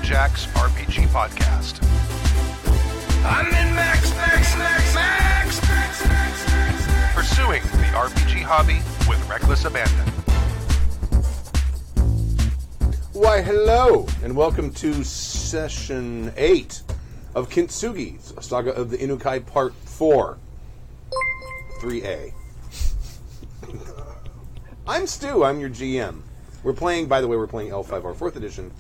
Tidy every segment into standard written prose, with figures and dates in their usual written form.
Jack's RPG Podcast. I'm in Max. Pursuing the RPG hobby with reckless abandon. Why, hello, and welcome to Session 8 of Kintsugi, Saga of the Inukai Part 4. 3A. I'm Stu, I'm your GM. We're playing L5R 4th Edition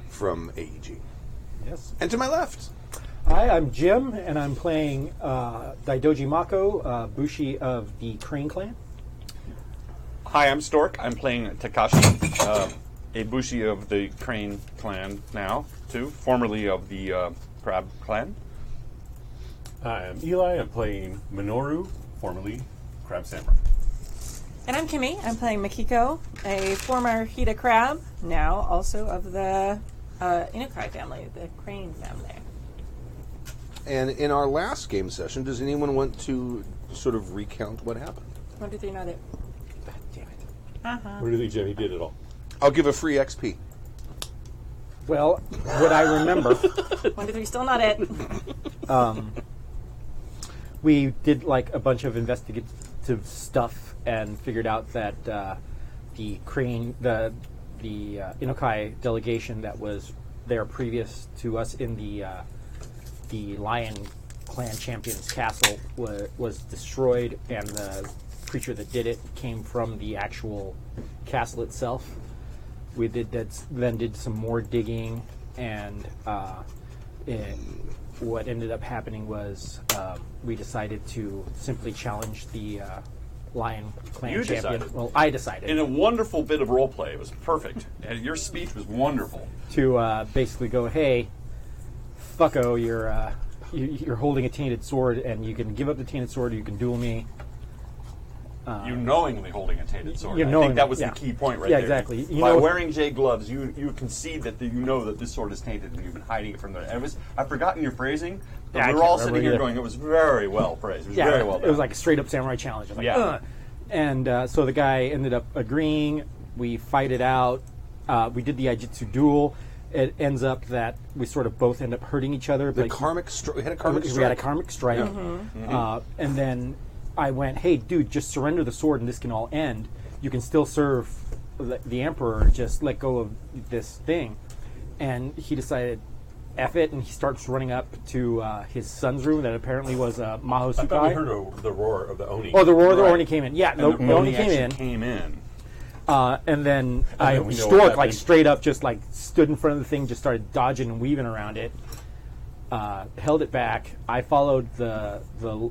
from AEG. Yes. And to my left. Hi, I'm Jim, and I'm playing Daidoji Mako, Bushi of the Crane Clan. Hi, I'm Stork. I'm playing Takashi, a Bushi of the Crane Clan now, too, formerly of the Crab Clan. Hi, I'm Eli. I'm playing Minoru, formerly Crab Samurai. And I'm Kimmy. I'm playing Makiko, a former Hida Crab, now also of the Inukai family, the Crane family. And in our last game session, does anyone want to sort of recount what happened? 1, 2, 3, not it. Damn it. Uh-huh. What do you think, Jim? He did it all. I'll give a free XP. Well, what I remember, 1, 2, 3, still not it. we did like a bunch of investigative stuff and figured out that the Crane, the Inukai delegation that was there previous to us in the Lion Clan Champion's castle was destroyed, and the creature that did it came from the actual castle itself. We then did some more digging, and what ended up happening was we decided to simply challenge the Lion Clan You Champion. decided. Well, I decided. In a wonderful bit of role play. It was perfect. And your speech was wonderful. To basically go, hey, fucko, you're holding a tainted sword, and you can give up the tainted sword, or you can duel me. You knowingly holding a tainted sword. You I knowingly, think that was yeah. the key point right Yeah, there. exactly. You By know- wearing J gloves, you concede that you know that this sword is tainted, and you've been hiding it from the. I've forgotten your phrasing, but Yeah, I we were can't all remember sitting here either. going, it was very well phrased. It was Yeah, very well done. it was like a straight up samurai challenge. I was like, Yeah. ugh. And so the guy ended up agreeing. We fight it out. We did the Aijitsu duel. It ends up that we sort of both end up hurting each other. We but had a karmic strike. we had a karmic strike. And then I went, hey, dude, just surrender the sword and this can all end. You can still serve the Emperor. Just let go of this thing. And he decided, F it, and he starts running up to his son's room that apparently was Maho I thought we Sukai. heard the roar of the Oni. Oh, the roar of the Right. Oni came in. Yeah, And the the Oni actually came in. came in. And then then we know Stork, what like happened. straight up, just like stood in front of the thing, just started dodging and weaving around it. Held it back. I followed the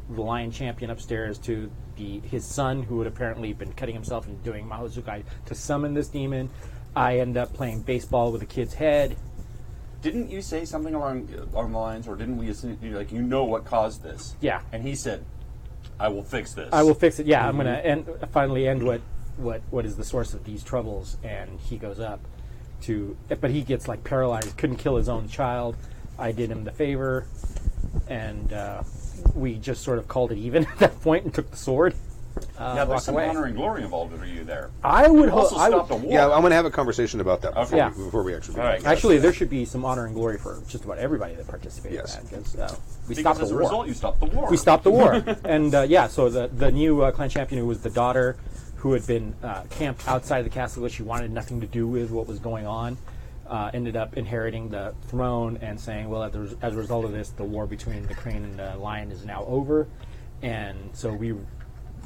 Lion Champion upstairs to his son, who had apparently been cutting himself and doing Mahozukai to summon this demon. I end up playing baseball with a kid's head. Didn't you say something along the lines, or didn't we assume, like, you know what caused this? Yeah. And he said, I will fix this. I will fix it. Yeah, I'm gonna finally end what is the source of these troubles. And he goes up but he gets like paralyzed. Couldn't kill his own child. I did him the favor, and we just sort of called it even at that point and took the sword. Now, there's walked some away. honor and glory involved for you there. I would You also hope. stopped a war. Yeah, I'm going to have a conversation about that Okay. Yeah. before we actually. All right. Actually, there should be some honor and glory for just about everybody that participated Yes. in that, because we Because stopped as the a war. result, you stopped the war. We stopped the war. And so the new clan champion, who was the daughter, who had been camped outside of the castle because she wanted nothing to do with what was going on, ended up inheriting the throne and saying, well, as a result of this, the war between the Crane and the Lion is now over. And so we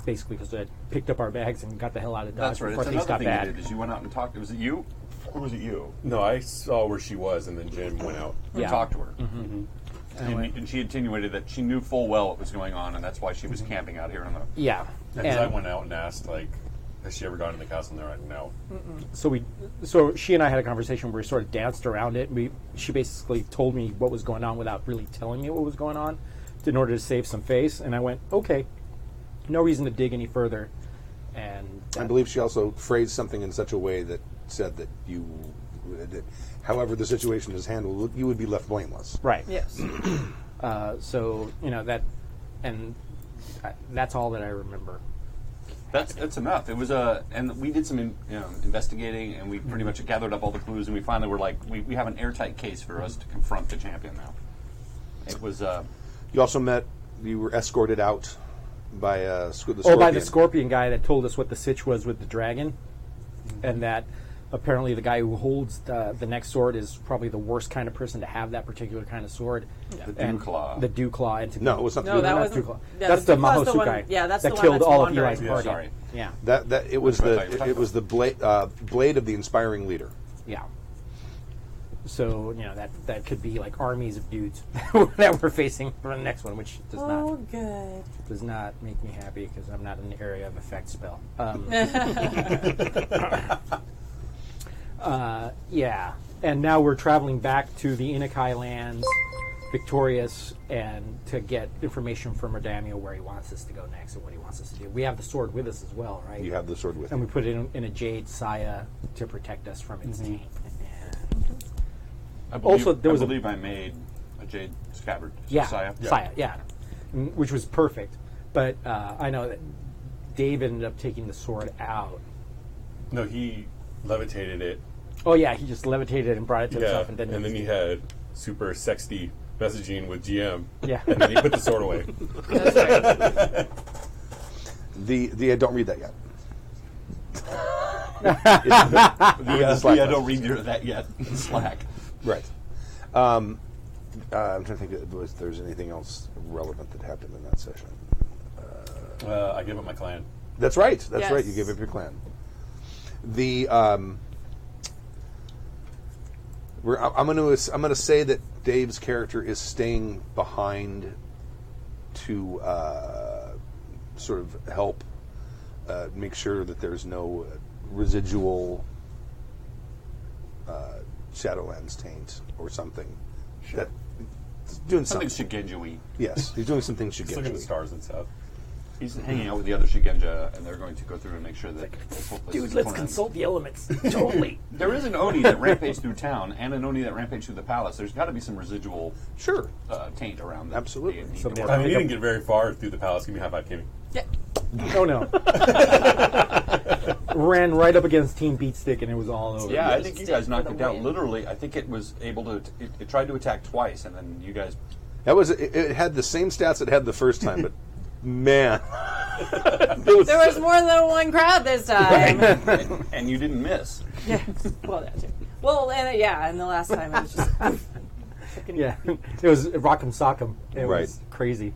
basically just picked up our bags and got the hell out of Dodge That's right. before It's things another got thing you bad. did is you went out and talked. Was it you? Or was it you? No, I saw where she was, and then Jim went out. You Yeah. talked to her. Anyway. And she insinuated that she knew full well what was going on, and that's why she was camping out here in the... Yeah. Because I went out and asked, like, has she ever gone to the castle? And they're like, no. So she and I had a conversation where we sort of danced around it. She basically told me what was going on without really telling me what was going on in order to save some face. And I went, okay, no reason to dig any further. And I believe she also phrased something in such a way that said that that however the situation is handled, you would be left blameless. right. Yes. So that, and that's all that I remember. That's enough. It was and we did some investigating, and we pretty much gathered up all the clues, and we finally were like, we have an airtight case for us to confront the champion now. It was. You also you were escorted out by the Scorpion. Oh, by the Scorpion guy that told us what the sitch was with the dragon, and that apparently the guy who holds the next sword is probably the worst kind of person to have that particular kind of sword. The Dewclaw. The Dewclaw. And No, it was not. No, that not wasn't. Dewclaw. Yeah, That's the Dewclaw's Mahosu one- guy. Yeah, that's that the one killed that's all of wandering. Eli's Yeah, party. sorry. Yeah, That it was the blade of the inspiring leader. yeah. So that could be like armies of dudes that we're facing for the next one, which does Oh, good. not make me happy because I'm not in the area of effect spell. Yeah, and now we're traveling back to the Inukai lands, victorious, and to get information from Radamio where he wants us to go next and what he wants us to do. We have the sword with us as well, right? You have the sword with And you. we put it in a jade saya to protect us from its taint. I believe, Also, there was I believe I made a jade scabbard. Yeah, Saya. saya, yeah. Which was perfect. But I know that Dave ended up taking the sword out. No, he levitated it. Oh, yeah, he just levitated and brought it to Yeah, himself. and then he had super sexy messaging with GM. Yeah. And then he put the sword away. That's right. The don't read that yet. I don't read that yet. Slack. Right. I'm trying to think if there's anything else relevant that happened in that session. I gave up my clan. That's right. That's Yes. right. You gave up your clan. I'm going to say that Dave's character is staying behind to sort of help make sure that there's no residual Shadowlands taint or something. That doing Something something. Shigenju-y. Yes, he's doing some things Just look at the Shigenju. stars and stuff. He's hanging out with the other Shigenja, and they're going to go through and make sure that Dude, let's consult the elements. Totally. There is an Oni that rampaged through town, and an Oni that rampaged through the palace. There's got to be some residual Sure. taint around. That Absolutely. they need to Something work I on. mean, he didn't get very far through the palace. Give me a high five, Kimmy. Yeah. Oh, no. Ran right up against Team Beatstick, and it was all over. Yeah, I Yes. think you guys knocked For it the down. win. Literally, I think it was able to. It tried to attack twice, and then you guys. That was it had the same stats it had the first time, but man, There was more than one crowd this time. and you didn't miss. Yeah. Well, that too. Well, and the last time it was just. Yeah. It was Rock'em Sock'em. It Right. was crazy.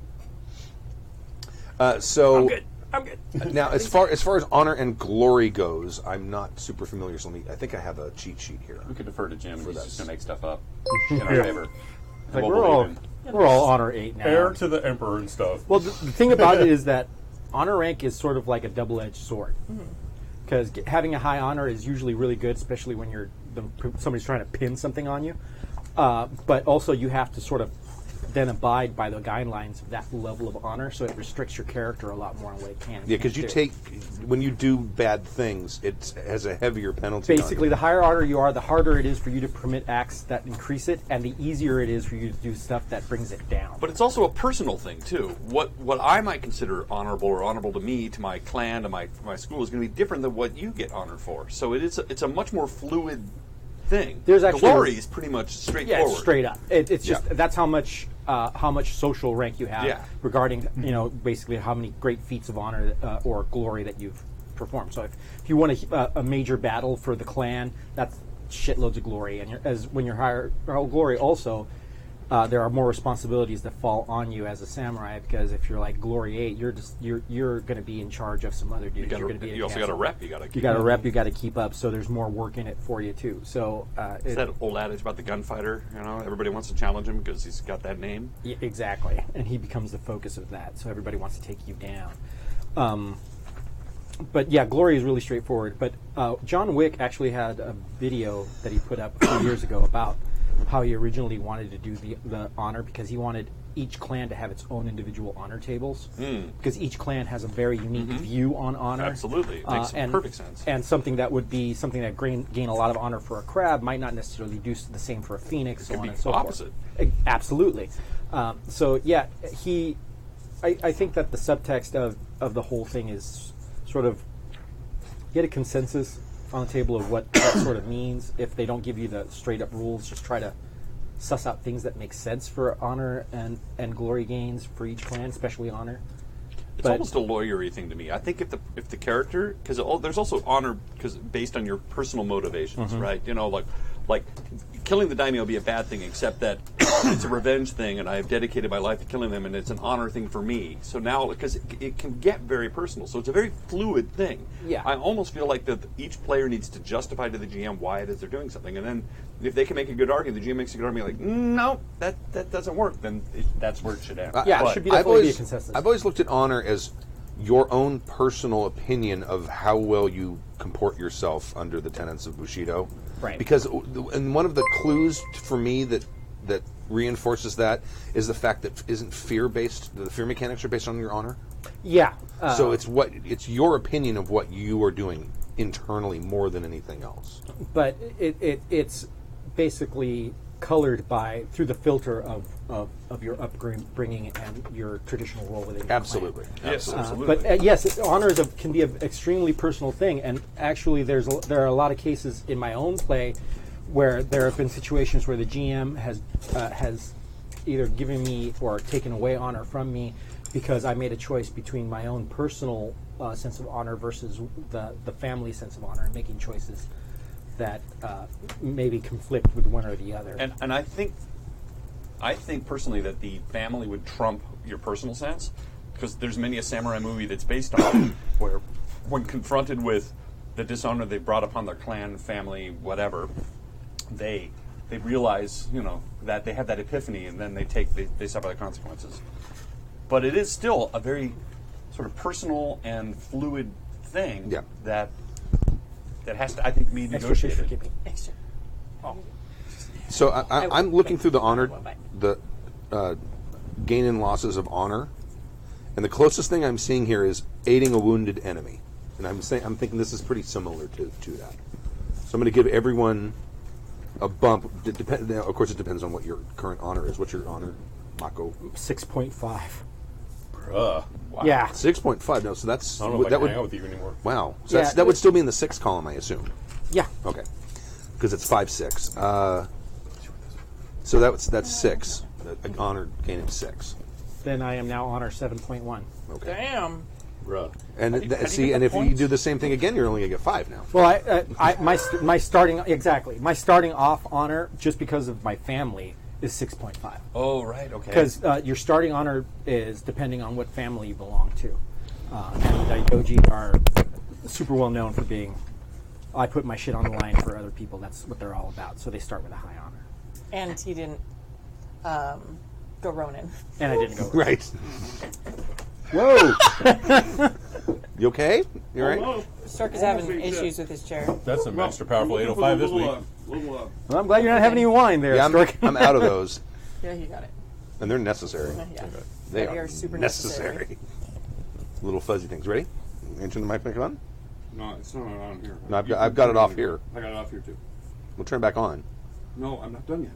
so I'm good. now as far as honor and glory goes, I'm not super familiar. So I think I have a cheat sheet here. We could defer to Jim. He's this. just going to make stuff up in our favor. And Like, we'll believe him. we're all honor 8 now. Heir to the emperor and stuff. Well, the thing about it is that honor rank is sort of like a double-edged sword. Because having a high honor is usually really good, especially when somebody's trying to pin something on you. But also you have to sort of then abide by the guidelines of that level of honor, so it restricts your character a lot more on what it can. and Yeah, because can't you do. when you do bad things, it has a heavier penalty. Basically, on the higher honor you are, the harder it is for you to permit acts that increase it, and the easier it is for you to do stuff that brings it down. But it's also a personal thing too. What I might consider honorable or honorable to me, to my clan, to my school, is going to be different than what you get honored for. So it's a much more fluid thing. There's actually glory is pretty much yeah, straightforward. it's straight up. It's just Yeah. that's how much social rank you have Yeah. regarding basically how many great feats of honor or glory that you've performed. So if you won a major battle for the clan, that's shitloads of glory. And when you're higher glory, also there are more responsibilities that fall on you as a samurai, because if you're like glory 8, you're going to be in charge of some other dudes. You're going to be You also got a rep. You got a rep. You got to keep up. So there's more work in it for you too. So It's that old adage about the gunfighter. Everybody wants to challenge him because he's got that name. Yeah, exactly, and he becomes the focus of that. So everybody wants to take you down. But yeah, glory is really straightforward. But John Wick actually had a video that he put up a few years ago about how he originally wanted to do the honor, because he wanted each clan to have its own individual honor tables, because each clan has a very unique view on honor. Absolutely. It makes perfect sense. And something that would be something that gain a lot of honor for a crab might not necessarily do the same for a phoenix, so could on be and so opposite. forth. Absolutely. So yeah, I think that the subtext of the whole thing is sort of get a consensus on the table of what that sort of means. If they don't give you the straight up rules, just try to suss out things that make sense for honor and glory gains for each clan, especially honor. It's almost a lawyery thing to me. I think if the character, because there's also honor because based on your personal motivations, right? You know, like killing the daimyo would be a bad thing, except that it's a revenge thing, and I have dedicated my life to killing them, and it's an honor thing for me. So now, because it can get very personal, so it's a very fluid thing. Yeah. I almost feel like that each player needs to justify to the GM why it is they're doing something, and then if they can make a good argument, the GM makes a good argument, like, no, that doesn't work, then that's where it should end. Yeah, it should be definitely be a consensus. I've always looked at honor as your own personal opinion of how well you comport yourself under the tenets of Bushido. Right. Because and one of the clues for me that reinforces that is the fact that isn't fear based. The fear mechanics are based on your honor. Yeah. So it's your opinion of what you are doing internally more than anything else. But it's basically colored through the filter of your upbringing and your traditional role within your Absolutely. clan. Yes, absolutely. But yes, honor can be an extremely personal thing, and actually there are a lot of cases in my own play where there have been situations where the GM has either given me or taken away honor from me because I made a choice between my own personal sense of honor versus the family sense of honor, and making choices that maybe conflict with one or the other. And I think personally that the family would trump your personal sense, because there's many a samurai movie that's based on where when confronted with the dishonor they brought upon their clan, family, whatever, they realize, you know, that they have that epiphany, and then they suffer the consequences. But it is still a very sort of personal and fluid thing that has to, I think, be negotiated. Extra. So I'm looking through the honor, the gain and losses of honor, and the closest thing I'm seeing here is aiding a wounded enemy, and I'm thinking this is pretty similar to that. So I'm going to give everyone a bump. Of course, it depends on what your current honor is. What's your honor, Mako? 6.5. Wow. Yeah. 6.5. No, so that's I don't know if I can hang out with you anymore. wow. So that would still be in the 6 column, I assume. Yeah. Okay, because it's 5/6. So that's 6. An honor gain of 6. Then I am now honor 7.1. Okay. Damn. Bruh. And How do you get and the if you points? do the same thing again, you're only gonna get 5 now. Well, my starting off honor, just because of my family, is 6.5. Oh, right, okay. Because your starting honor is depending on what family you belong to. And the Yoji are super well known for being, I put my shit on the line for other people. That's what they're all about. So they start with a high honor. And he didn't go Ronin. And I didn't go. Right. Whoa! You okay? You all right? Stork is having issues with his chair. That's a Master Powerful 805 this week. Well, I'm glad you're not having any wine there, Yeah, Stork. I'm out of those, Yeah, he got it. and they're necessary. Yeah. They They are are super necessary. necessary. Little fuzzy things. Ready? You turn the mic back on? No, it's not on here. No, I've got it off here. I got it off here too. We'll turn it back on. No, I'm not done yet.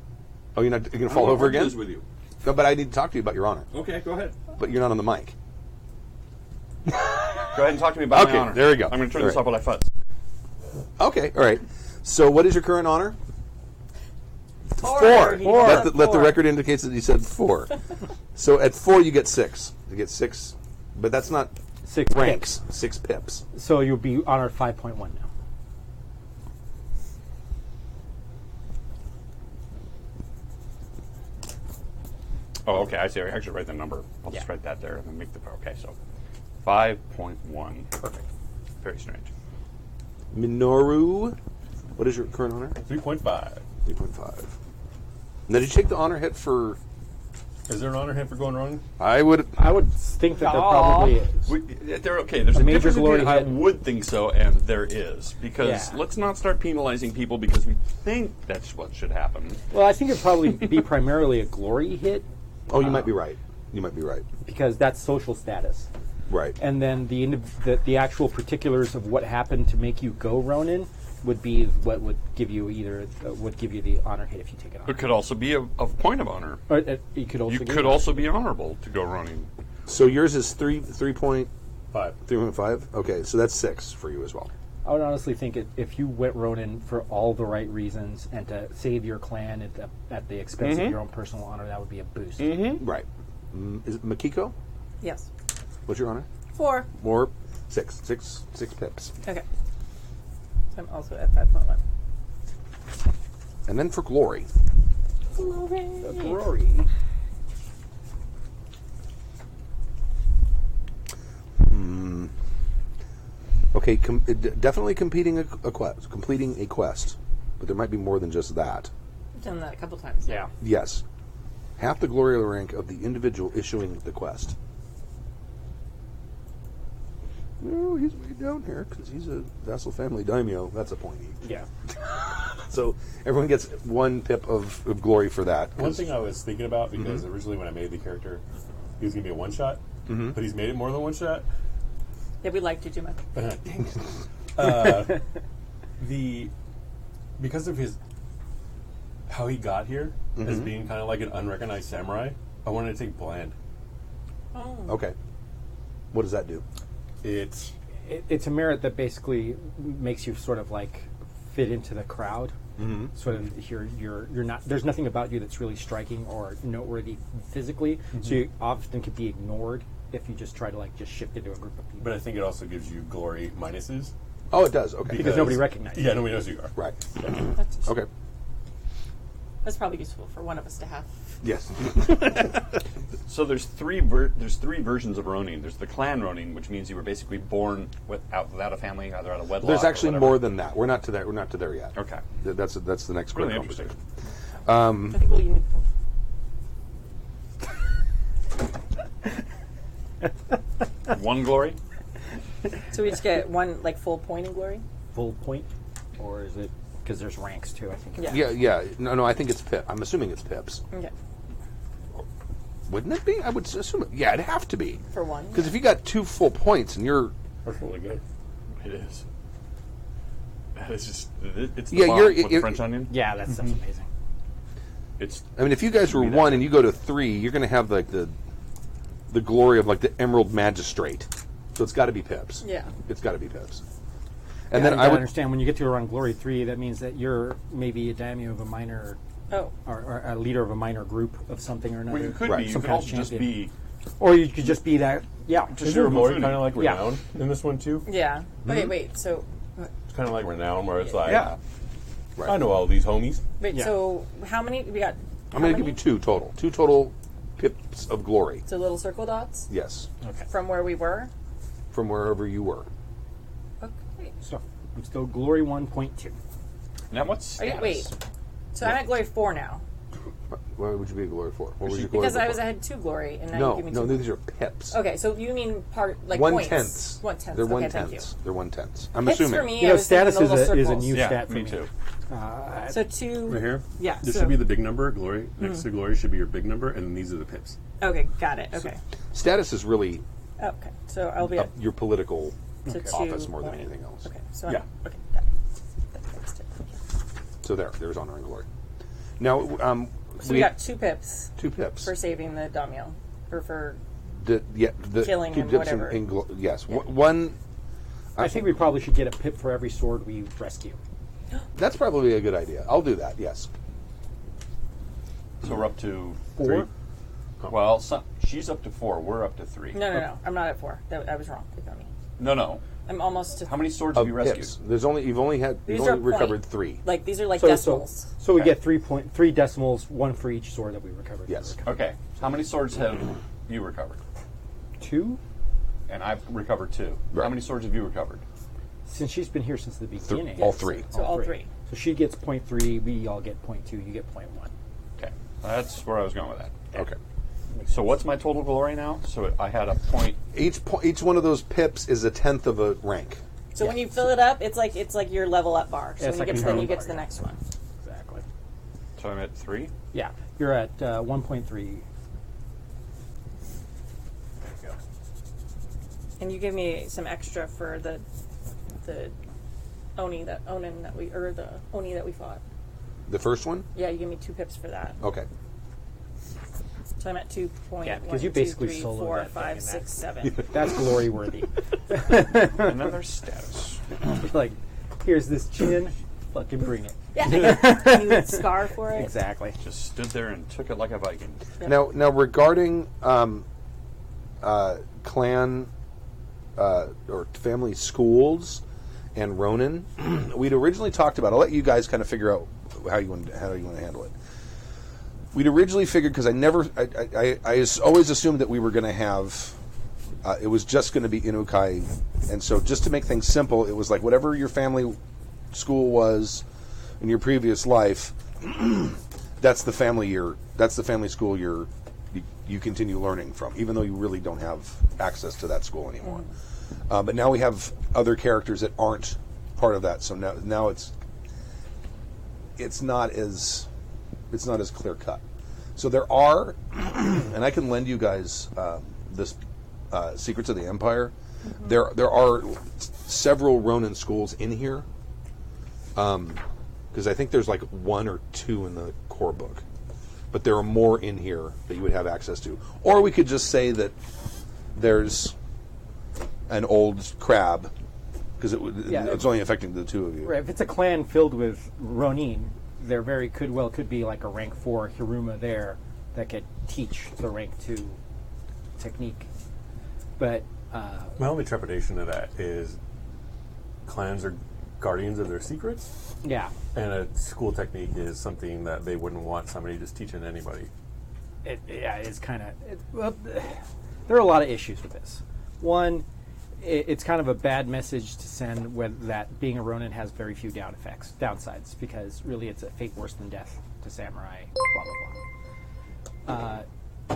Oh, you're gonna I fall wanna over work again? this with you. No, but I need to talk to you about your honor. Okay, go ahead. But you're not on the mic. Go ahead and talk to me about Okay, my honor. there we go. I'm going to turn All this right. off while I fuzz. Okay, all right. So, what is your current honor? 4. He got Let a the 4. record indicate that he said 4. So at 4 you get 6. You get 6, but that's not 6 ranks. pips. 6 pips. So you'll be honor 5.1 now. Oh, okay, I see. I actually write the number. I'll just write that there and then make the... Okay, so 5.1. Perfect. Very strange. Minoru, what is your current honor? 3.5. 3.5. Now, did you take the honor hit for? Is there an honor hit for going wrong? I would. I would think that there Aw. probably is. They're okay. There's a major difference glory between I hit. would think so and there is. Because Yeah. let's not start penalizing people because we think that's what should happen. Well, I think it'd probably be primarily a glory hit Oh, you might be right. You might be right. because that's social status. Right. And then the actual particulars of what happened to make you go Ronin would be what would give you the honor hit if you take it on. It could also be a point of honor. Or, you could also You could also be honorable to go running. So yours is 3 point. 5. 3.5? Okay, so that's 6 for you as well. I would honestly think if you went Ronin for all the right reasons and to save your clan at the expense of your own personal honor, that would be a boost. Right. Is it Makiko? Yes. What's your honor? 4. More? 6. 6 pips. Okay. So I'm also at 5.1. And then for glory. Glory. Okay, definitely completing a quest, but there might be more than just that. I've done that a couple times. Yeah. Yes. Half the glory rank of the individual issuing the quest. No, he's way down here because he's a vassal family daimyo. That's a point each. Yeah. So everyone gets 1 pip of glory for that. One thing I was thinking about, because originally when I made the character, he was going to be a one-shot, but he's made it more than one shot. Yeah, we liked you too much. Because of how he got here as being kind of like an unrecognized samurai, I wanted to take bland. Oh. Okay. What does that do? It's It's a merit that basically makes you sort of like fit into the crowd. Sort of you're not. There's nothing about you that's really striking or noteworthy physically, so you often could be ignored if you just try to like just shift into a group of people. but I think it also gives you glory minuses. Oh, it does. Okay. Because nobody recognizes Yeah, nobody knows who you are. Right. That's, Okay. that's probably useful for one of us to have. Yes. So there's three versions of Ronin. There's the clan Ronin, which means you were basically born without a family, either out of wedlock. There's actually or whatever. more than that. We're not to there. We're not to there yet. Okay. That's the next Really great interesting. conversation. I think we'll even. One glory. So we just get one like full point in glory. full point, or is it because there's ranks too? I think. Yeah. Yeah. No. I think it's pip. I'm assuming it's pips. Okay. Wouldn't it be? I would assume it. Yeah, it'd have to be. For one. Because if you got 2 full points and you're That's really good. It is. That is just. It's the Yeah, bomb you're- with the you're- French onion. Yeah, that stuff's amazing. It's. I mean, if you guys were Be that 1 good. and you go to 3, you're going to have like the glory of like the Emerald Magistrate. So it's got to be pips. Yeah. It's got to be pips. And Yeah, then you I gotta would understand when you get to around glory 3, that means that you're maybe a daimyo of a minor, Oh. or a leader of a minor group of something or another. Well, you could Right. be. You Some could kind of also just champion. be. Or you could just be that. Yeah. Just Isn't your glory Mufuni. kind of like Yeah. renown in this one too? Yeah. Okay. Wait. So. It's kind of like renown where it's like, Yeah. Right. I know all these homies. Wait. Yeah. So how many we got? I'm going to give you 2 total. 2 total pips of glory. So little circle dots Yes. Okay. from where we were. From wherever you were. Okay. So I'm still glory 1.2. Now what's Are you, status? wait. So I'm at glory 4 now Why would you be a glory for? What was your glory because I before? had 2 glory and now No, you give me no, 2. these are pips. Okay, so you mean part like 1/10. points? 1/10. They're Okay, 1/10. thank you. They're 1/10. I'm Pips assuming. for me. You I know, was thinking status the is little a circles. new Yeah, stat for me me. too. So 2. Right here? Yeah. This so, should be the big number, glory. Next to glory should be your big number, and then these are the pips. Okay, got it. Okay. Status is really Okay. So I'll be at your political so office 2 more than point. anything else. Okay. So Yeah. okay. Got it. That fixed it. So there's honor and glory. Now, So we got 2 pips 2 pips. for saving the daimyo, or for The killing 2 him, pips whatever. yes, one. I think we probably should get a pip for every sword we rescue. That's probably a good idea. I'll do that. Yes. So we're up to 4. Well, she's up to 4. We're up to 3. No. I'm not at 4. I was wrong. Ignore me. No. I'm almost to. How many swords Of have you rescued? pips. You've only These are recovered point. 3. Like these are like So decimals. we Okay. get 3 decimals, 1 for each sword that we recovered. Yes. Okay. How many swords have you recovered? 2. And I've recovered 2. Right. How many swords have you recovered? Since she's been here since the beginning. all 3. So all 3. So she gets 0.3, we all get 0.2, you get 0.1. Okay. That's where I was going with that. Okay. So what's my total glory now? So I had a point. Each one of those pips is a 10th of a rank. So when you fill it up, it's like your level up bar. So Yeah, when it's you like get a to then level you get bar, to the yeah. next one. Exactly. So I'm at 3. Yeah, you're at 1.3. There you go. And you give me some extra for the Oni that we fought. The first one? Yeah, you give me 2 pips for that. Okay. So I'm at 2.1, Yeah, because you basically 2, 3, soloed 4, that thing 5, in 6, that. 7. That's glory worthy. And then there's status. Like, here's this chin, fucking bring it. Yeah, you would scar for it. Exactly. Just stood there and took it like a Viking. Now regarding clan or family schools and Ronin, we'd originally talked about. I'll let you guys kind of figure out how you want to handle it. We'd originally figured, because I always assumed that we were going to have. It was just going to be Inukai, and so just to make things simple, it was like whatever your family school was in your previous life. That's the family school you continue learning from, even though you really don't have access to that school anymore. But now we have other characters that aren't part of that, so now it's not as clear cut. So there are, and I can lend you guys this Secrets of the Empire. There are several Ronin schools in here, because I think there's like 1 or 2 in the core book. But there are more in here that you would have access to. Or we could just say that there's an old crab, because it's only affecting the 2 of you. Right, if it's a clan filled with Ronin, there could be like a rank 4 Hiruma there that could teach the rank 2 technique. But My only trepidation of that is clans are guardians of their secrets, yeah, and a school technique is something that they wouldn't want somebody just teaching anybody. it's kind of. Well, there are a lot of issues with this. One, it's kind of a bad message to send that being a Ronin has very few downsides, because really it's a fate worse than death to samurai. Blah blah blah.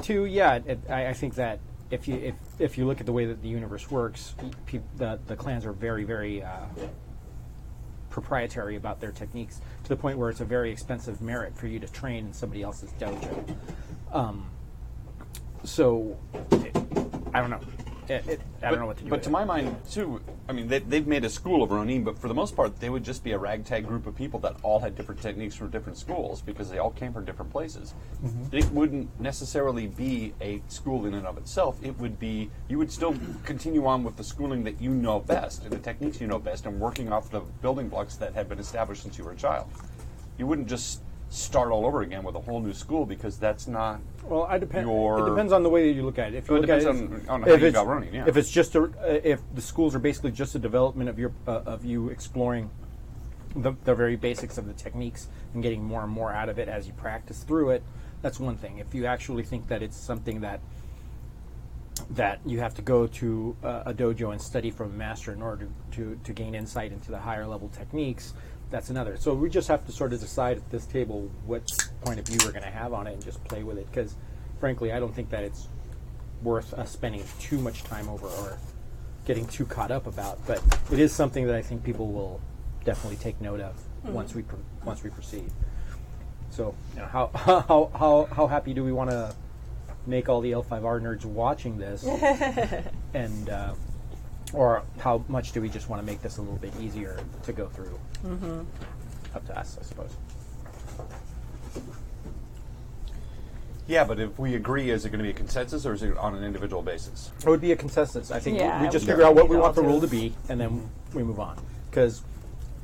2, I think that if you look at the way that the universe works, the clans are very, very proprietary about their techniques, to the point where it's a very expensive merit for you to train in somebody else's dojo. So I don't know. I don't know what to do. But with to it. my mind, too, I mean, they've made a school of Ronin, but for the most part, they would just be a ragtag group of people that all had different techniques from different schools, because they all came from different places. It wouldn't necessarily be a school in and of itself. It would be, you would still continue on with the schooling that you know best, and the techniques you know best, and working off the building blocks that have been established since you were a child. You wouldn't just start all over again with a whole new school, because that's not. Well, it depends your- on the way that you look at it. If you It look at depends it, on how if you it's- got Ronin, yeah. If it's just if the schools are basically just a development of you exploring the very basics of the techniques and getting more and more out of it as you practice through it, that's one thing. If you actually think that it's something that you have to go to a dojo and study from a master in order to gain insight into the higher level techniques, that's another. So we just have to sort of decide at this table what point of view we're going to have on it and just play with it, because frankly I don't think that it's worth us spending too much time over or getting too caught up about. But it is something that I think people will definitely take note of once we proceed. So, how happy do we want to make all the L5R nerds watching this, and or how much do we just want to make this a little bit easier to go through? Up to us, I suppose. Yeah, but if we agree, is it going to be a consensus, or is it on an individual basis? It would be a consensus. I think Yeah, we just we figure out what we all want the do. rule to be, and then we move on. Because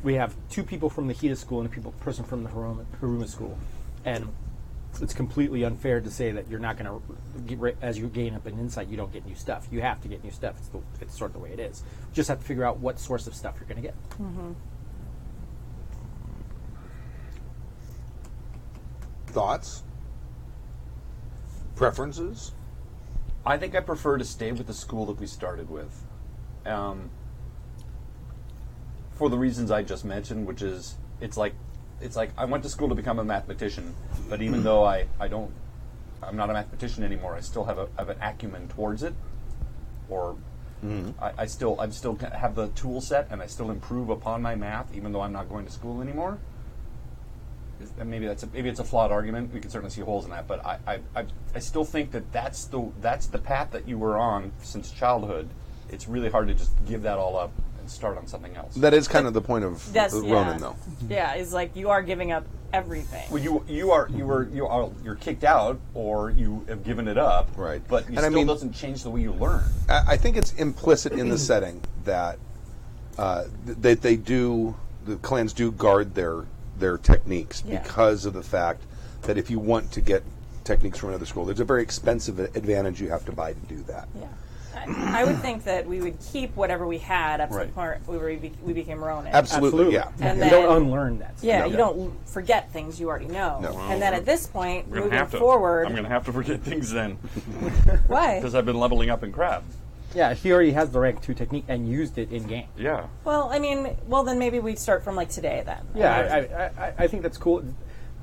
we have 2 people from the Hida school and a person from the Hiruma school, and it's completely unfair to say that you're not going to, as you gain up an insight, you don't get new stuff. You have to get new stuff. It's sort of the way it is. You just have to figure out what source of stuff you're going to get. Thoughts? Preferences? I think I prefer to stay with the school that we started with, for the reasons I just mentioned, which is it's like I went to school to become a mathematician, but even though I'm not a mathematician anymore, I still have an acumen towards it, or I still have the tool set, and I still improve upon my math, even though I'm not going to school anymore. And maybe it's a flawed argument. We can certainly see holes in that, but I still think that's the path that you were on since childhood. It's really hard to just give that all up and start on something else. That is kind of the point of That's Ronin, though. Yeah, it's like you are giving up everything. Well, you're kicked out, or you have given it up. Right. But it And I still mean- doesn't change the way you learn. I think it's implicit in the setting that the clans do guard their techniques Yeah. because of the fact that if you want to get techniques from another school, there's a very expensive advantage you have to buy to do that. Yeah. I would think that we would keep whatever we had up to the Right. point where we became Ronin. Absolutely, yeah. And you then, don't unlearn that. yeah, No. you don't forget things you already know. No. And then at this point, I'm gonna moving have to. forward, I'm going to have to forget things then, why? because I've been leveling up in crab. Yeah, he already has the rank 2 technique and used it in game. Yeah. Well, I mean, then maybe we'd start from like today then. Yeah, I think that's cool.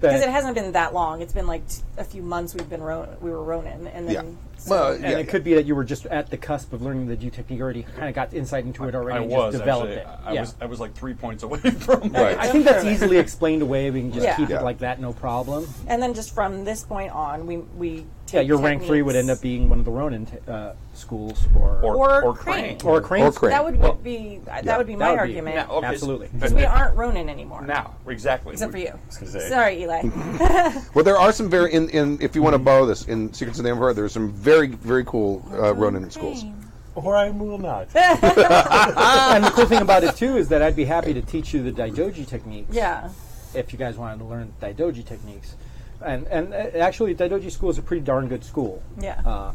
Because it hasn't been that long. It's been like a few months we were Ronin, and then Yeah. Well, And it could be that you were just at the cusp of learning the G technique already, kind of got insight into it already, I and was just developed actually. it. I was like 3 points away from Right. I think that's easily explained away. We can just Yeah. keep Yeah. it like that, no problem. and then just from this point on, we Yeah, take your rank 3 would end up techniques- being one of the Ronin schools, or or Crane. Crane. or Crane. Or Crane. That would be that would be my That would be- argument. Now, okay, Absolutely. Because we aren't Ronin anymore. Now, exactly. Except for you. gonna say. Sorry, Eli. Well, there are some very in if you want to borrow this in Secrets of the Empire, there's some very very cool Ronin schools. Or I will not. And the cool thing about it too is that I'd be happy to teach you the Daidoji techniques. Yeah. If you guys wanted to learn Daidoji techniques, and actually Daidoji school is a pretty darn good school. Yeah.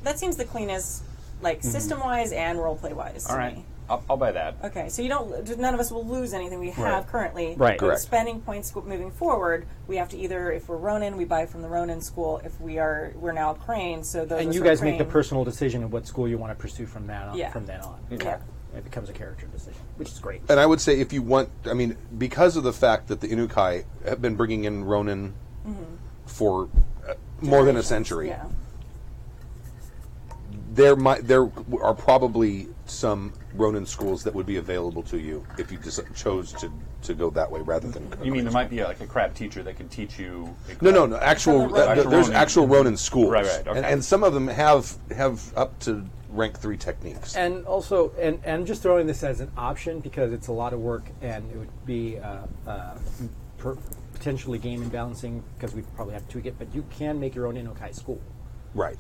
That seems the cleanest, like system-wise and role-play-wise. All to right. me. I'll buy that. Okay, so none of us will lose anything we have currently. Right. But Correct. spending points moving forward, we have to either, if we're Ronin, we buy from the Ronin school. If we're now Crane, so those. And of you us who are guys make the Crane- personal decision of what school you want to pursue from that on. Yeah. From then on. Yeah. It becomes a character decision, which is great. And I would say if you want, I mean, because of the fact that the Inukai have been bringing in Ronin for more than a century, Yeah. there are probably some Ronin schools that would be available to you if you chose to go that way rather than. You mean there might be like a crab teacher that can teach you? No. Actual, Actual there's Ronin. actual Ronin schools, Right, okay. and some of them have up to rank 3 techniques. And also, and I'm just throwing this as an option because it's a lot of work and it would be potentially game imbalancing because we probably have to tweak it. But you can make your own Inokai school. Right.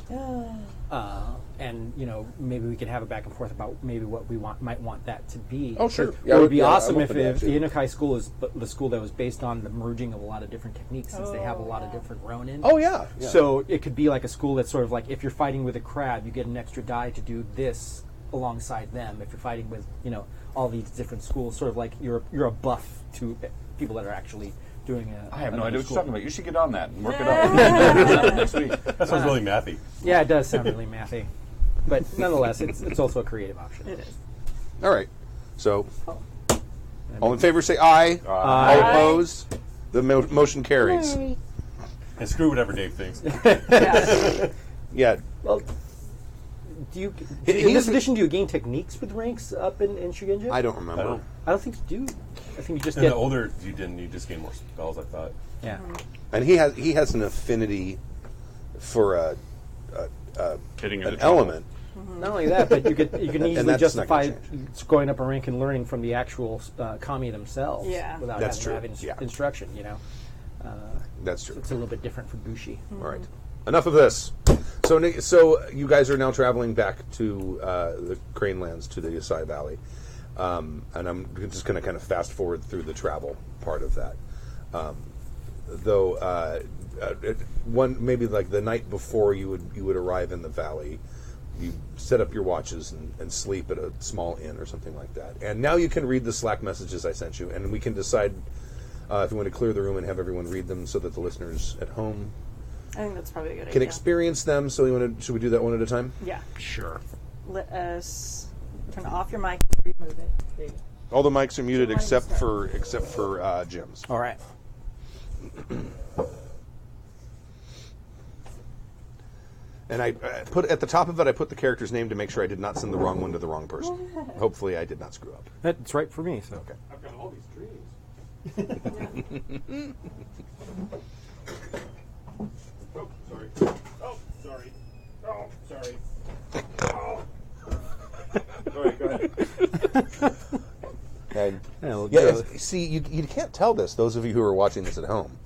And maybe we could have a back and forth about maybe what we might want that to be. Oh, sure. 'Cause Yeah, it would be yeah, awesome I'm if open to that, the too. Inokai school is the school that was based on the merging of a lot of different techniques, since they have a lot of different Ronin. Oh yeah. So it could be like a school that's sort of like if you're fighting with a crab, you get an extra die to do this alongside them. If you're fighting with all these different schools, sort of like you're a buff to people that are actually doing it. I have no idea what you're talking about. You should get on that and work it up next week. That sounds really mathy. Yeah, it does sound really mathy, but nonetheless, it's also a creative option. It is. All right. So, all in favor say aye. All opposed? The motion carries. And screw whatever Dave thinks. Yeah. Well, do you He- in he's- this edition do you gain techniques with ranks up in Shugenja? I don't remember. I don't think you do. I think you just And get the older you didn't, you just gain more spells, I thought. yeah. And he has an affinity for Hitting an element. Not only that, but you can easily that's justify not gonna going up a rank and learning from the actual kami themselves Yeah. without That's having true, to have yeah. instruction. That's true. It's a little bit different for Bushi. All right. Enough of this. So you guys are now traveling back to the Crane Lands, to the Yasai Valley. And I'm just going to kind of fast forward through the travel part of that. Maybe like the night before you would arrive in the valley, you set up your watches and sleep at a small inn or something like that. And now you can read the Slack messages I sent you, and we can decide if we want to clear the room and have everyone read them so that the listeners at home I think that's probably a good can idea. experience them. So should we do that one at a time? Yeah. Sure. Let us turn off your mic and remove it. There you go. All the mics are muted Why don't you except for Jim's. All right. And I put at the top of it, I put the character's name to make sure I did not send the wrong one to the wrong person. Hopefully, I did not screw up. That's right for me. So Okay. I've got all these dreams. Oh, sorry. Oh, sorry. Oh, sorry. Oh. All right, go ahead. And Well, Yeah, go- see, you can't tell this. Those of you who are watching this at home,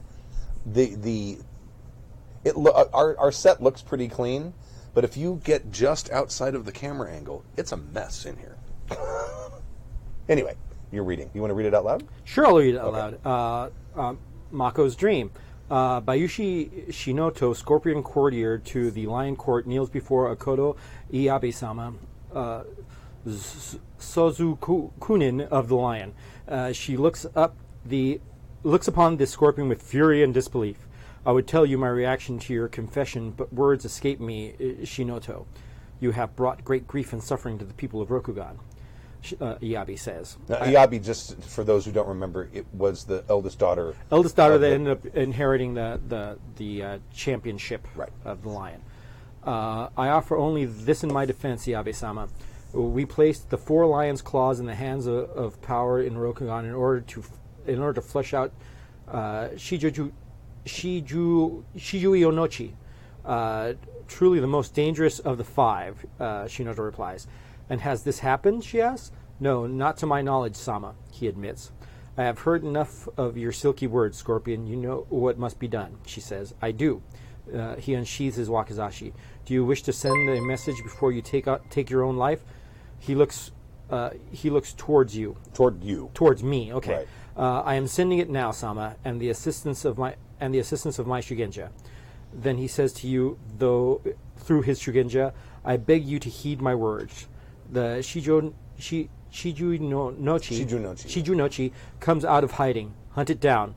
our set looks pretty clean, but if you get just outside of the camera angle, it's a mess in here. Anyway, you're reading. You want to read it out loud? Sure, I'll read it out loud. Mako's Dream. Bayushi Shinoto, Scorpion Courtier to the Lion Court, kneels before Akodo Iyabe-sama, Sozukunin of the Lion. She looks upon the Scorpion with fury and disbelief. I would tell you my reaction to your confession, but words escape me, Shinoto. You have brought great grief and suffering to the people of Rokugan. Iyabe says. Now, Iyabe, just for those who don't remember, it was the eldest daughter. That ended up inheriting the championship of the Lion. I offer only this in my defense, Iyabe-sama. We placed the 4 lion's claws in the hands of power in Rokugan in order to flesh out Shijui Onochi, truly the most dangerous of the 5. Shinoto replies. And has this happened, she asks. No, not to my knowledge, Sama, he admits. I have heard enough of your silky words, Scorpion. You know what must be done, she says. I do. He unsheathes his wakizashi. Do you wish to send a message before you take your own life? He looks towards you. Towards me, okay. Right. I am sending it now, Sama, and the assistance of my Shugenja. Then he says to you, though through his Shugenja, I beg you to heed my words. The Shiju Nochi comes out of hiding. Hunt it down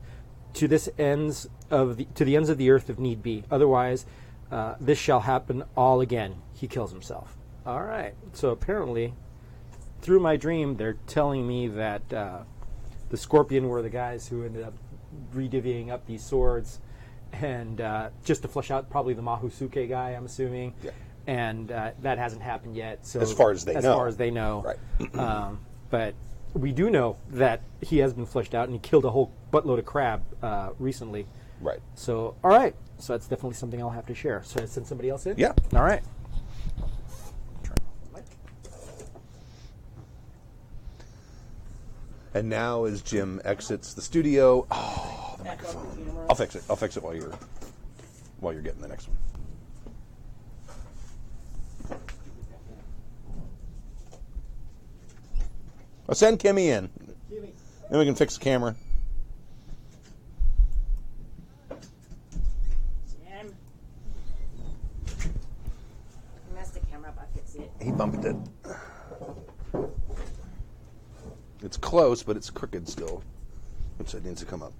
to the ends of the earth if need be. Otherwise, this shall happen all again. He kills himself. All right. So apparently, through my dream, they're telling me that the Scorpion were the guys who ended up redivvying up these swords, and just to flesh out probably the Mahusuke guy, I'm assuming. Yeah. And that hasn't happened yet. So as far as they know. Right. But we do know that he has been fleshed out, and he killed a whole buttload of crab recently. Right. So, all right. So that's definitely something I'll have to share. So I send somebody else in? Yeah. All right. And now as Jim exits the studio, the microphone. I'll fix it while you're getting the next one. I'll send Kimmy in. Then we can fix the camera. Jim. You messed the camera up, I fixed it. He bumped it. It's close, but it's crooked still. Which side needs to come up?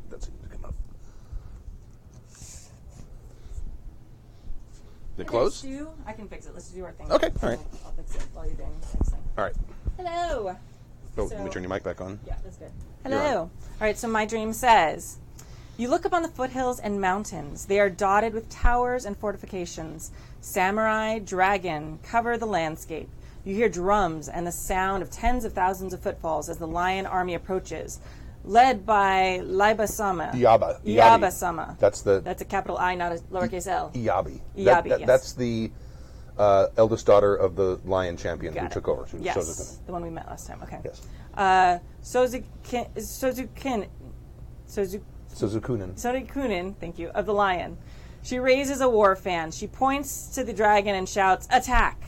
That side needs to come up. Is it close? I can fix it. Let's do our thing. Okay, all right. I'll fix it while you're doing the next thing. All right. Hello. Oh, let me turn your mic back on. Yeah, that's good. You're Hello. All right, so my dream says, you look upon the foothills and mountains. They are dotted with towers and fortifications. Samurai, dragon, cover the landscape. You hear drums and the sound of tens of thousands of footfalls as the lion army approaches, led by Iyabe-sama. Iyabe-sama. That's a capital I, not a lowercase L. Iyabe. Iyabe, yes. That's the eldest daughter of the lion champion who took over. Yes, the one we met last time. Okay. Yes. Sozukunin, thank you, of the lion. She raises a war fan. She points to the dragon and shouts, "Attack!"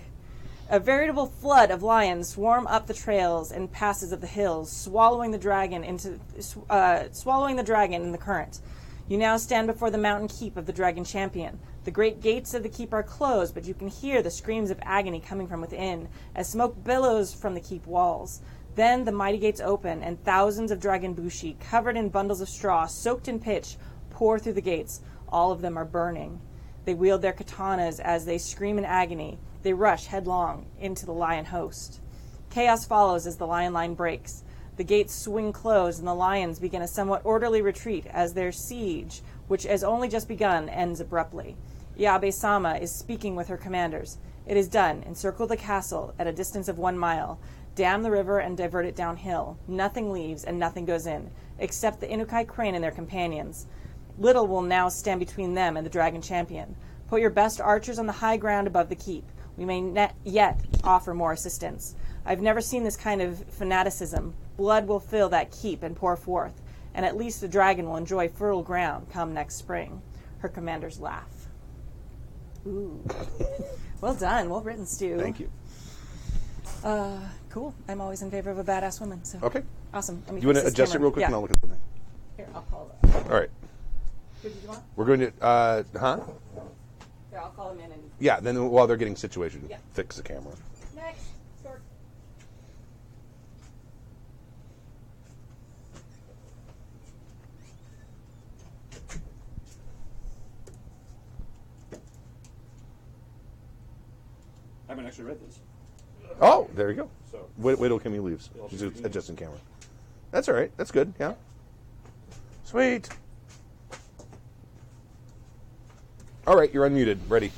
A veritable flood of lions swarm up the trails and passes of the hills, swallowing the dragon in the current. You now stand before the mountain keep of the dragon champion. The great gates of the keep are closed, but you can hear the screams of agony coming from within, as smoke billows from the keep walls. Then the mighty gates open, and thousands of dragon bushi, covered in bundles of straw, soaked in pitch, pour through the gates. All of them are burning. They wield their katanas as they scream in agony. They rush headlong into the lion host. Chaos follows as the lion line breaks. The gates swing closed, and the lions begin a somewhat orderly retreat as their siege, which has only just begun, ends abruptly. Iyabe-sama is speaking with her commanders. It is done. Encircle the castle at a distance of 1 mile. Dam the river and divert it downhill. Nothing leaves and nothing goes in, except the Inukai crane and their companions. Little will now stand between them and the dragon champion. Put your best archers on the high ground above the keep. We may yet offer more assistance. I've never seen this kind of fanaticism. Blood will fill that keep and pour forth, and at least the dragon will enjoy fertile ground come next spring. Her commanders laugh. Ooh. Well done. Well written, Stu. Thank you. Cool. I'm always in favor of a badass woman. So Okay. Awesome. Let me You want fix to this adjust it camera. real quick, Yeah. and I'll look at the thing. Here, I'll call them. All right. Who did you want? We're going to, Here, I'll call them in and... Yeah, then while they're getting situated, Yeah. fix the camera. Next. Stork. I haven't actually read this. Oh, there you go. So- Wait till Kimmy leaves. She's adjusting camera. That's all right. That's good. Yeah. Sweet. All right, you're unmuted. Ready.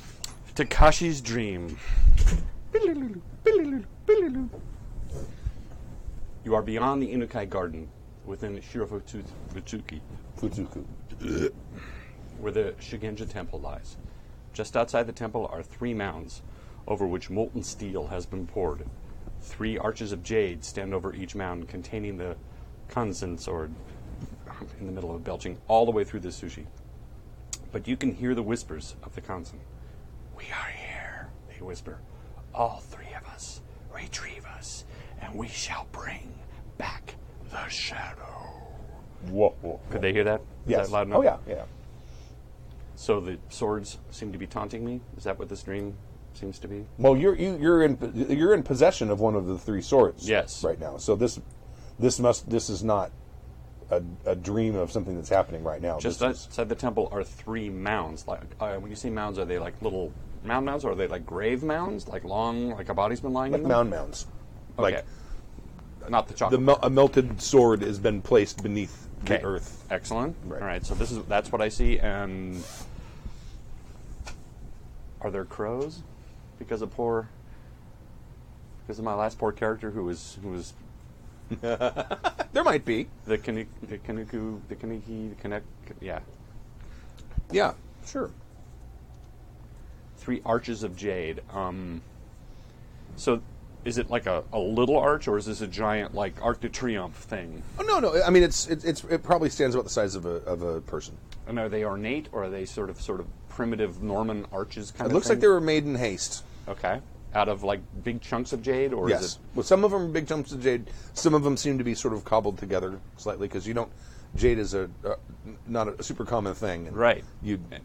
Takashi's Dream. You are beyond the Inukai Garden, within Shirofutsuki, Futsuku. where the Shigenja Temple lies. Just outside the temple are 3 mounds, over which molten steel has been poured. 3 arches of jade stand over each mound, containing the kanzen sword, in the middle of belching, all the way through the sushi. But you can hear the whispers of the kanzen. We are here, they whisper. All 3 of us. Retrieve us, and we shall bring back the shadow. Whoa. Could they hear that? Yes. Is that loud enough? Oh, yeah. So the swords seem to be taunting me? Is that what this dream seems to be? Well, you're in possession of one of the 3 swords. Yes. Right now. So this is not a dream of something that's happening right now. Just This is- outside the temple are 3 mounds. Like when you say mounds, are they like little mounds, or are they like grave mounds, like long, like a body's been lying like in them? mounds. Okay. Like Not the chocolate. a melted sword has been placed beneath the Okay. earth. Excellent. Right. All right. So that's what I see. And are there crows? Because of my last poor character who was There might be. the Kaneki, yeah. Yeah, sure. 3 arches of jade. So is it like a little arch, or is this a giant like Arc de Triomphe thing? Oh, no. I mean, it probably stands about the size of a person. And are they ornate, or are they sort of primitive Norman arches kind It of looks thing? like they were made in haste. Okay. Out of like big chunks of jade, or is Yes. it? Well, some of them are big chunks of jade. Some of them seem to be sort of cobbled together slightly because jade is not a super common thing. And Right.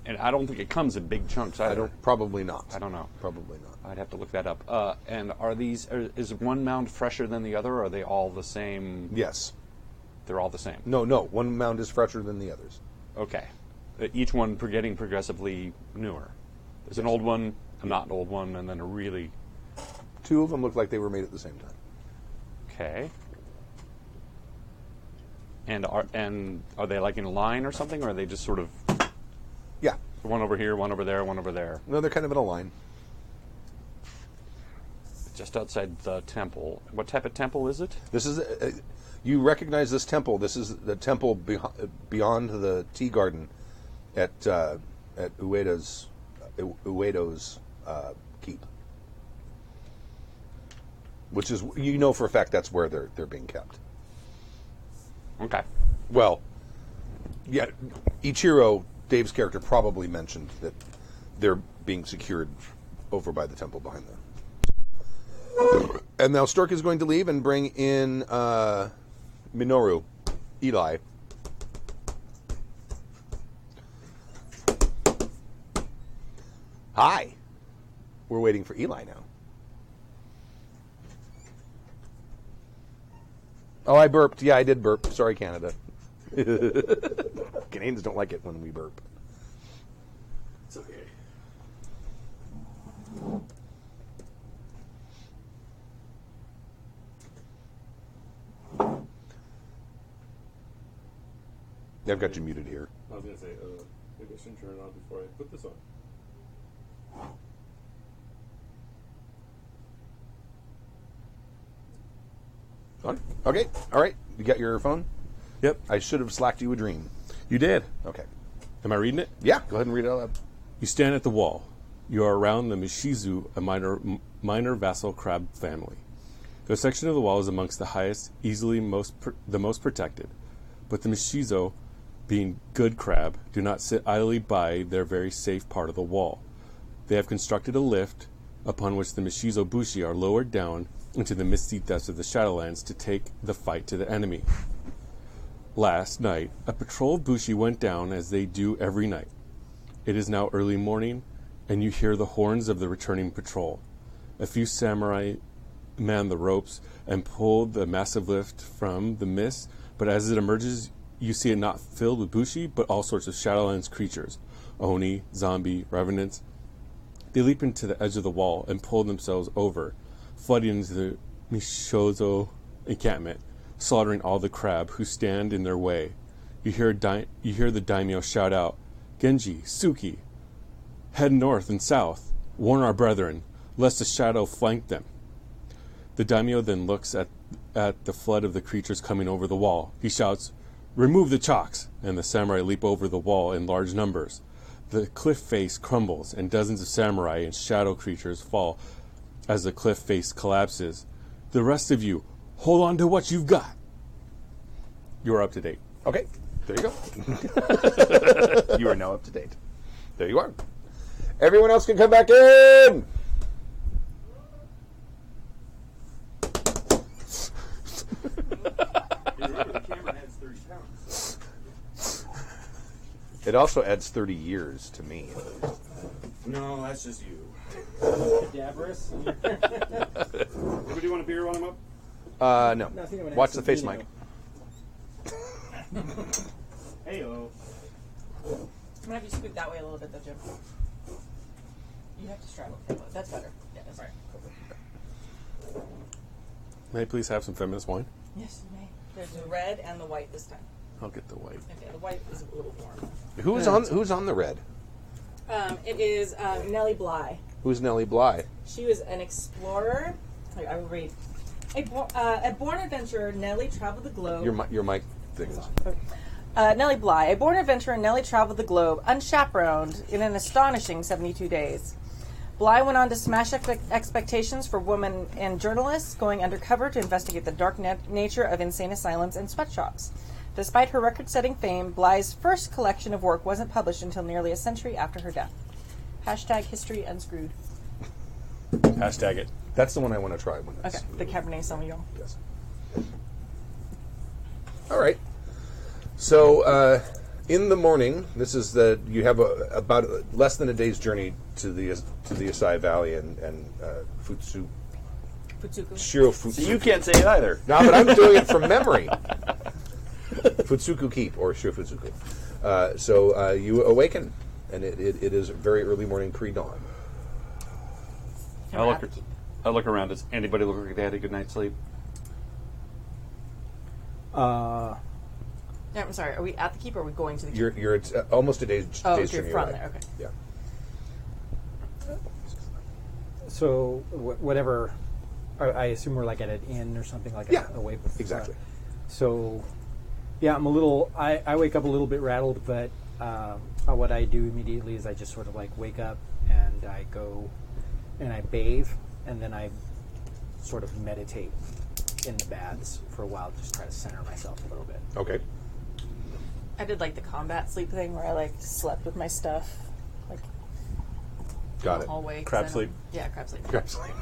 And I don't think it comes in big chunks either. probably not. I don't know. Probably not. I'd have to look that up. And is one mound fresher than the other, or are they all the same? Yes. They're all the same. No. One mound is fresher than the others. Okay. Each one getting progressively newer. There's an old one, a not old one, and then a really... 2 of them look like they were made at the same time. Okay. And are they like in a line or something, or are they just sort of Yeah. one over here, one over there, one over there? No, they're kind of in a line. Just outside the temple. What type of temple is it? This is you recognize this temple. This is the temple beyond the tea garden at Uedo's keep, which is for a fact that's where they're being kept. Okay. Well, yeah, Ichiro, Dave's character, probably mentioned that they're being secured over by the temple behind them. And now Stork is going to leave and bring in Minoru, Eli. Hi. We're waiting for Eli now. Oh, I burped. Yeah, I did burp. Sorry, Canada. Canadians don't like it when we burp. It's okay. I've got you muted here. I was going to say, maybe I shouldn't turn it on before I put this on. On? Okay. All right. You got your phone? Yep. I should have slacked you a dream. You did. Okay. Am I reading it? Yeah. Go ahead and read it out loud. You stand at the wall. You are around the Mishizu, a minor vassal crab family. Their section of the wall is amongst the highest, easily the most protected. But the Mishizo, being good crab, do not sit idly by their very safe part of the wall. They have constructed a lift upon which the Mishizo Bushi are lowered down into the misty depths of the Shadowlands to take the fight to the enemy. Last night, a patrol of Bushi went down as they do every night. It is now early morning, and you hear the horns of the returning patrol. A few samurai man the ropes and pull the massive lift from the mist, but as it emerges, you see it not filled with Bushi, but all sorts of Shadowlands creatures. Oni, zombie, revenants. They leap into the edge of the wall and pull themselves over, flooding into the Mishizo encampment, slaughtering all the crab who stand in their way. You hear the daimyo shout out, "Genji, Suki, head north and south. Warn our brethren, lest a shadow flank them." The daimyo then looks at the flood of the creatures coming over the wall. He shouts, "Remove the chalks!" and the samurai leap over the wall in large numbers. The cliff face crumbles, and dozens of samurai and shadow creatures fall as the cliff face collapses. The rest of you, hold on to what you've got. You are up to date. Okay, there you go. You are now up to date. There you are. Everyone else can come back in. The camera adds 30 pounds. It also adds 30 years to me. No, that's just you. Cadaverous. Anybody want a beer while I'm up? No. No, I think I'm gonna Watch add the some face vino. mic. Hey-o. I'm gonna have you scoot that way a little bit, though, Jim. You have to straddle. That's better. Yeah, that's right. May I please have some feminist wine? Yes, you may. There's the red and the white this time. I'll get the white. Okay, the white is a little warm. Who's on the red? It is Nellie Bly. Who's Nellie Bly? She was an explorer. I will read. A born adventurer, Nellie traveled the globe. Your mic thing is. Nellie Bly. A born adventurer, Nellie traveled the globe unchaperoned in an astonishing 72 days. Bly went on to smash expectations for women and journalists, going undercover to investigate the dark nature of insane asylums and sweatshops. Despite her record-setting fame, Bly's first collection of work wasn't published until nearly a century after her death. Hashtag history unscrewed. Hashtag it. That's the one I want to try. Okay, the Cabernet Sauvignon. Yes. All right. So in the morning, this is you have about less than a day's journey to the Asai Valley and Futsuku. Shiro Futsuku. You can't say it either. No, but I'm doing it from memory. Futsuku Keep or Shiro Futsuku. So you awaken, and it is very early morning, pre-dawn. I look around. Does anybody look like they had a good night's sleep? Yeah, I'm sorry. Are we at the keep or are we going to the keep? You're at almost a day's you're journey from away. there. Okay. Yeah. So whatever, I assume we're like at an inn or something like Yeah, away before. exactly. So, yeah, I'm a little. I wake up a little bit rattled, but what I do immediately is I just sort of like wake up and I go and I bathe and then I sort of meditate in the baths for a while, just try to center myself a little bit. Okay. I did like the combat sleep thing where I like slept with my stuff, like Got in the it. hallway. 'cause Crab I don't- sleep? Yeah, crab sleep. Crab sleep.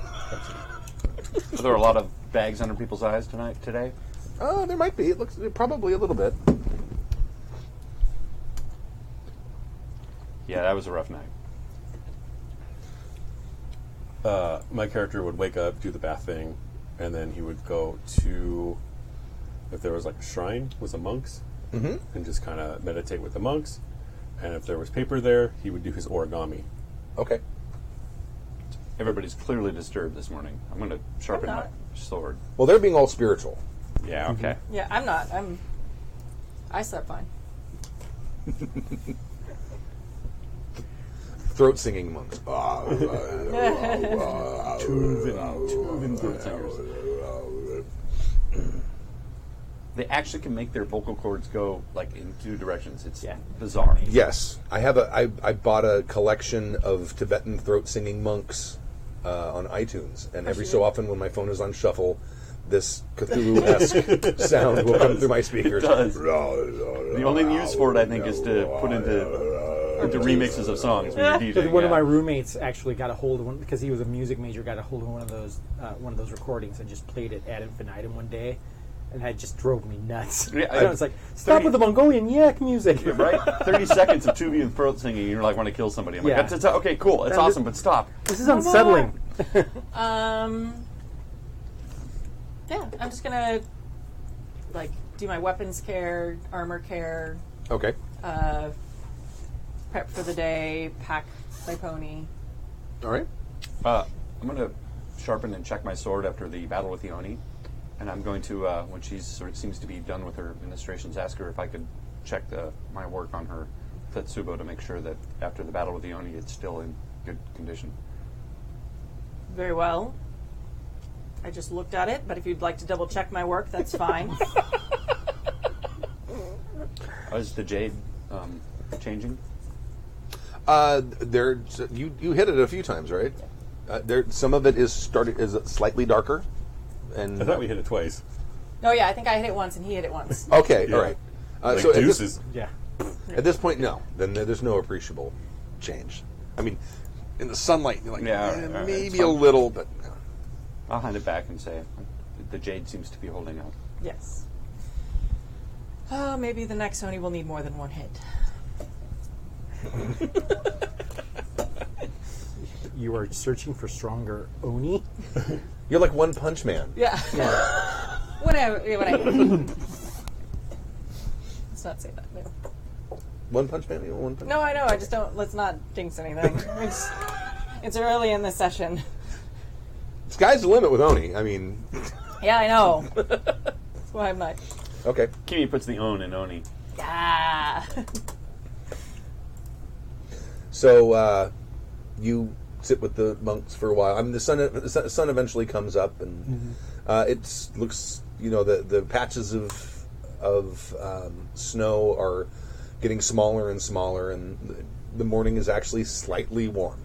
Are there a lot of bags under people's eyes today? Oh, there might be. It looks probably a little bit. Yeah, that was a rough night. My character would wake up, do the bath thing, and then he would go to, if there was like a shrine with some monks, and just kind of meditate with the monks. And if there was paper there, he would do his origami. Okay. Everybody's clearly disturbed this morning. I'm going to sharpen I'm my not. sword. Well, they're being all spiritual. Yeah, okay. Yeah, I'm not. I slept fine. Throat singing monks. Tuvan throat singers. They actually can make their vocal cords go like in two directions. It's bizarre. Yes, I have I bought a collection of Tibetan throat singing monks on iTunes, and every so often when my phone is on shuffle, this Cthulhu-esque sound will come through my speakers. It does. The only use for it, I think, is to put into remixes of songs when you're DJing. One of my roommates actually got a hold of one because he was a music major. Got a hold of one of those recordings and just played it ad infinitum one day, and it just drove me nuts. Yeah, I was like, "Stop with the Mongolian yak music!" Yeah, right? 30 seconds of Tubi and throat singing, and you're like, want to kill somebody. I'm like, Yeah. that's okay, cool, it's awesome, but stop. This is unsettling. Yeah, I'm just gonna do my weapons care, armor care, Okay. prep for the day, pack my pony. All right. I'm going to sharpen and check my sword after the battle with the Oni, and I'm going to, when she sort of seems to be done with her administrations, ask her if I could check my work on her Tetsubo to make sure that after the battle with the Oni, it's still in good condition. Very well. I just looked at it, but if you'd like to double check my work, that's fine. Oh, Is the jade changing? You hit it a few times, right? Some of it is slightly darker, and I thought we hit it twice. Oh yeah, I think I hit it once and he hit it once. okay, Yeah. all right. Like So deuces. Yeah. at this point, no. Then there's no appreciable change. I mean, in the sunlight, you're like, Yeah, all right, maybe it's a fine. little, but no. I'll hand it back and say the jade seems to be holding out. Yes. Oh, maybe the next Oni will need more than one hit. You are searching for stronger Oni? You're like One Punch Man. Yeah. Whatever. Let's not say that. No. One Punch Man. You One Punch. No, I know. I just don't. Let's not jinx anything. It's early in the session. Sky's the limit with Oni. I mean, Yeah, I know. That's why I'm not. okay. Kimi puts the on in Oni. Yeah. So you sit with the monks for a while. I mean, the sun eventually comes up, and it looks, the patches of snow are getting smaller and smaller, and the morning is actually slightly warm.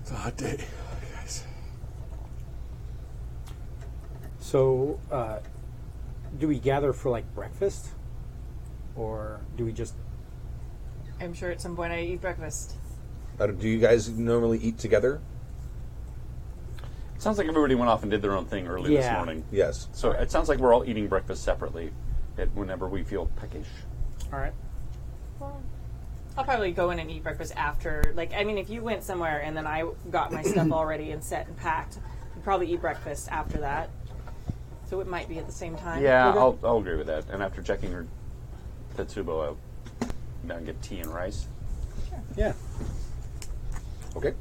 It's a hot day, guys. So, do we gather for breakfast, or do we just? I'm sure at some point I eat breakfast. Do you guys normally eat together? Sounds like everybody went off and did their own thing early this Yeah. morning. Yes. So it sounds like we're all eating breakfast separately whenever we feel peckish. All right. Well, I'll probably go in and eat breakfast after. If you went somewhere and then I got my stuff already and set and packed, I'd probably eat breakfast after that. So it might be at the same time. Yeah, Okay. I'll agree with that. And after checking her Tetsubo, I'll down and get tea and rice. Yeah. Okay.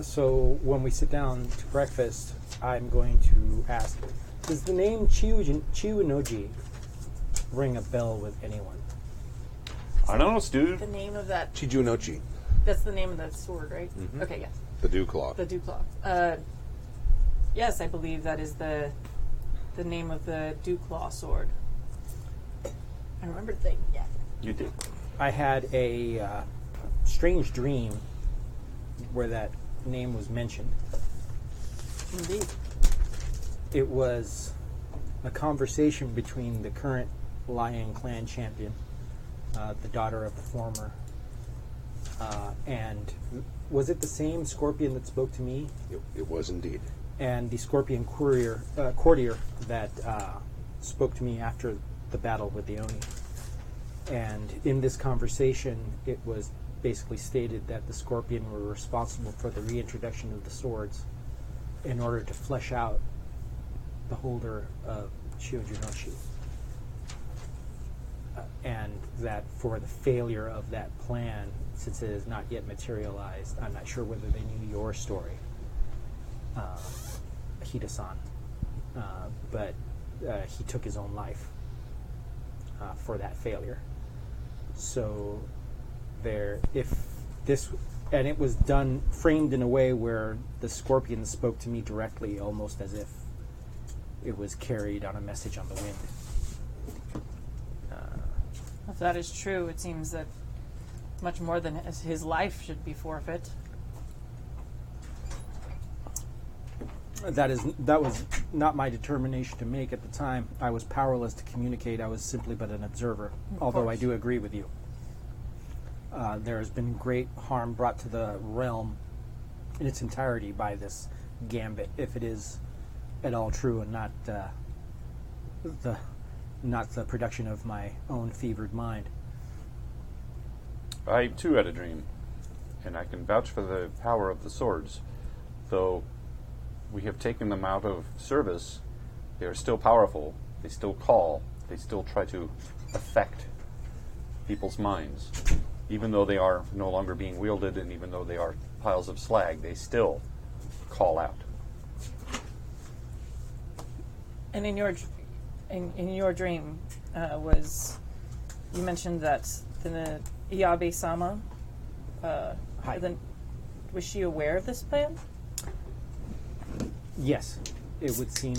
So when we sit down to breakfast, I'm going to ask, does the name Chiunoji ring a bell with anyone? I don't know, Stu. The name of that. Chijunochi, That's the name of that sword, right? Mm-hmm. Okay, yes. the dew claw. The Dewclaw. Yes, I believe that is the name of the Dewclaw sword. I remember the thing. Yeah. You did. I had a strange dream where that name was mentioned. Indeed. It was a conversation between the current Lion Clan champion, the daughter of the former, and was it the same Scorpion that spoke to me? It was indeed. And the Scorpion courtier that spoke to me after the battle with the Oni. And in this conversation, it was basically stated that the Scorpion were responsible for the reintroduction of the swords in order to flesh out the holder of Shiojunoshi. And that for the failure of that plan, since it has not yet materialized, I'm not sure whether they knew your story, Hida-san, but he took his own life for that failure. So if this, and it was done, framed in a way where the Scorpion spoke to me directly, almost as if it was carried on a message on the wind. If that is true, it seems that Much more than his life should be forfeit. That was not my determination to make at the time. I was powerless to communicate. I was simply but an observer. Although I do agree with you. There has been great harm brought to the realm in its entirety by this gambit, if it is at all true and not the production of my own fevered mind. I too had a dream, and I can vouch for the power of the swords. Though we have taken them out of service, they are still powerful. They still call. They still try to affect people's minds. Even though they are no longer being wielded, and even though they are piles of slag, they still call out. And in your dream, you mentioned that the Iyabe-sama, was she aware of this plan? Yes, it would seem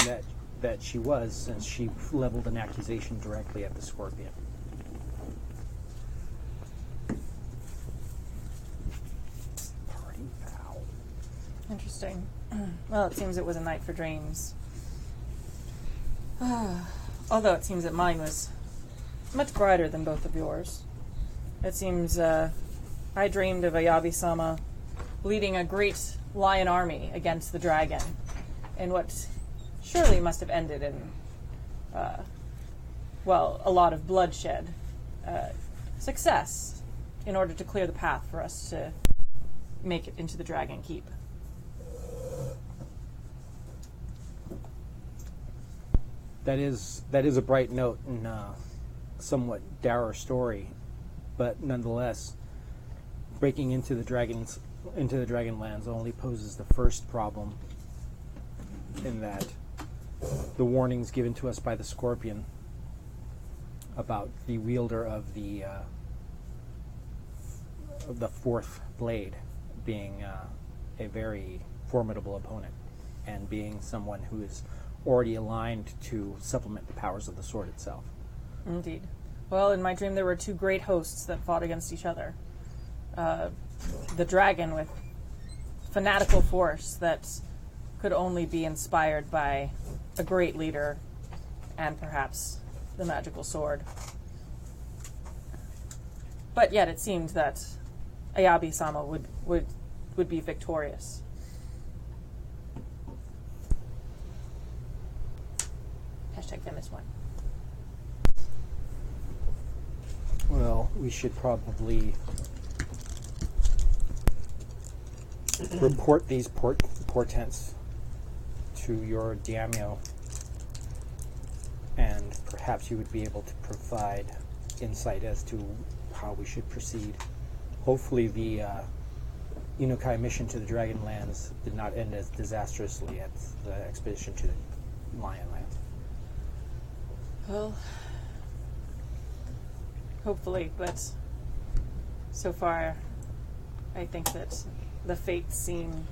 that she was, since she leveled an accusation directly at the Scorpion. Party foul. Interesting. Well, it seems it was a night for dreams. Although it seems that mine was much brighter than both of yours. It seems I dreamed of Ayabi-sama leading a great lion army against the dragon in what surely must have ended in, a lot of bloodshed. Success in order to clear the path for us to make it into the Dragon Keep. That is a bright note and a somewhat dour story, but nonetheless, breaking into the Dragonlands only poses the first problem, in that the warnings given to us by the Scorpion about the wielder of the fourth blade being a very formidable opponent, and being someone who is already aligned to supplement the powers of the sword itself. Indeed. Well, in my dream there were two great hosts that fought against each other. The dragon with fanatical force that could only be inspired by a great leader and perhaps the magical sword. But yet it seemed that Ayabi-sama would be victorious. #FemisOne. Well, we should probably report these portents to your daimyo, and perhaps you would be able to provide insight as to how we should proceed. Hopefully the Inukai mission to the Dragonlands did not end as disastrously as the expedition to the Lionlands. Well, hopefully, but so far I think that the fates seem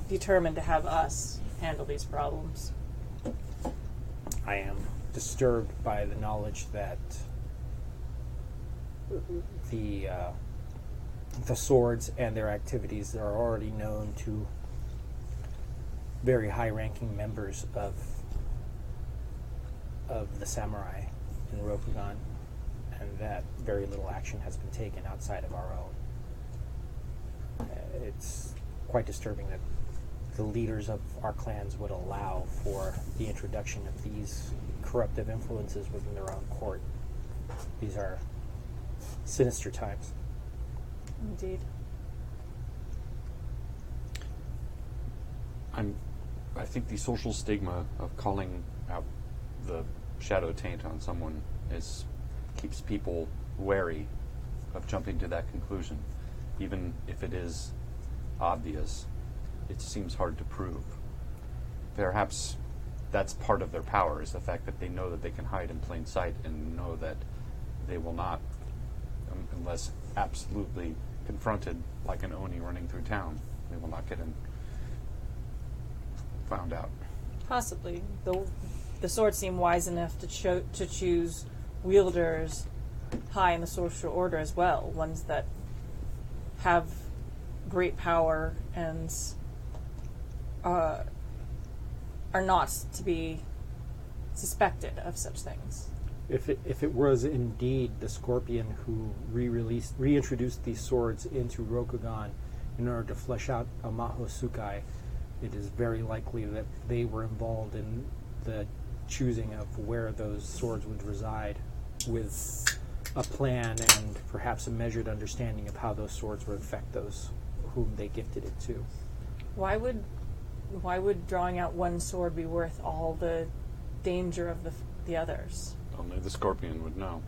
determined to have us handle these problems. I am disturbed by the knowledge that the swords and their activities are already known to very high-ranking members of the samurai in Rokugan, and that very little action has been taken outside of our own. It's quite disturbing that the leaders of our clans would allow for the introduction of these corruptive influences within their own court. These are sinister times. Indeed. I think the social stigma of calling out the shadow taint on someone keeps people wary of jumping to that conclusion. Even if it is obvious, it seems hard to prove. Perhaps that's part of their power, is the fact that they know that they can hide in plain sight and know that they will not, unless absolutely confronted like an Oni running through town, they will not get found out. Possibly. The swords seem wise enough to choose wielders high in the social order as well, ones that have great power and are not to be suspected of such things. If it was indeed the Scorpion who reintroduced these swords into Rokugan in order to flesh out a Mahosukai, it is very likely that they were involved in the choosing of where those swords would reside, with a plan and perhaps a measured understanding of how those swords would affect those whom they gifted it to. Why would drawing out one sword be worth all the danger of the others? Only the Scorpion would know.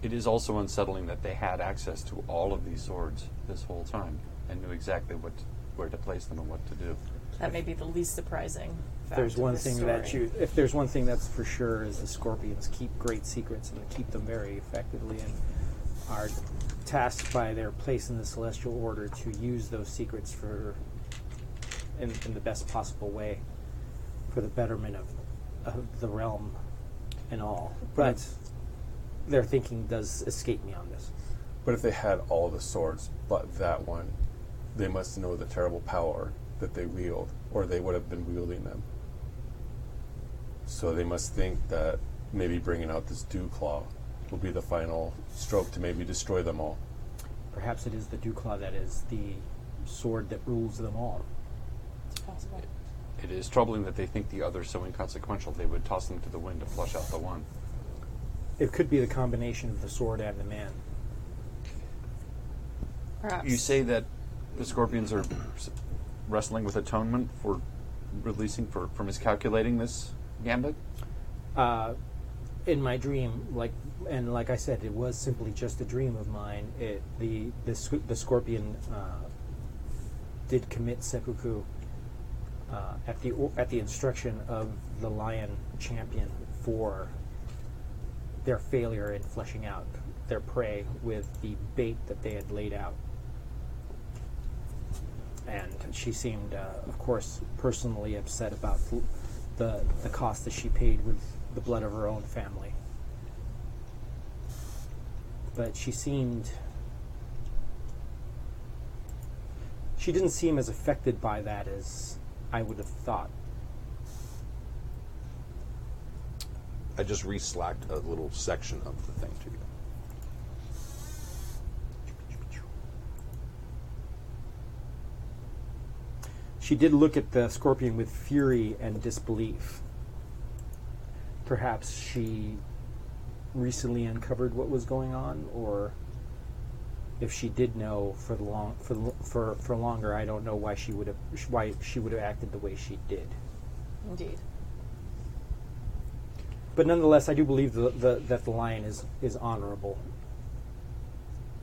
It is also unsettling that they had access to all of these swords this whole time and knew exactly where to place them and what to do. That may be the least surprising fact. If there's one thing that's for sure, is the Scorpions keep great secrets and keep them very effectively, and are tasked by their place in the Celestial Order to use those secrets in the best possible way for the betterment of the realm and all. But their thinking does escape me on this. But if they had all the swords but that one, they must know the terrible power that they wield, or they would have been wielding them. So they must think that maybe bringing out this Dew Claw will be the final stroke to maybe destroy them all. Perhaps it is the Dew Claw that is the sword that rules them all. It's possible. It is troubling that they think the others so inconsequential they would toss them to the wind to flush out the one. It could be the combination of the sword and the man. Perhaps. You say that the Scorpions are wrestling with atonement for for miscalculating this gambit? In my dream, like I said, it was simply just a dream of mine. The Scorpion did commit seppuku at the instruction of the Lion Champion for their failure in fleshing out their prey with the bait that they had laid out. And she seemed, of course, personally upset about the cost that she paid with the blood of her own family. But she didn't seem as affected by that as I would have thought. I just reslacked a little section of the thing to you. She did look at the Scorpion with fury and disbelief. Perhaps she recently uncovered what was going on, or if she did know for longer, I don't know why she would have acted the way she did. Indeed. But nonetheless, I do believe that the Lion is honorable,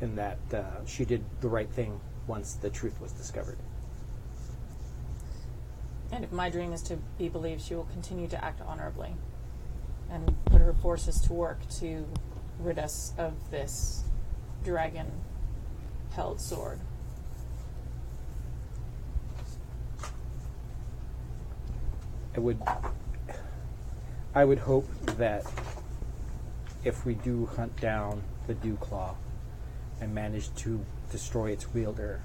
in that she did the right thing once the truth was discovered. And if my dream is to be believed, she will continue to act honorably and put her forces to work to rid us of this dragon-held sword. I would hope that if we do hunt down the Dew Claw and manage to destroy its wielder,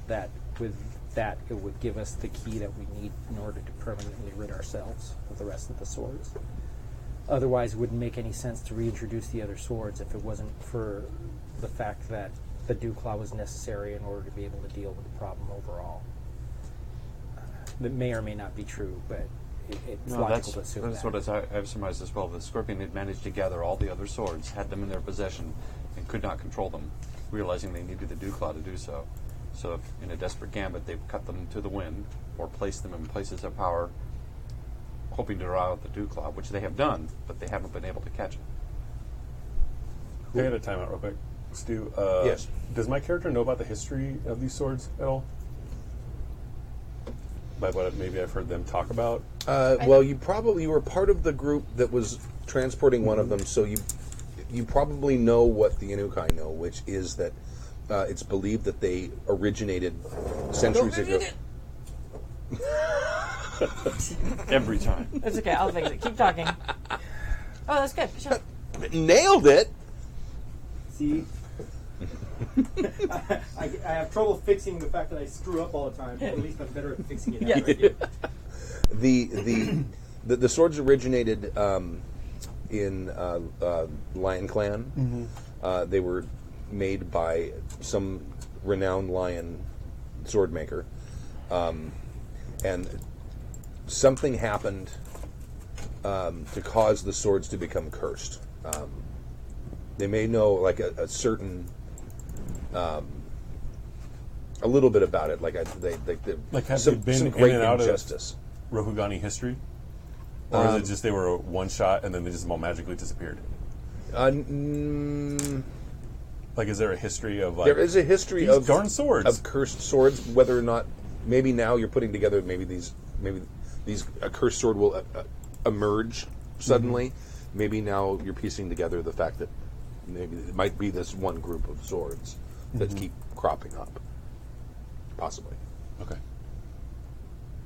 that with that it would give us the key that we need in order to permanently rid ourselves of the rest of the swords. Otherwise, it wouldn't make any sense to reintroduce the other swords if it wasn't for the fact that the Dew Claw was necessary in order to be able to deal with the problem overall. That may or may not be true, but it's logical to assume that's that. what I've surmised as well. The Scorpion had managed to gather all the other swords, had them in their possession, and could not control them, realizing they needed the Dew Claw to do so. So if in a desperate gambit they've cut them to the wind, or placed them in places of power, hoping to draw out the Dew Claw, which they have done, but they haven't been able to catch it. Can I get a timeout real quick, Stu? Yes. Does my character know about the history of these swords at all? By what maybe I've heard them talk about? Well, you were part of the group that was transporting one of them, so you probably know what the Inukai know, which is that it's believed that they originated centuries ago. Every time. It's okay, I'll fix it. Keep talking. Oh, that's good. Sure. Nailed it! See, I have trouble fixing the fact that I screw up all the time. But at least I'm better at fixing it. Yes. The swords originated in Lion Clan. They were made by some renowned lion sword maker, and something happened to cause the swords to become cursed. They may know like a certain, a little bit about it. Like have they been some in great and out injustice. of Rohugani history? Or is it just they were one shot and then they just all magically disappeared? Like, is there a history of like... There is a history these of darn swords, of cursed swords. Whether or not, maybe now you're putting together, maybe a cursed sword will emerge suddenly. Maybe now you're piecing together the fact that maybe it might be this one group of swords that keep cropping up. Possibly. Okay.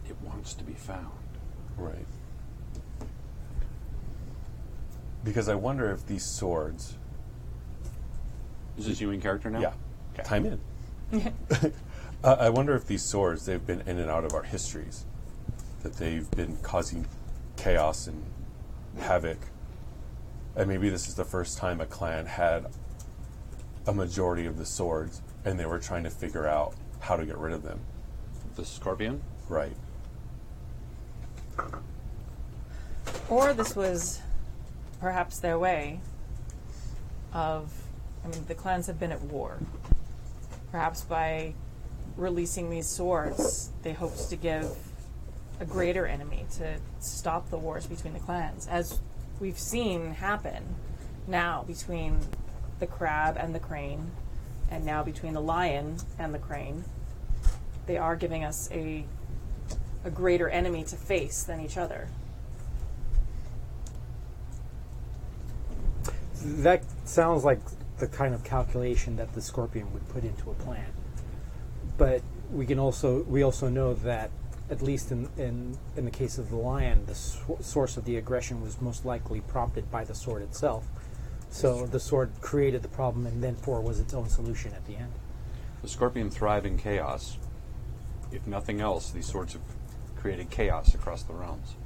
It wants to be found. Right. Because I wonder if these swords... Is this you in character now? Yeah. Okay. Time in. I wonder if these swords, they've been in and out of our histories. That they've been causing chaos and havoc. And maybe this is the first time a clan had a majority of the swords and they were trying to figure out how to get rid of them. The scorpion? Right. Or this was perhaps their way of, the clans have been at war. Perhaps by releasing these swords, they hoped to give a greater enemy to stop the wars between the clans, as we've seen happen now between the crab and the crane, and now between the lion and the crane. They are giving us a greater enemy to face than each other. That sounds like the kind of calculation that the scorpion would put into a plan. But we also know that, at least in the case of the lion, the source of the aggression was most likely prompted by the sword itself. So the sword created the problem and then was its own solution at the end. The scorpion thrive in chaos. If nothing else, these swords have created chaos across the realms.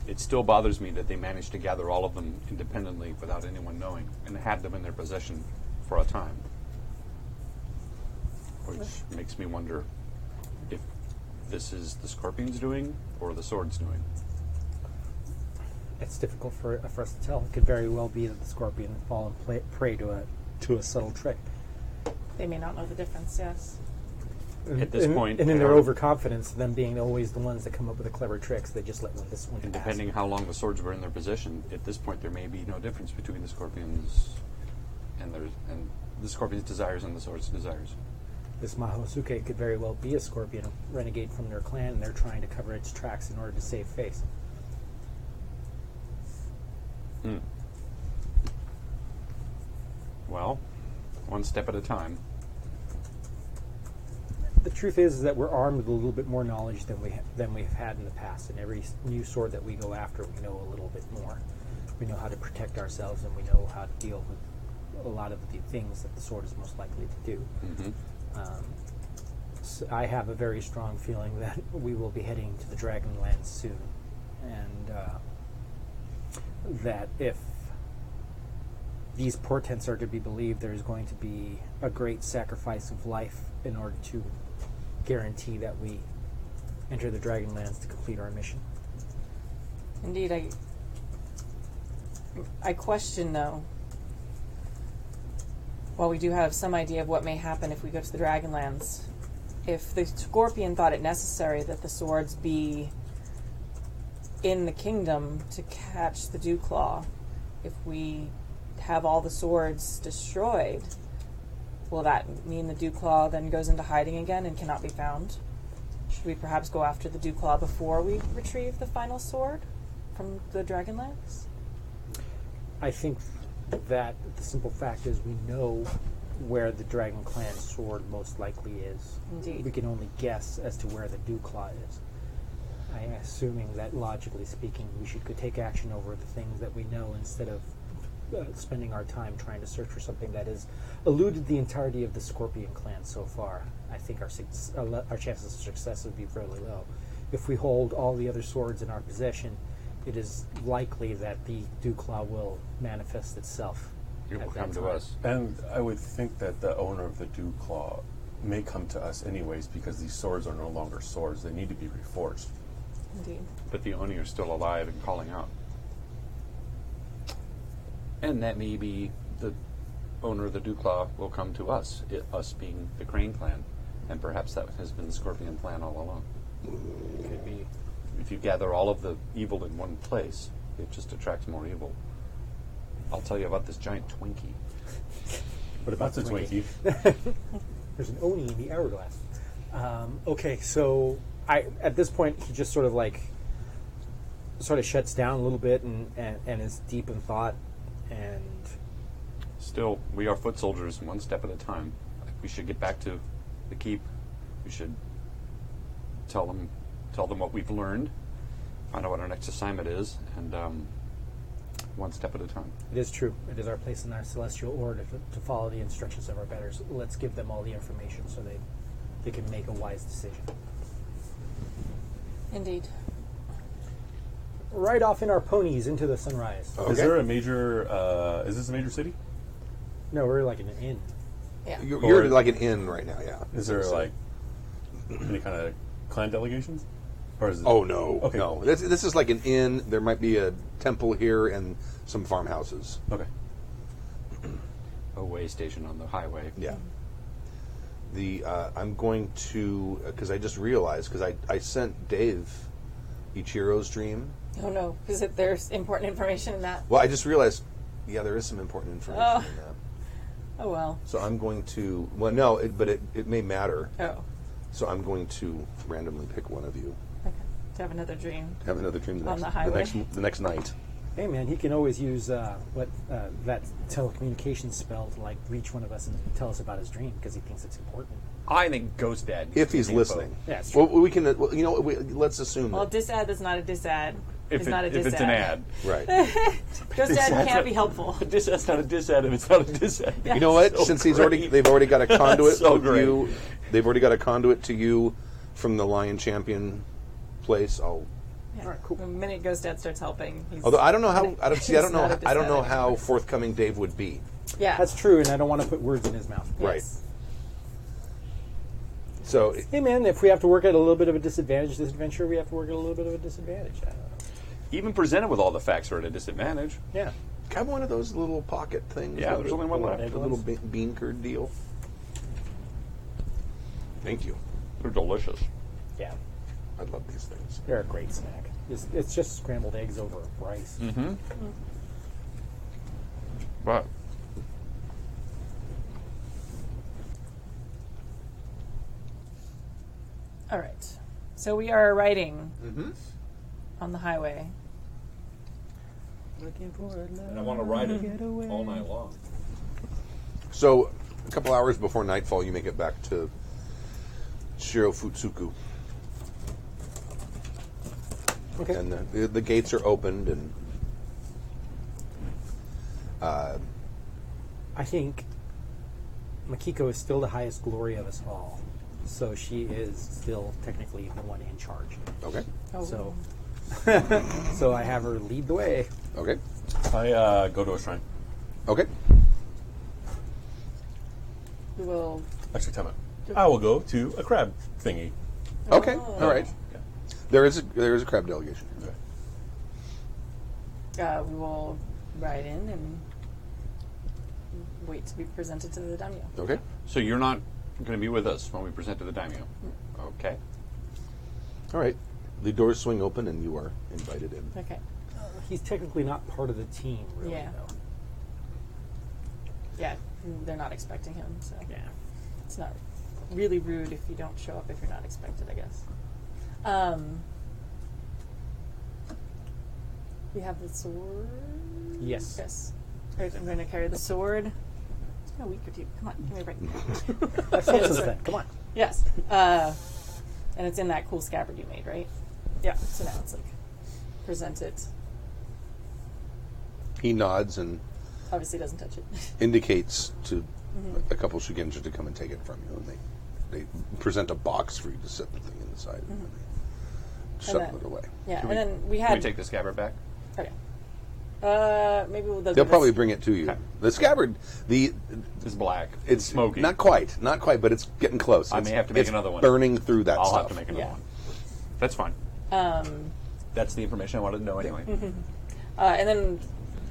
It still bothers me that they managed to gather all of them independently without anyone knowing, and had them in their possession for a time. Which makes me wonder if this is the scorpion's doing or the sword's doing. It's difficult for us to tell. It could very well be that the scorpion had fallen prey to a subtle trick. They may not know the difference, yes. At this point, and in their overconfidence, them being always the ones that come up with the clever tricks, they just let this one and pass. depending how long the swords were in their possession, at this point there may be no difference between the scorpion's and the scorpion's desires and the sword's desires. This Mahosuke could very well be a scorpion, a renegade from their clan, and they're trying to cover its tracks in order to save face. Well, one step at a time. The truth is that we're armed with a little bit more knowledge than we've had in the past. And every new sword that we go after, we know a little bit more. We know how to protect ourselves, and we know how to deal with a lot of the things that the sword is most likely to do. So I have a very strong feeling that we will be heading to the Dragonlands soon, and that if these portents are to be believed, there is going to be a great sacrifice of life in order to guarantee that we enter the Dragonlands to complete our mission. Indeed, I question, though, while we do have some idea of what may happen if we go to the Dragonlands, if the Scorpion thought it necessary that the swords be in the kingdom to catch the Dewclaw, if we have all the swords destroyed, will that mean the Dewclaw then goes into hiding again and cannot be found? Should we perhaps go after the Dewclaw before we retrieve the final sword from the Dragonlands? I think that the simple fact is we know where the Dragon Clan sword most likely is. Indeed. We can only guess as to where the Dewclaw is. I am assuming that, logically speaking, we could take action over the things that we know instead of spending our time trying to search for something that has eluded the entirety of the Scorpion clan so far. I think our chances of success would be fairly low. If we hold all the other swords in our possession, it is likely that the Dewclaw will manifest itself. It will at come that to time. us. And I would think that the owner of the Dew Claw may come to us anyways because these swords are no longer swords. They need to be reforged. Indeed. But the Oni are still alive and calling out. And that may be the owner of the Dewclaw will come to us, us being the Crane clan. And perhaps that has been the Scorpion clan all along. It could be. If you gather all of the evil in one place, it just attracts more evil. I'll tell you about this giant Twinkie. What about That's a Twinkie. There's an Oni in the hourglass. Okay, so at this point he just sort of shuts down a little bit and is deep in thought. And Still, we are foot soldiers, one step at a time. We should get back to the keep. We should tell them what we've learned, find out what our next assignment is, and one step at a time. it is true. It is our place in our celestial order to follow the instructions of our betters. Let's give them all the information so they can make a wise decision. Indeed. Right off in our ponies into the sunrise. Okay. Is there a major? Is this a major city? No, we're like in an inn. Yeah. You're like an inn right now, yeah. Is there like any kind of clan delegations? Or is it? Oh no, Okay. no. This is like an inn. There might be a temple here and some farmhouses. Okay. A way station on the highway. Yeah. I'm going to because I just realized because I sent Dave Ichiro's dream. Oh no, is it there's important information in that? Well, I just realized, yeah, there is some important information Oh. in that. Oh well. So I'm going to. Well, no, but it may matter. Oh. So I'm going to randomly pick one of you. Okay. To have another dream. Have another dream the On next, the highway. the next night. Hey man, he can always use that telecommunications spell to like reach one of us and tell us about his dream because he thinks it's important. I think Ghost Dad needs If to he's get info. listening. Yeah, it's true. Well, we can. Well, you know, let's assume. Well, that, disad is not a disad. If, It's not a disad. it's an ad. right. Ghost ad can't be helpful. That's not a disad if it's not a disad. You know what? So Since great. they've already got a conduit So with great. you. They've already got a conduit to you from the Lion Champion place. I'll. Yeah. All right, cool. The minute Ghost Dad starts helping, he's Although I don't know how. I don't It's not a I don't know disad how forthcoming Dave would be. yeah. That's true, and I don't want to put words in his mouth. Right. Yes. So Hey man, if we have to work at a little bit of a disadvantage this adventure, we have to work at a little bit of a disadvantage. I don't know. Even presented with all the facts are at a disadvantage. Yeah. have one of those little pocket things. Yeah, there's only one left. A little bean curd deal. Thank you. They're delicious. Yeah. I love these things. They're a great snack. It's just scrambled eggs over rice. Mm-hmm. But All right. So we are riding Mm-hmm. on the highway. and I want to ride it all night long. So, a couple hours before nightfall, you make it back to Shirofutsuku. Okay. And the gates are opened, and I think Makiko is still the highest glory of us all. So she is still technically the one in charge. okay, So so I have her lead the way. okay, I go to a shrine. okay. We will. Actually, time out. I will go to a crab thingy. Okay, all right. Yeah. There is a crab delegation. Okay. We will ride in and wait to be presented to the daimyo. Okay, So you're not going to be with us when we present to the daimyo? Okay. all right. The doors swing open, and you are invited in. Okay. He's technically not part of the team, really, Yeah. though. Yeah, they're not expecting him, so Yeah. it's not really rude if you don't show up if you're not expected, I guess. We have the sword. Yes. Yes. All right, I'm going to carry the sword. It's been a week or two. Come on, give me a break. That's since then. Come on. Yes. And it's in that cool scabbard you made, right? Yeah. So now it's like present it. He nods, and obviously doesn't touch it. indicates to a couple Shugenja to come and take it from you, and they present a box for you to set the thing inside, and then they shuttle it away. Yeah, Can and we- then we Can had... we take the scabbard back? Okay. Maybe we'll... They'll probably bring it to you. Okay. The scabbard, It's black. it's smoky. Not quite, but it's getting close. I may have to make it's another one. Burning through that I'll stuff. have to make another Yeah. one. That's fine. That's the information I wanted to know anyway. And then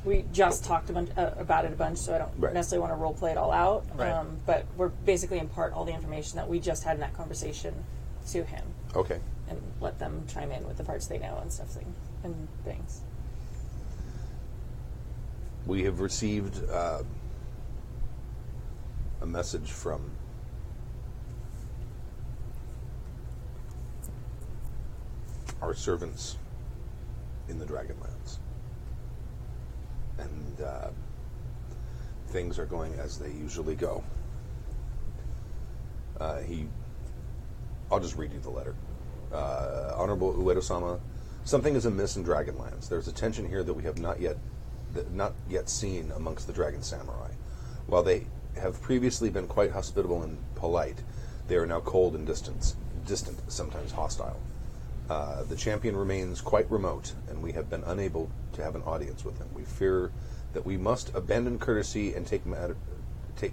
we just talked about it a bunch, so I don't Right. necessarily want to role play it all out. Right. But we're basically impart all the information that we just had in that conversation to him, Okay. and let them chime in with the parts they know and stuff and things. We have received a message from our servants in the Dragonlands. And things are going as they usually go. I'll just read you the letter. Honorable Uedo-sama, something is amiss in Dragonlands. There's a tension here that we have not yet seen amongst the Dragon Samurai. While they have previously been quite hospitable and polite, they are now cold and distant, sometimes hostile. The champion remains quite remote, and we have been unable to have an audience with him. We fear that we must abandon courtesy and take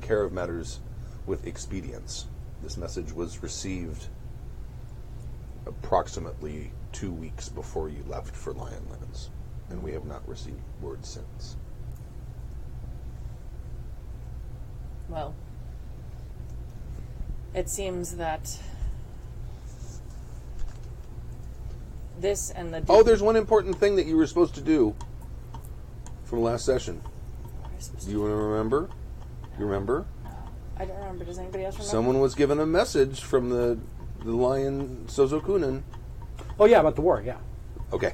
care of matters with expedience. This message was received approximately 2 weeks before you left for Lionlands, and we have not received word since. Well, it seems that this and the... Oh, there's one important thing that you were supposed to do from last session. Do you remember? You remember? I don't remember. Does anybody else remember? Someone was given a message from the lion Sozokunin. Oh yeah, about the war. Yeah. Okay.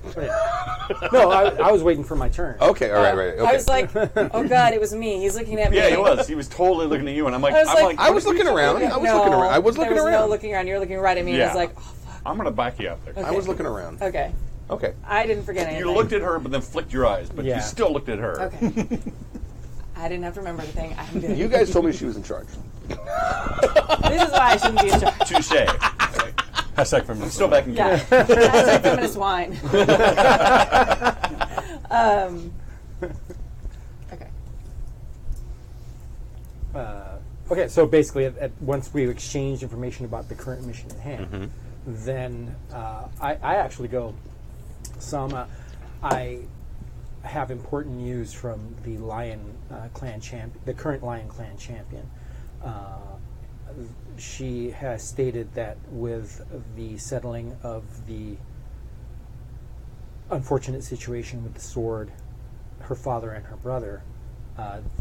No, I was waiting for my turn. Okay, all right, right. Okay. I was like, oh God, it was me. He's looking at me. Yeah, he was. He was totally looking at you, and I'm like, I was looking around. I was there looking was around. no looking around. You're looking right at me, and I Yeah. was like, oh fuck. I'm going to back you up there. I was looking around. Okay. Okay. I didn't forget anything. You looked at her, but then flicked your eyes, but Yeah. you still looked at her. Okay. I didn't have to remember anything. I'm good. You guys told me she was in charge. This is why I shouldn't be in charge. Touche. Hashtag feminist. I'm still backing you Yeah. up. That's like feminist wine. Okay. Okay, so basically, once we exchange information about the current mission at hand, then I actually go, Sama, I have important news from the Lion Clan champion, the current Lion Clan champion. She has stated that with the settling of the unfortunate situation with the sword, her father and her brother,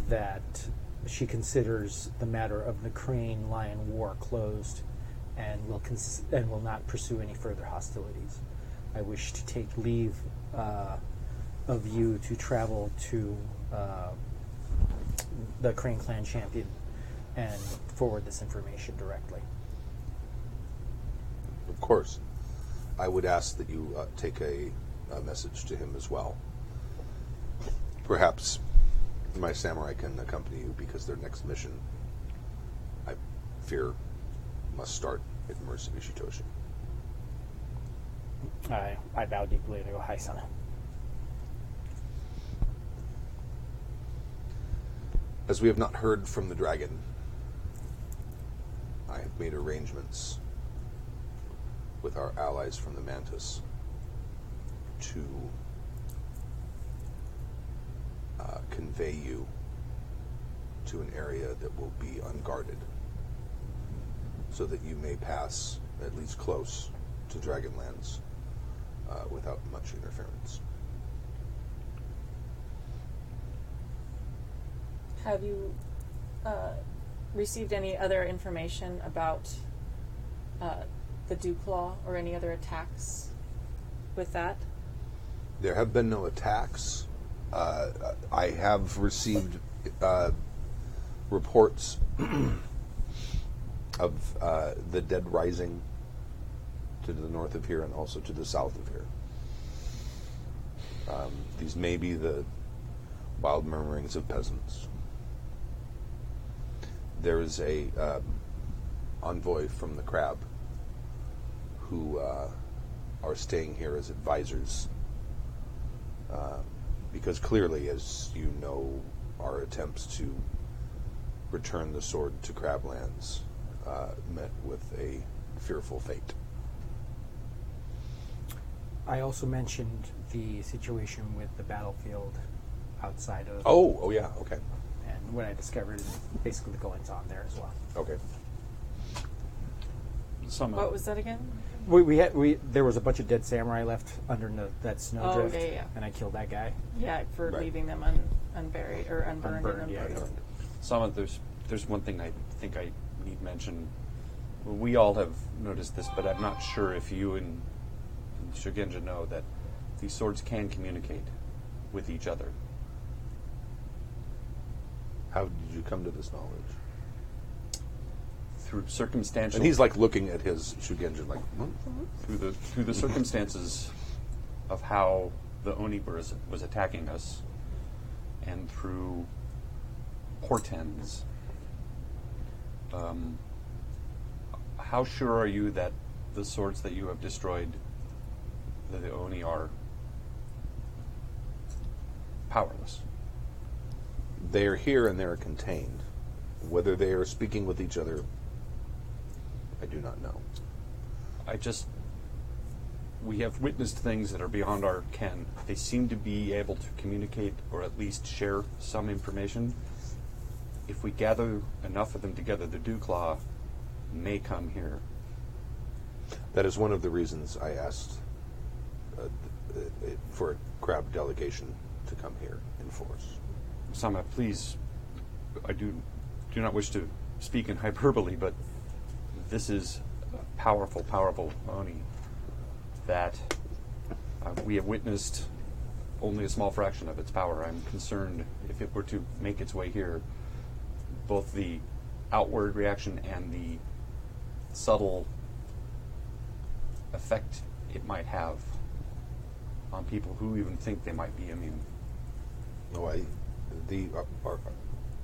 that she considers the matter of the Crane-Lion War closed and will not pursue any further hostilities. I wish to take leave of you to travel to the Crane Clan champion and forward this information directly. Of course. I would ask that you take a message to him as well. Perhaps my samurai can accompany you because their next mission, I fear, must start at Mercy Shitoshi. I bow deeply and I go, hi, Sana. As we have not heard from the dragon, I have made arrangements with our allies from the Mantis to convey you to an area that will be unguarded so that you may pass at least close to Dragonlands without much interference. Have you received any other information about the Dewclaw or any other attacks with that? There have been no attacks. I have received reports of the dead rising to the north of here and also to the south of here. These may be Wild murmurings of peasants. There is a envoy from the crab who are staying here as advisors because clearly, as you know, our attempts to return the sword to Crablands met with a fearful fate. I also mentioned the situation with the battlefield outside of. Oh, yeah, okay. And what I discovered is basically the goings on there as well. Okay. What was that again? There was a bunch of dead samurai left under that snowdrift, yeah. and I killed that guy. Yeah, for Right. leaving them unburied or unburned. Unburned, yeah, Some there's one thing I think I need mention. We all have noticed this, but I'm not sure if you and Shugenja know that these swords can communicate with each other. How did you come to this knowledge? Through circumstantial. And he's like looking at his Shugenja like, through the circumstances of how the Oni was attacking us, and through portents. How sure are you that the swords that you have destroyed, that the Oni are powerless? they are here and they are contained. Whether they are speaking with each other, I do not know. We have witnessed things that are beyond our ken. They seem to be able to communicate or at least share some information. If we gather enough of them together, the Dewclaw may come here. That is one of the reasons I asked for a crab delegation to come here in force. Sama, please, I do not wish to speak in hyperbole, but this is a powerful, powerful Oni that we have witnessed only a small fraction of its power. I'm concerned if it were to make its way here, both the outward reaction and the subtle effect it might have on people who even think they might be immune. No,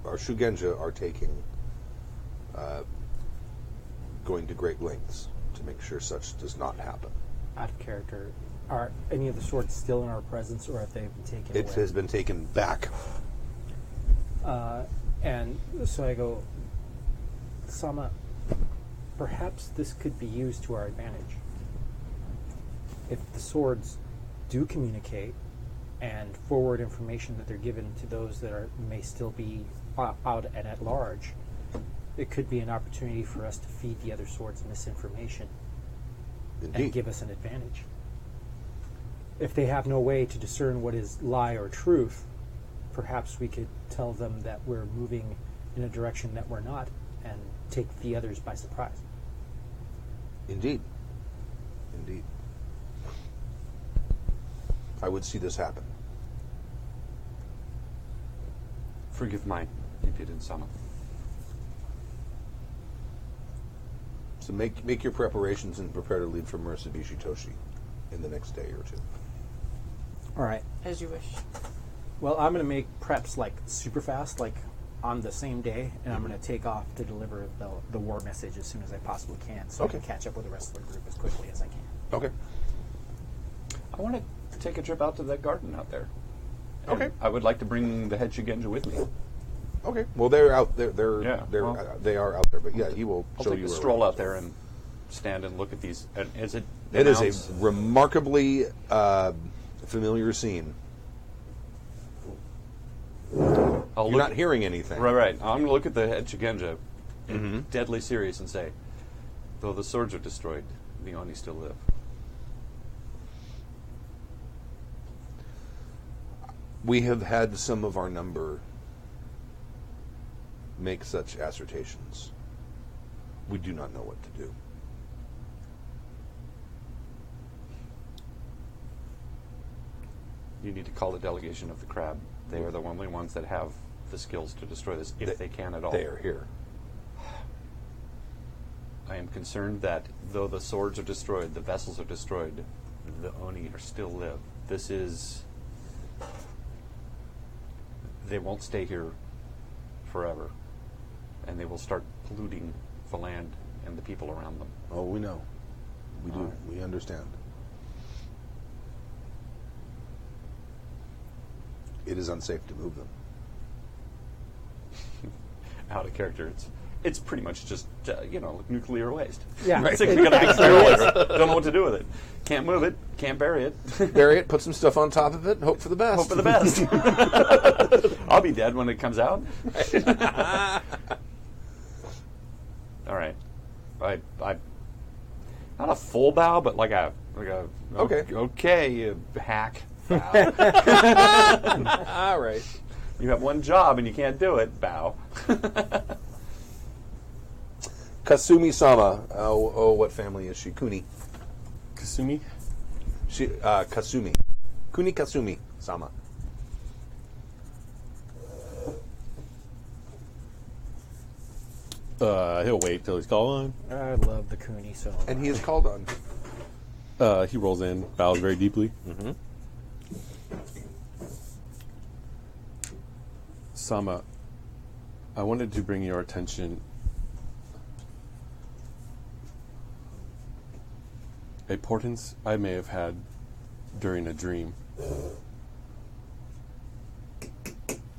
our Shugenja are going to great lengths to make sure such does not happen. Out of character, are any of the swords still in our presence, or have they been taken It away? has been taken back. And so I go, Sama, perhaps this could be used to our advantage. If the swords do communicate and forward information that they're given to those that may still be out and at large, it could be an opportunity for us to feed the other swords misinformation and Indeed. give us an advantage. If they have no way to discern what is lie or truth, perhaps we could tell them that we're moving in a direction that we're not and take the others by surprise. Indeed. Indeed. I would see this happen. Forgive my impudence, Sama. So make your preparations and prepare to leave for Murasabishi Toshi in the next day or two. All right. As you wish. Well, I'm going to make preps like super fast, like on the same day, and I'm going to take off to deliver the war message as soon as I possibly can, so I can catch up with the rest of the group as quickly as I can. Okay. I want to take a trip out to that garden out there. And Okay. I would like to bring the head Shugenja with me. Okay. Well, they're out there. They are out there. But yeah, he will I'll show take you a around. stroll out there and stand and look at these. And is it? It is announced- a remarkably familiar scene. I'll You're look not hearing anything. Right. I'm going to look at the head Shugenja, deadly serious, and say, though the swords are destroyed, the Oni still live. We have had some of our number make such assertions. We do not know what to do. You need to call the delegation of the crab. They are the only ones that have the skills to destroy this, if they can at all. They are here. I am concerned that though the swords are destroyed, the vessels are destroyed, the Oni are still live. This is they won't stay here forever, and they will start polluting the land and the people around them. Oh, we know. We do. Alright. We understand. It is unsafe to move them. Out of character, it's pretty much just like nuclear waste. Yeah. It's like we got a big sterile. Don't know what to do with it. Can't move it. Can't bury it. Bury it, put some stuff on top of it, and hope for the best. Hope for the best. I'll be dead when it comes out. All right. I not a full bow, but like a Okay. Okay, you hack. Bow. All right. You have one job and you can't do it. Bow. Kasumi-sama. Oh, what family is she? Kuni. Kasumi? She Kasumi. Kuni Kasumi-sama. He'll wait till he's called I love the Kuni so much. And he is called on. on. He rolls in, bows very deeply. Mm-hmm. Sama, I wanted to bring your attention a portent I may have had during a dream.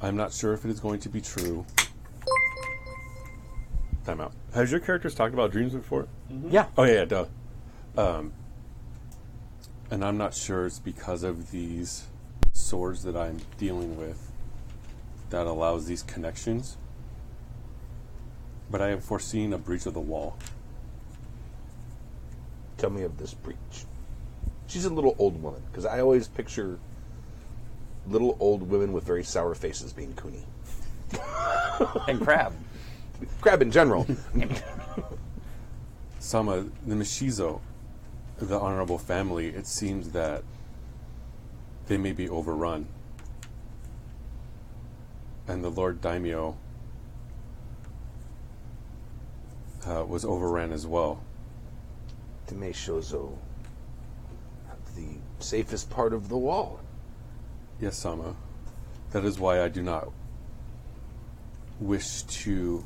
I'm not sure if it is going to be true. Time out. Has your characters talked about dreams before? Yeah. Oh, yeah, duh. And I'm not sure it's because of these swords that I'm dealing with that allows these connections. But I have foreseen a breach of the wall. Tell me of this breach. She's a little old woman, because I always picture little old women with very sour faces being Kuni. And crab. Crab in general. Sama, the Mishizo, the honorable family, it seems that they may be overrun. And the Lord Daimyo was overran as well. The Meishozo, the safest part of the wall. Yes, Sama. That is why I do not wish to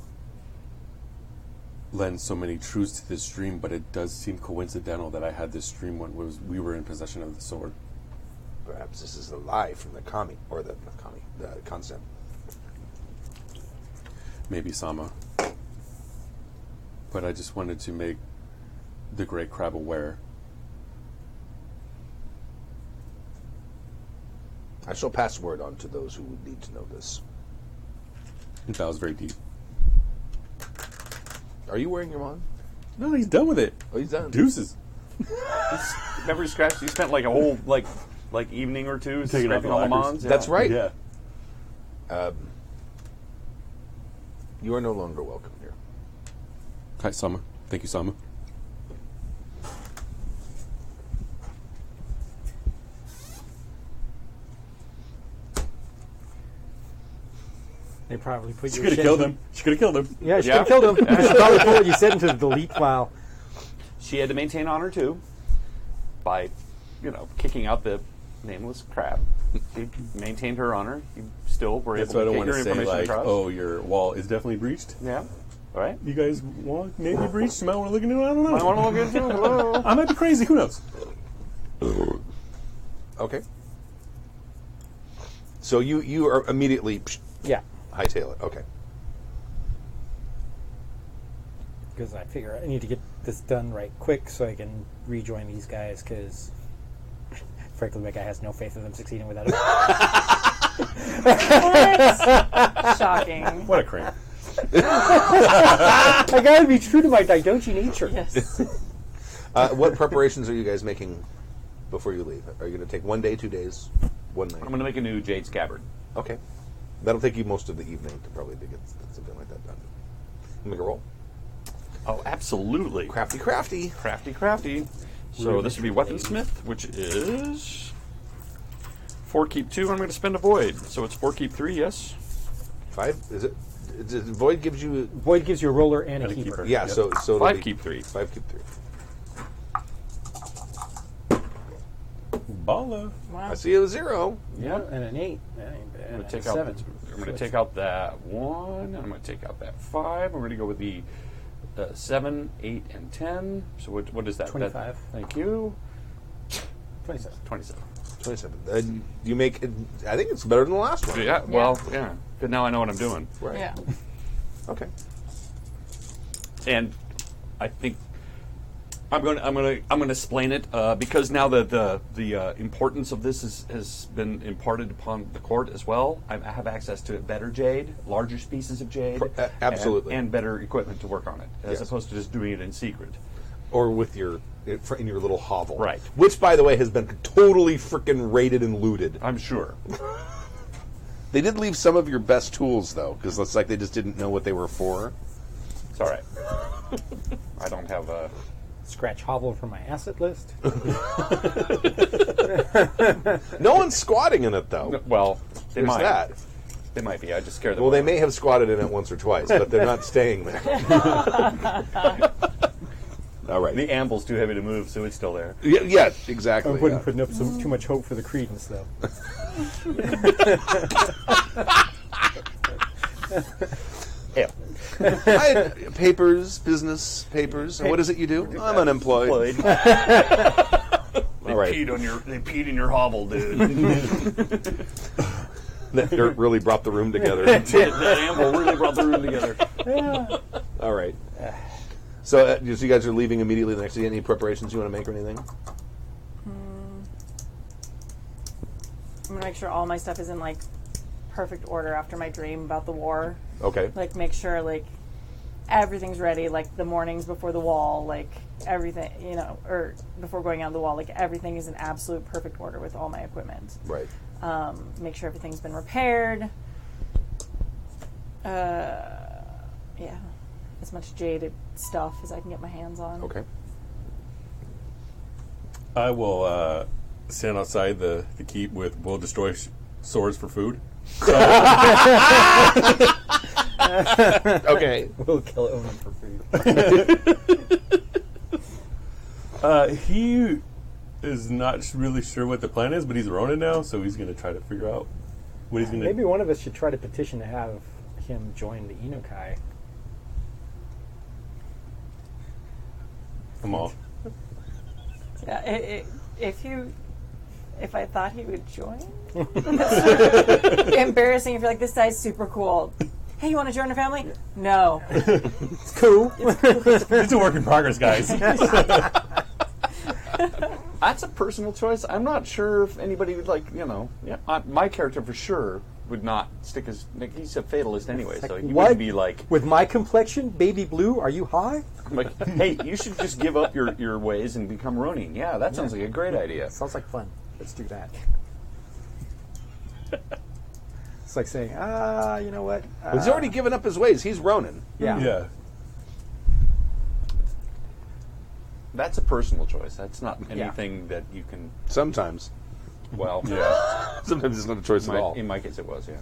lend so many truths to this dream, but it does seem coincidental that I had this dream when we were in possession of the sword. Perhaps this is a lie from the kami, or the concept. Maybe, Sama. But I just wanted to make the Great Crab aware. I shall pass word on to those who would need to know this. That was very deep. Are you wearing your wand? No, he's done with it. Oh, he's done. Deuces. Remember he scratched? He spent like a whole like evening or two Taking out scraping the all the lacquers. mons. Yeah. That's right. Yeah. You are no longer welcome here. Hi, Sama. Thank you, Sama. They probably put She your could have shit killed in- him. She could have killed him. Yeah, she Yeah. could have killed him. She probably put what you said into the delete file. She had to maintain honor too, by, kicking out the nameless crab. She maintained her honor. You still were That's able why I to don't get want your to say, information like, across. oh, your wall is definitely breached. Yeah. All right. You guys want maybe breached? You might want to look into it. I don't know. I want to look into it. Hello. I might be crazy. Who knows? Okay. So you are immediately Yeah. hightail it. Okay. Because I figure I need to get this done right quick so I can rejoin these guys, because frankly, my guy has no faith in them succeeding without it. Shocking. What a crank. I gotta be true to my Daidoji nature. Yes. What preparations are you guys making before you leave? Are you going to take 1 day, 2 days, 1 night? I'm going to make a new jade scabbard. Okay. That'll take you most of the evening to probably get something like that done. Make a roll. Oh, absolutely. Crafty, crafty. Crafty. So this would be weaponsmith, which is 4 keep 2. I'm going to spend a void, so it's 4 keep 3. Yes. 5? Is it? Void gives you. Void gives you a roller and a And a keeper. keeper. Yeah. Yep. So it'll 5 be keep 3. 5 keep 3. Baller. Wow. I see a 0. Yeah, and an 8. I'm And going to a take out. 7. I'm going to take out that 1. And I'm going to take out that 5. We're going to go with the 7, 8, and 10. So what is that? 25. That, thank you. 27. 27. 27. You make it, I think it's better than the last one. Yeah. Well, yeah. Good. Now I know what I'm doing. Right. Yeah. Okay. And I think I'm going to explain it because now the importance of this has been imparted upon the court as well. I have access to better jade, larger species of jade, absolutely, and better equipment to work on it, as Yes. opposed to just doing it in secret. Or with in your little hovel. Right. Which, by the way, has been totally freaking raided and looted. I'm sure. They did leave some of your best tools, though, because it's like they just didn't know what they were for. It's all right. I don't have a. Scratch hovel from my asset list. No one's squatting in it, though. Well, they There's might. that. They might be. I just scared them. Well, they away. may have squatted in it once or twice, but they're not staying there. All right. The amble's too heavy to move, so it's still there. Yeah, I exactly. wouldn't put up too much hope for the credence, though. Yeah. I had papers, business papers. What is it you do? I'm unemployed. They All right. peed in your hovel, dude. That dirt really brought the room together. that amble really brought the room together. All right. So you guys are leaving immediately the next day. Any preparations you want to make or anything? I'm gonna make sure all my stuff is in like perfect order after my dream about the war. Okay. Like make sure like everything's ready, like the mornings before the wall, like everything, you know, or before going on the wall, like everything is in absolute perfect order with all my equipment. Right. Make sure everything's been repaired. Yeah, as much jaded stuff as I can get my hands on. Okay. I will stand outside the keep with "We'll destroy swords for food." Okay. We'll kill Owen for food. He is not really sure what the plan is, but he's Ronin now, so he's going to try to figure out what he's going to Maybe one of us should try to petition to have him join the Inokai. Come on. Yeah, if I thought he would join, that's embarrassing. If you're like, this guy's super cool. Hey, you want to join our family? No. It's cool. It's a work in progress, guys. That's a personal choice. I'm not sure if anybody would my character for sure would not stick his. Like, he's a fatalist anyway, so he wouldn't be like. With my complexion, baby blue, are you high? Like, hey, you should just give up your ways and become Ronin. Yeah, that sounds like a great idea. Sounds like fun. Let's do that. It's like saying, you know what? He's already given up his ways. He's Ronin. Yeah. Yeah. That's a personal choice. That's not anything that you can. Sometimes. Well, Yeah. Sometimes it's not a choice at all. in my case, it was. Yeah.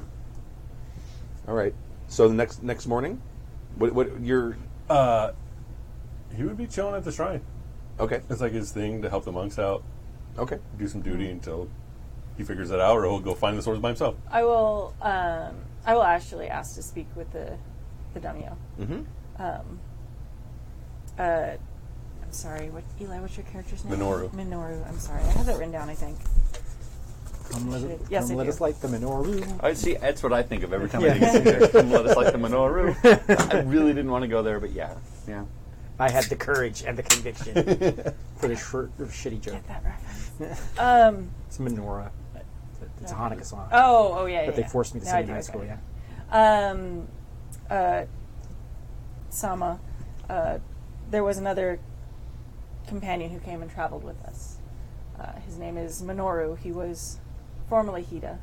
All right. So the next morning, what you're He would be chilling at the shrine. okay? It's like his thing to help the monks out, Okay. do some duty until he figures it out, or he'll go find the swords by himself. I will actually ask to speak with the daimyo. I'm sorry. Eli? What's your character's name? Minoru. Minoru. I'm sorry. I have that written down. I think. Come let, Yes, come I let do. us light the menorah. I see. That's what I think of every time Yeah. I think of Caesar. Come let us like the Minoru. I really didn't want to go there, but yeah. I had the courage and the conviction for this shitty joke. Get that reference. It's menorah. It's a Hanukkah song. Oh yeah. But they forced me to Now sing I in do, high okay. school, yeah. Sama, there was another companion who came and traveled with us. His name is Minoru. He was formerly Hida,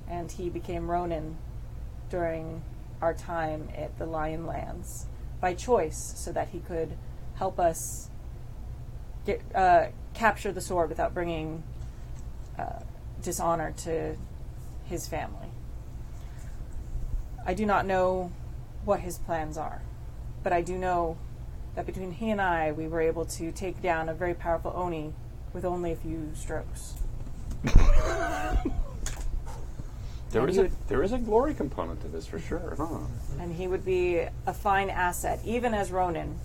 and he became Ronin during our time at the Lion Lands by choice, so that he could help us capture the sword without bringing dishonor to his family. I do not know what his plans are, but I do know that between he and I, we were able to take down a very powerful Oni with only a few strokes. There And is he a would- there is a glory component to this for sure. Huh? And he would be a fine asset, even as Ronin,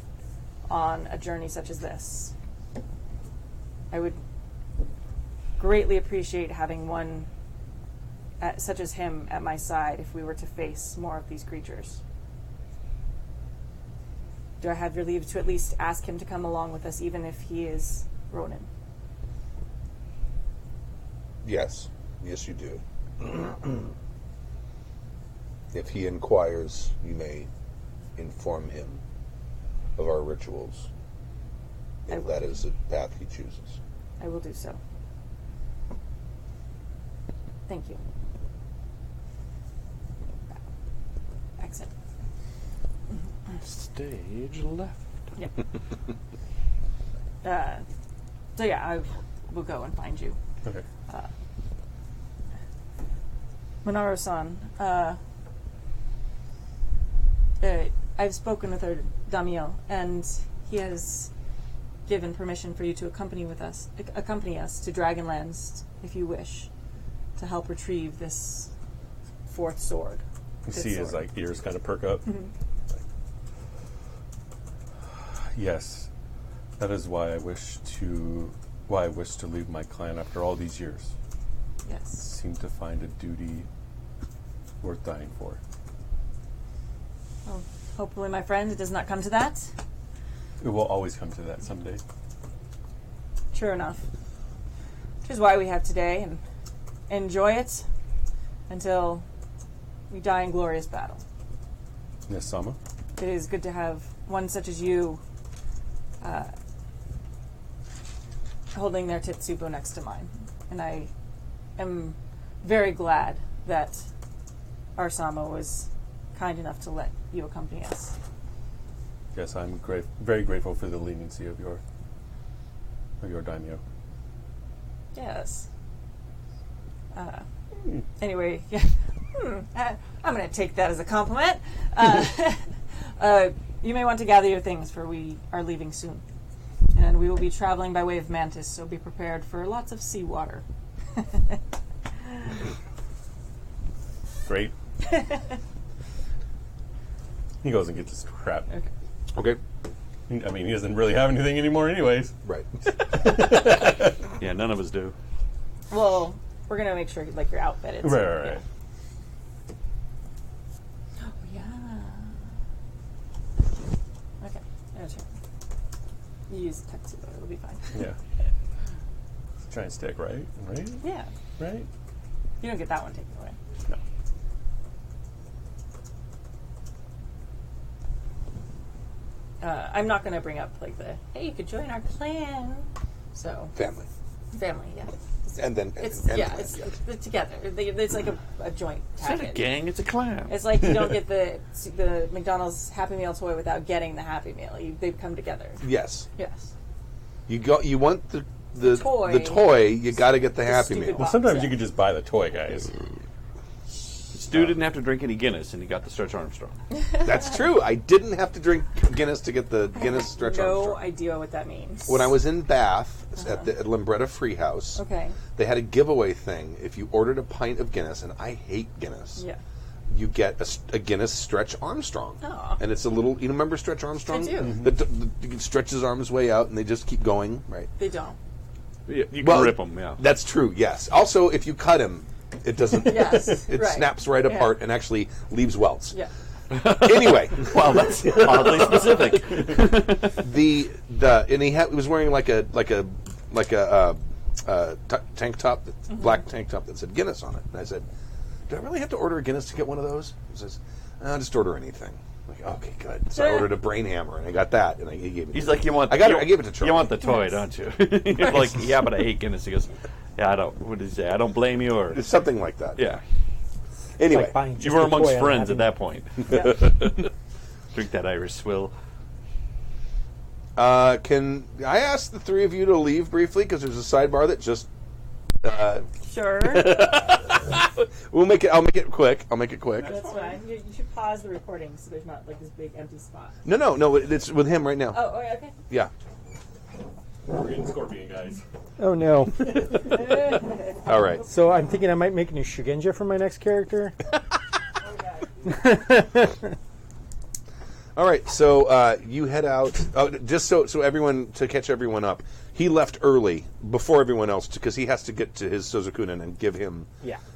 on a journey such as this. I would greatly appreciate having one such as him at my side if we were to face more of these creatures. Do I have your leave to at least ask him to come along with us, even if he is Ronin? Yes. Yes, you do. If he inquires, you may inform him of our rituals, I if will. that is the path he chooses. I will do so. Thank you. Exit. Stage left. Yep. So yeah, I will go and find you. Okay. Monaro-san, I've spoken with our daimyo, and he has given permission for you to accompany us to Dragonlands, if you wish, to help retrieve this fourth sword. You Fifth see his sword. ears kind of perk up. Yes, that is why I wish to leave my clan after all these years. Yes. Seem to find a duty worth dying for. Well, hopefully, my friend, it does not come to that. It will always come to that someday. Sure enough. Which is why we have today, and enjoy it until we die in glorious battle. Yes, Sama? It is good to have one such as you holding their Tetsubo next to mine. And I am very glad that our Sama was kind enough to let you accompany us. Yes, I'm very grateful for the leniency of your daimyo. Yes. Anyway, yeah. I'm going to take that as a compliment. You may want to gather your things, for we are leaving soon. And we will be traveling by way of Mantis, so be prepared for lots of seawater. Great. He goes and gets his crap. Okay. Okay. I mean, he doesn't really have anything anymore anyways. Right. Yeah, none of us do. Well, we're going to make sure like you're outfitted. so- Right. Oh, yeah. Okay. Gotcha. You use Tetsubo, it'll be fine. Yeah. Let's try and stick, right? Right? Yeah. Right? You don't get that one taken away. No. I'm not going to bring up like hey, you could join our clan. So Family. family, yeah. And then It's and yeah, clan, it's yes. together. It's like a joint It's not a package. gang, it's a clan. It's like you don't get the McDonald's Happy Meal toy without getting the Happy Meal. They come together. Yes. Yes. You want the toy. you got to get the Happy stupid Meal. Well, sometimes yeah. you could just buy the toy, guys. Stu didn't have to drink any Guinness, and he got the Stretch Armstrong. That's true. I didn't have to drink Guinness to get the Guinness Stretch No Armstrong. idea what that means. When I was in Bath at the Limbretta Free House, Okay. they had a giveaway thing. If you ordered a pint of Guinness, and I hate Guinness, Yeah. you get a Guinness Stretch Armstrong. Aw. And it's a little, you remember Stretch Armstrong? I do. Mhm. You can stretch his arms way out, and they just keep going, right? They don't. You can Well, rip them, yeah. That's true, yes. Also, if you cut him, it doesn't, Yes. it right. snaps right Yeah. apart and actually leaves welts. Yeah. Anyway, Well, that's oddly specific. and he was wearing like a tank top, black tank top that said Guinness on it. And I said, "Do I really have to order a Guinness to get one of those?" He says, "Just order anything." I'm like, okay, good. So I ordered a brain hammer, and I got that, and he gave me. He's like, I gave it to Charlie. You want the toy, don't you? You're like, yeah, but I hate Guinness. He goes, yeah, I don't. What did he say? I don't blame you, or It's something like that. yeah. Anyway, Like buying You just were a amongst toy on friends Happy at that point. Yeah. Drink that Irish swill. can I ask the three of you to leave briefly because there's a sidebar that just. Sure. I'll make it quick. That's fine. You should pause the recording so there's not like this big empty spot. No. It's with him right now. Oh, okay. Yeah. We're getting scorpion, guys. Oh no. All right. So I'm thinking I might make a new Shugenja for my next character. All right, so you head out. Just so everyone, to catch everyone up, he left early before everyone else because he has to get to his Sozokunen and give him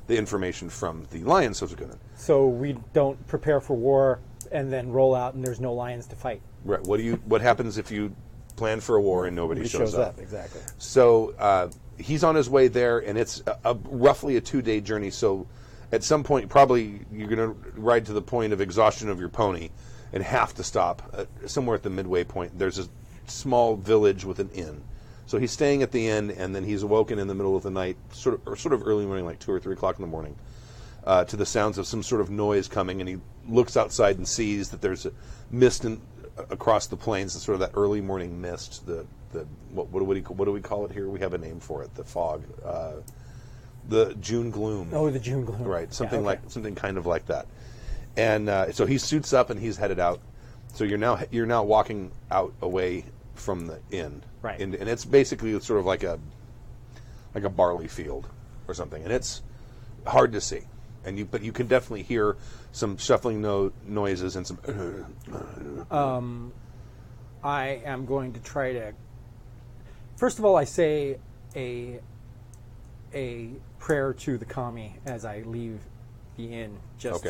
the information from the lion Sozokunen. So we don't prepare for war and then roll out and there's no lions to fight. Right. What happens if you plan for a war and nobody shows up? Exactly. So he's on his way there, and it's roughly a 2-day journey. So at some point, probably you're going to ride to the point of exhaustion of your pony and have to stop somewhere at the midway point. There's a small village with an inn. So he's staying at the inn, and then he's awoken in the middle of the night, sort of early morning, like 2 or 3 o'clock in the morning, to the sounds of some sort of noise coming, and he looks outside and sees that there's a mist across the plains, sort of that early morning mist. What do we call it here? We have a name for it. The fog, the June gloom. Oh, the June gloom. Right, something kind of like that. And so he suits up and he's headed out. So you're now walking out away from the inn, right? And it's basically sort of like a barley field or something, and it's hard to see. But you can definitely hear some shuffling noises and some. I am going to try to. First of all, I say a prayer to the kami as I leave the inn, just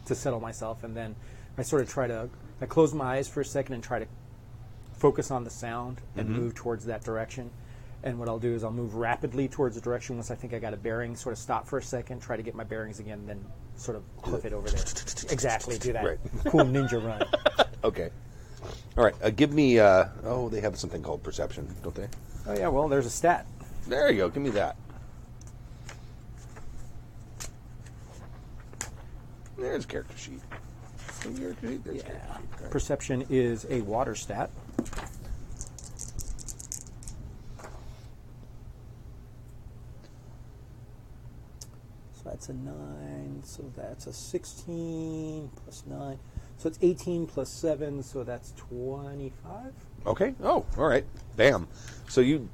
to settle myself, and then I sort of I close my eyes for a second and try to focus on the sound and move towards that direction. And what I'll do is I'll move rapidly towards the direction once I think I got a bearing, sort of stop for a second, try to get my bearings again, then sort of clip it over there. Exactly, do that cool ninja run. Okay. All right, give me, they have something called perception, don't they? Oh yeah, well, there's a stat. There you go, give me that. There's a character sheet. Perception is a water stat. So that's a 9, so that's a 16 plus 9. So it's 18 plus 7, so that's 25. Okay. Oh, all right. Bam. So you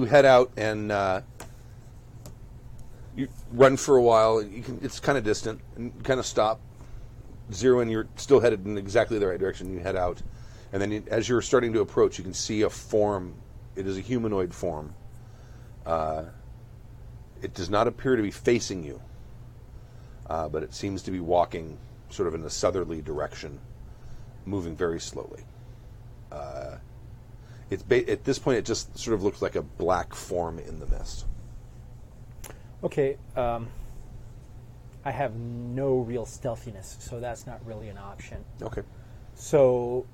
head out and you run for a while. It's kind of distant, and kind of stop, zero in. You're still headed in exactly the right direction. You head out, and then as you're starting to approach, you can see a form. It is a humanoid form. It does not appear to be facing you, but it seems to be walking sort of in a southerly direction, moving very slowly. At this point, it just sort of looks like a black form in the mist. Okay, I have no real stealthiness, so that's not really an option. Okay. So,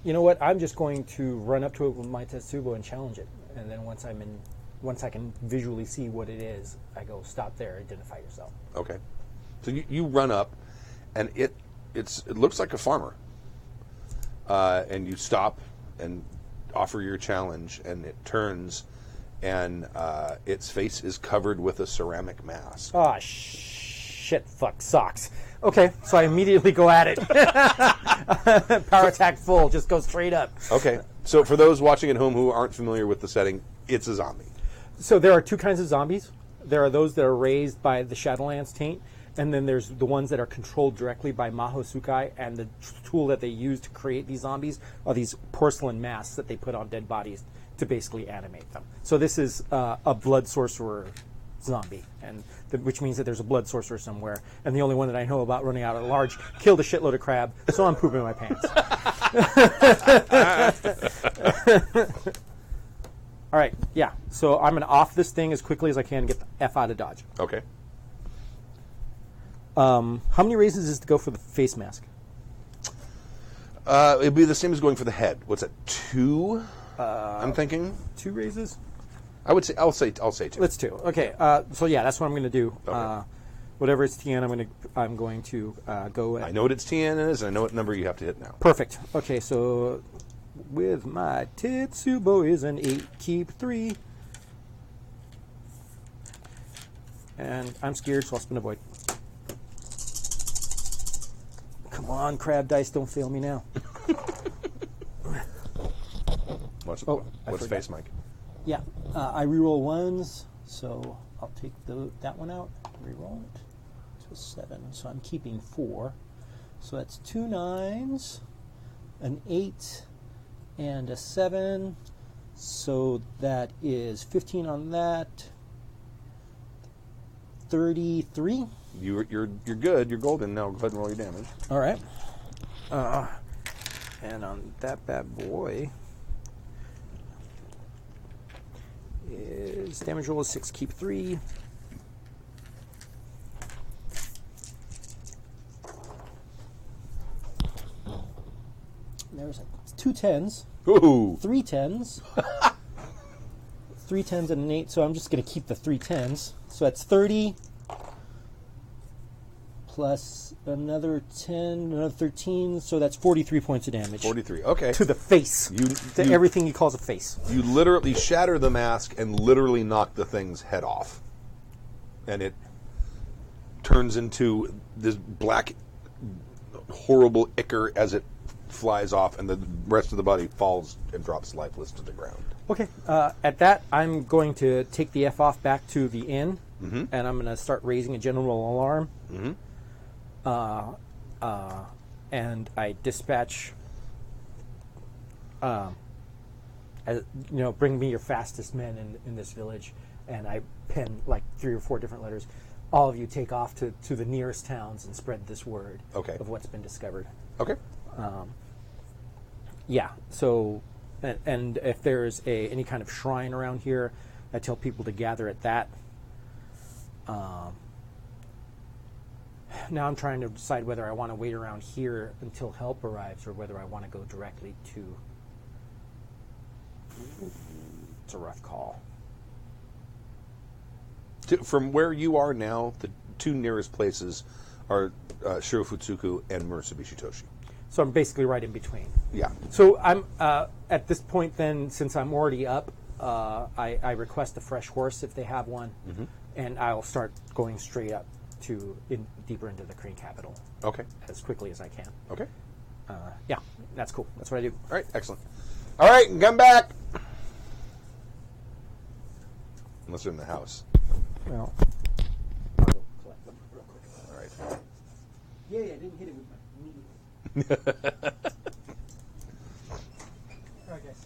you know what? I'm just going to run up to it with my Tetsubo and challenge it, and then once I can visually see what it is, I go, stop there, identify yourself. Okay. So you run up, and it looks like a farmer, and you stop and offer your challenge, and it turns, and its face is covered with a ceramic mask. Oh, shit, fuck, socks. Okay, so I immediately go at it. Power attack full, just go straight up. Okay, so for those watching at home who aren't familiar with the setting, it's a zombie. So there are two kinds of zombies. There are those that are raised by the Shadowlands taint, and then there's the ones that are controlled directly by Maho Tsukai, and the tool that they use to create these zombies are these porcelain masks that they put on dead bodies to basically animate them. So this is a blood sorcerer zombie, and which means that there's a blood sorcerer somewhere, and the only one that I know about running out at large killed a shitload of crab, so I'm pooping my pants. All right, yeah, so I'm going to off this thing as quickly as I can and get the F out of Dodge. Okay. How many raises is to go for the face mask? It'd be the same as going for the head. What's that, 2? I'm thinking 2 raises. I'll say 2. Let's 2. Okay. So yeah, that's what I'm going to do. Okay. Whatever it's TN, I'm going to go. I know what its TN is. And I know what number you have to hit now. Perfect. Okay. So with my Tetsubo is an 8. Keep 3. And I'm scared, so I'll spin a void. Come on, crab dice, don't fail me now. What's face, Mike? Yeah, I reroll ones, so I'll take that one out, reroll it to a 7. So I'm keeping 4. So that's 2 9s, an 8, and a 7. So that is 15 on that. 33. You're good. You're golden. Now go ahead and roll your damage. All right. And on that bad boy is damage roll is 6, keep 3. There's 2 10s. Ooh. 3 10s. 3 10s and an 8, so I'm just going to keep the 3 10s. So that's 30 plus another 10, another 13, so that's 43 points of damage. 43. Okay. To the face. To everything he calls a face. You literally shatter the mask and literally knock the thing's head off. And it turns into this black, horrible ichor as it flies off, and the rest of the body falls and drops lifeless to the ground. Okay. At that, I'm going to take the F off back to the inn, and I'm going to start raising a general alarm. And I dispatch, bring me your fastest men in this village, and I pen like 3 or 4 different letters. All of you take off to the nearest towns and spread this word of what's been discovered. Okay. Yeah. So, and if there's any kind of shrine around here, I tell people to gather at that. Now I'm trying to decide whether I want to wait around here until help arrives or whether I want to go directly to... It's a rough call. From where you are now, the 2 nearest places are Shirofutsuku and Murasubishitoshi. So I'm basically right in between. Yeah. So I'm at this point then, since I'm already up, I request a fresh horse if they have one, and I'll start going straight up deeper into the Crane capital. Okay. As quickly as I can. Okay. Yeah, that's cool. That's what I do. All right, excellent. All right, come back. Unless they're in the house. Well, I'll go collect them real quick. All right. Yeah, I didn't hit it with my knee. All right, guys.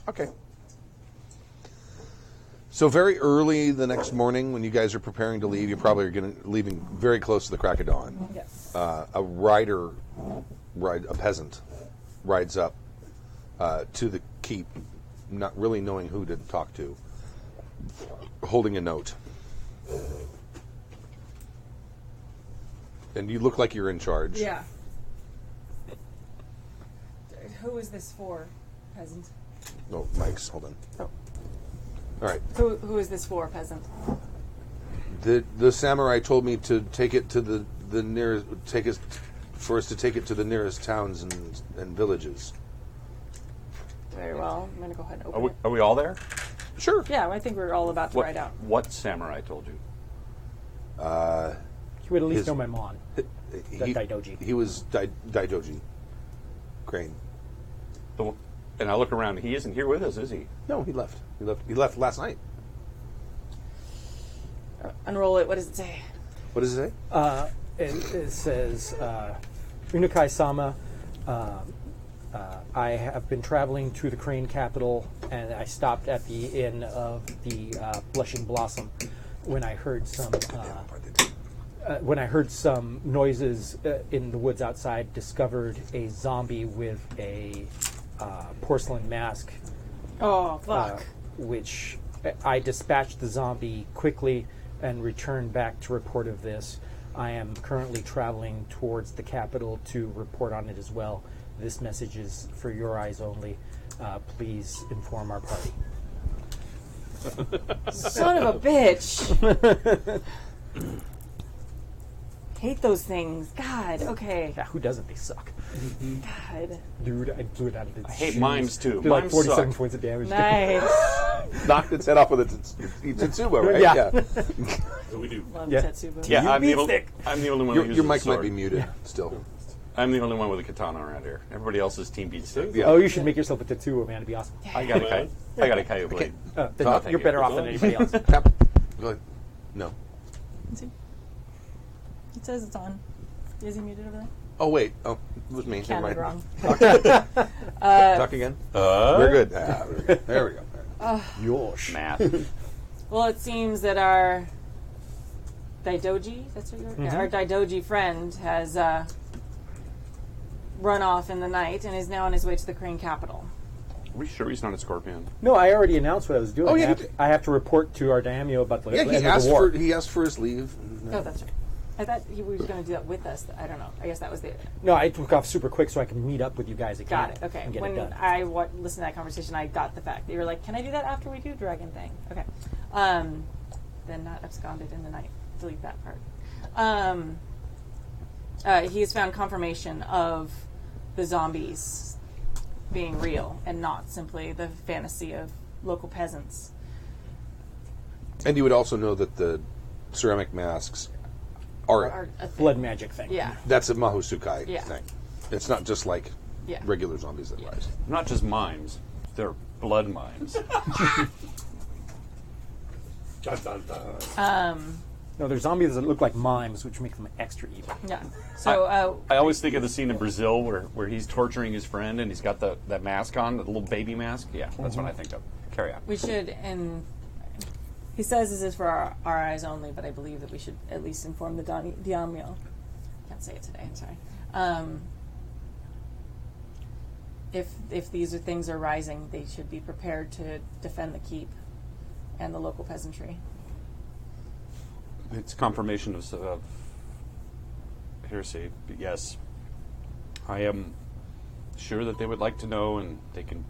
Okay. So very early the next morning, when you guys are preparing to leave, you probably are leaving very close to the crack of dawn. Yes. A peasant, rides up to the keep, not really knowing who to talk to, holding a note. And you look like you're in charge. Yeah. Who is this for, peasant? Oh, Mike's, hold on. Oh. All right. Who is this for, peasant? The samurai told me to take it to the nearest, for us to take it to the nearest towns and villages. Very well. I'm going to go ahead and open it. Are we all there? Sure. Yeah, I think we're all about to ride out. What samurai told you? You would at least His- know my mon. Daidoji. He was Daidoji. Crane. And I look around. He isn't here with us, is he? No, he left. He left last night. Unroll it. What does it say? What does it say? It says, Unukai-sama, I have been traveling to the Crane capital, and I stopped at the inn of the Blushing Blossom when I heard some noises in the woods outside. Discovered a zombie with a porcelain mask. Oh, fuck. Which I dispatched the zombie quickly and returned back to report of this. I am currently traveling towards the capital to report on it as well. This message is for your eyes only. Please inform our party. Son of a bitch. Hate those things. God, okay. Yeah, who doesn't? They suck. God. Dude, I blew it out of its I hate shoes. mimes too. Did like Mimes 47 suck. points of damage. Nice. knocked its head off with a Tetsuba, right? Yeah. We do. Love Yeah. Tetsuba. Yeah, I'm the stick. only one Your, who uses your a mic might sword. be muted still. I'm the only one with a katana around here. Everybody else is team beat stick. Yeah. Oh, you should make yourself a tattoo, man. It'd be awesome. I got a Kaio blade. Then Talk. you're better off than anybody else. Tap. Go ahead. No. See? It says it's on. Is he muted over there? Oh wait. Oh, it was me. Never Counted mind. wrong. Talk again. We're good. Ah, we're good. There we go. Yosh. Math. Well, it seems that our Daidoji, that's what our Daidoji friend has run off in the night and is now on his way to the Crane capital. Are we sure he's not a scorpion? No, I already announced what I was doing. Oh, yeah, I, have you did. I have to report to our daimyo about the Yeah, end he of the asked war. for his leave. Oh, that's right. I thought he was going to do that with us. I don't know. I guess that was the... No, I took off super quick so I can meet up with you guys again. Got it. Okay. And get When it done. I listened to that conversation, I got the fact that you were like, can I do that after we do Dragon Thing? Okay. Then not absconded in the night. Delete that part. He has found confirmation of the zombies being real and not simply the fantasy of local peasants. And you would also know that the ceramic masks are Or a thing. Blood magic thing. Yeah. that's a Mahosukai Yeah. thing. It's not just like Yeah. regular zombies that rise. Not just mimes. They're blood mimes. Dun, dun, dun. No, they're zombies that look like mimes, which make them extra evil. Yeah. So, I always think of the scene in Brazil where he's torturing his friend and he's got that mask on, the little baby mask. Yeah, that's what I think of. Carry on. we should, and he says this is for our eyes only, but I believe that we should at least inform the daimyo. Can't say it today. I'm sorry. If these things are rising, they should be prepared to defend the keep and the local peasantry. It's confirmation of hearsay. But yes, I am sure that they would like to know, and they can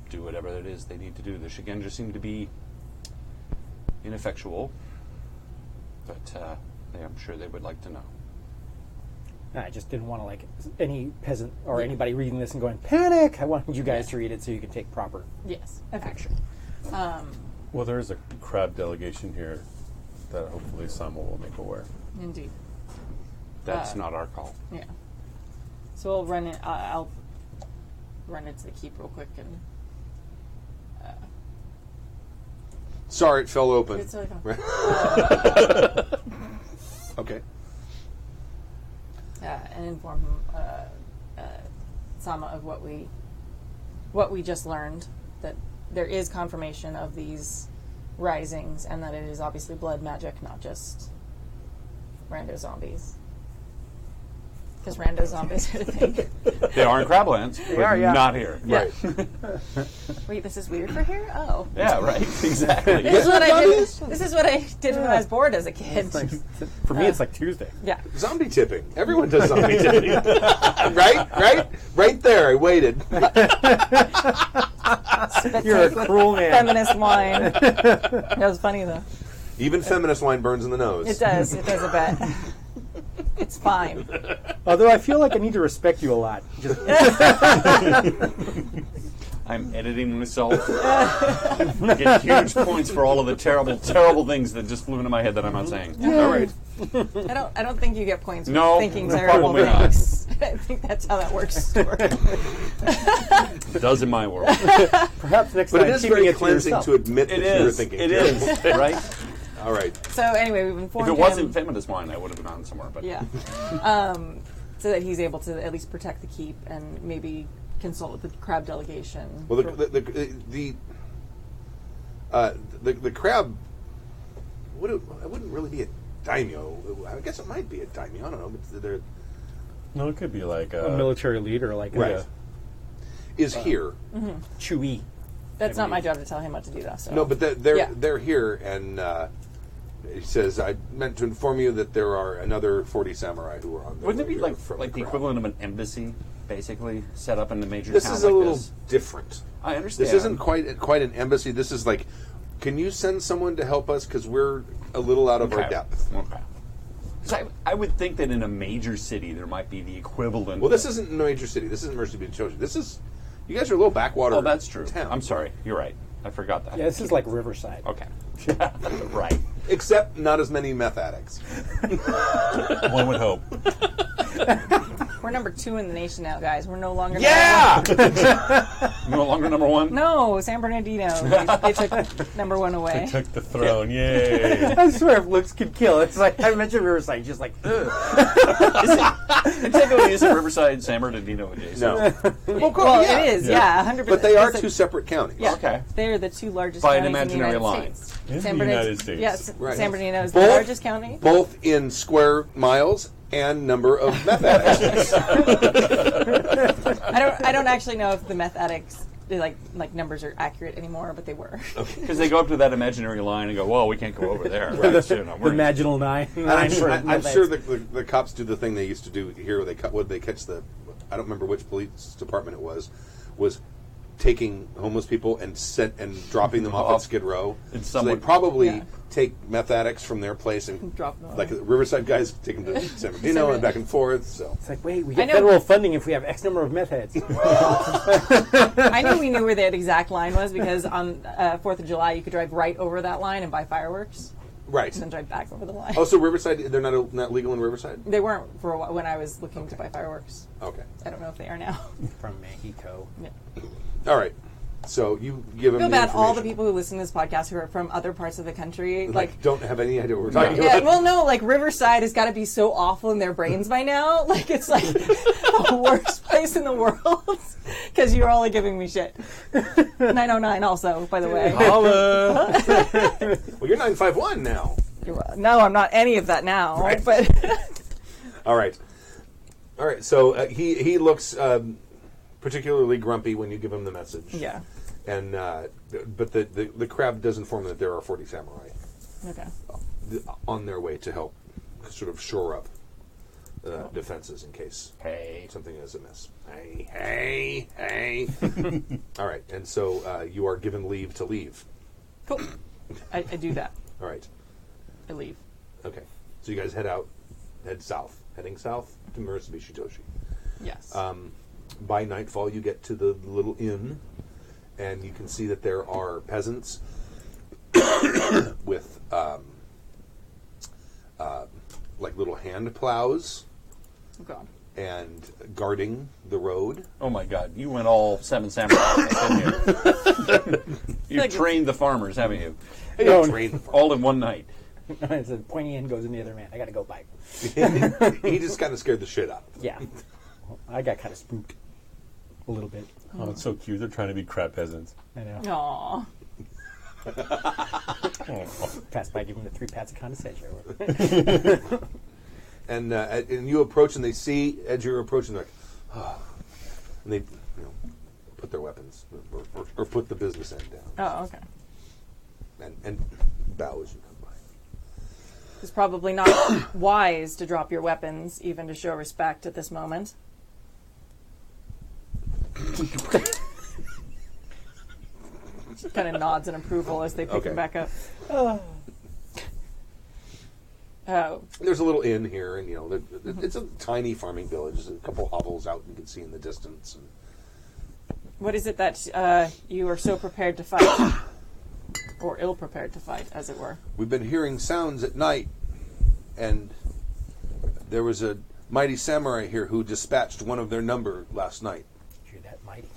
do whatever it is they need to do. The Shigenja seem to be ineffectual, but I'm sure they would like to know. I just didn't want to, like, any peasant or anybody reading this and going, panic! I wanted you guys to read it so you can take proper Yes. action. Well, there is a crab delegation here that hopefully Sama will make aware. Indeed. That's not our call. Yeah. So we'll run it. I'll run into the keep real quick and. Sorry, it fell open. It's really fun. Okay. And inform him, Sama, of what we just learned, that there is confirmation of these risings, and that it is obviously blood magic, not just rando zombies. Because rando zombies are the thing. They are in Crablands, but are, yeah. not here. Yeah. Wait, this is weird for here? Oh. Yeah, right. Exactly. This is what I did. This is what I did when I was bored as a kid. For me, it's like Tuesday. Yeah. Zombie tipping. Everyone does zombie tipping. Right there. I waited. You're a cruel man. Feminist wine. That was funny though. Even feminist wine burns in the nose. It does. It does a bit. It's fine. Although I feel like I need to respect you a lot. Just, I'm editing myself. Get huge points for all of the terrible, terrible things that just flew into my head that I'm not saying. All right. I don't think you get points for No, thinking terrible probably not. things. I think that's how that works. It does in my world. perhaps next But time, it is keeping very it to cleansing yourself. to admit It that you were is. thinking It terrible. is. Right? All right. So anyway, we've If informed it wasn't him. feminist wine, I would have gone somewhere. But Yeah. So that he's able to at least protect the keep and maybe consult with the crab delegation. Well, for- the crab wouldn't really be a daimyo. I guess it might be a daimyo. I don't know. But they're No, it could be like A military leader, like Right. a is here. Chewy. That's not my job to tell him what to do, though. So. No, but Yeah. they're here, and he says, "I meant to inform you that there are another 40 samurai who are on." Their wouldn't it way be here like from the crowd." equivalent of an embassy, basically, set up in a major This town is a like little this? different. I understand. This isn't quite an embassy. This is like, can you send someone to help us because we're a little out of our Okay. depth. Okay. 'Cause I would think that in a major city there might be the equivalent. Well, this isn't a major city. This isn't Mercy Beach. This is You guys are a little backwater. Oh, that's true. Town. I'm sorry. You're right. I forgot that. Yeah, this is like Riverside. Okay. Right. Except not as many meth addicts. One would hope. We're number 2 in the nation now, guys. We're no longer No longer number 1? No, San Bernardino. They took number 1 away. Took the throne. Yay. I swear, if looks could kill, it's like I mentioned Riverside, just like, ugh. Technically, is Riverside San Bernardino adjacent? No. Well, it is, yeah, 100%. But they are It's two separate counties. Yeah, Okay. they're the 2 largest By an counties in the imaginary United line. States. In San the Bernardino. United States. Yes, Right. San Bernardino is the Both- largest county. Both in square miles and number of meth addicts. I don't actually know if the meth addicts like numbers are accurate anymore, but they were. Because they go up to that imaginary line and go, "Well, we can't go over there." the, You know, we're the Maginal Nine. I'm for sure the cops do the thing they used to do here where they catch the, I don't remember which police department it was taking homeless people and dropping them off at Skid Row. So they probably take meth addicts from their place and Drop them off. like the Riverside guys take them to San Bernardino and back and forth. So It's like, wait, we I get know- federal funding if we have X number of meth heads. I knew we knew where that exact line was because on 4th of July you could drive right over that line and buy fireworks right. and then drive back over the line. Oh, so Riverside, they're not legal in Riverside? They weren't for a while when I was looking to buy fireworks. Okay. I don't know if they are now. From Mexico. Yeah. All right. So you give them I feel the bad all the information. people who listen to this podcast who are from other parts of the country. Like, don't have any idea what we're talking Yeah, about. well, no, like Riverside has got to be so awful in their brains by now. Like it's like the worst place in the world because you're only giving me shit. 909 also, by the way. Holla! Well, you're 951 now. No, I'm not any of that now. Right. But All right. So he looks particularly grumpy when you give him the message. yeah, And but the crab does inform them that there are 40 samurai okay. on their way to help sort of shore up defenses in case something is amiss. Hey. All right. And so you are given leave to leave. Cool. I do that. All right. I leave. Okay. So you guys head south, heading south to Murasabishitoshi. Yes. By nightfall, you get to the little inn, and you can see that there are peasants with like little hand plows Oh, God. and guarding the road. Oh my God! You went all Seven Samurai, didn't you? You've trained the farmers, haven't you? No, Train the All in one night. it's a pointy end goes in the other man. I got to go bite. He just kind of scared the shit out of them. Yeah. I got kind of spooked a little bit. Oh, it's so cute. They're trying to be crab peasants. I know. Aw. Pass by, give him the 3 pats of condensation. And you approach, and they see as you're approaching, they're like, oh. And they put their weapons or put the business end down Oh, okay. and bow as you come by. It's probably not wise to drop your weapons, even to show respect at this moment. Kind of nods in approval as they pick Okay. him back up. Oh. There's a little inn here, and it's a tiny farming village. There's a couple hovels out you can see in the distance. And What is it that you are so prepared to fight? Or ill-prepared to fight, as it were. we've been hearing sounds at night, and there was a mighty samurai here who dispatched one of their number last night. You're that mighty.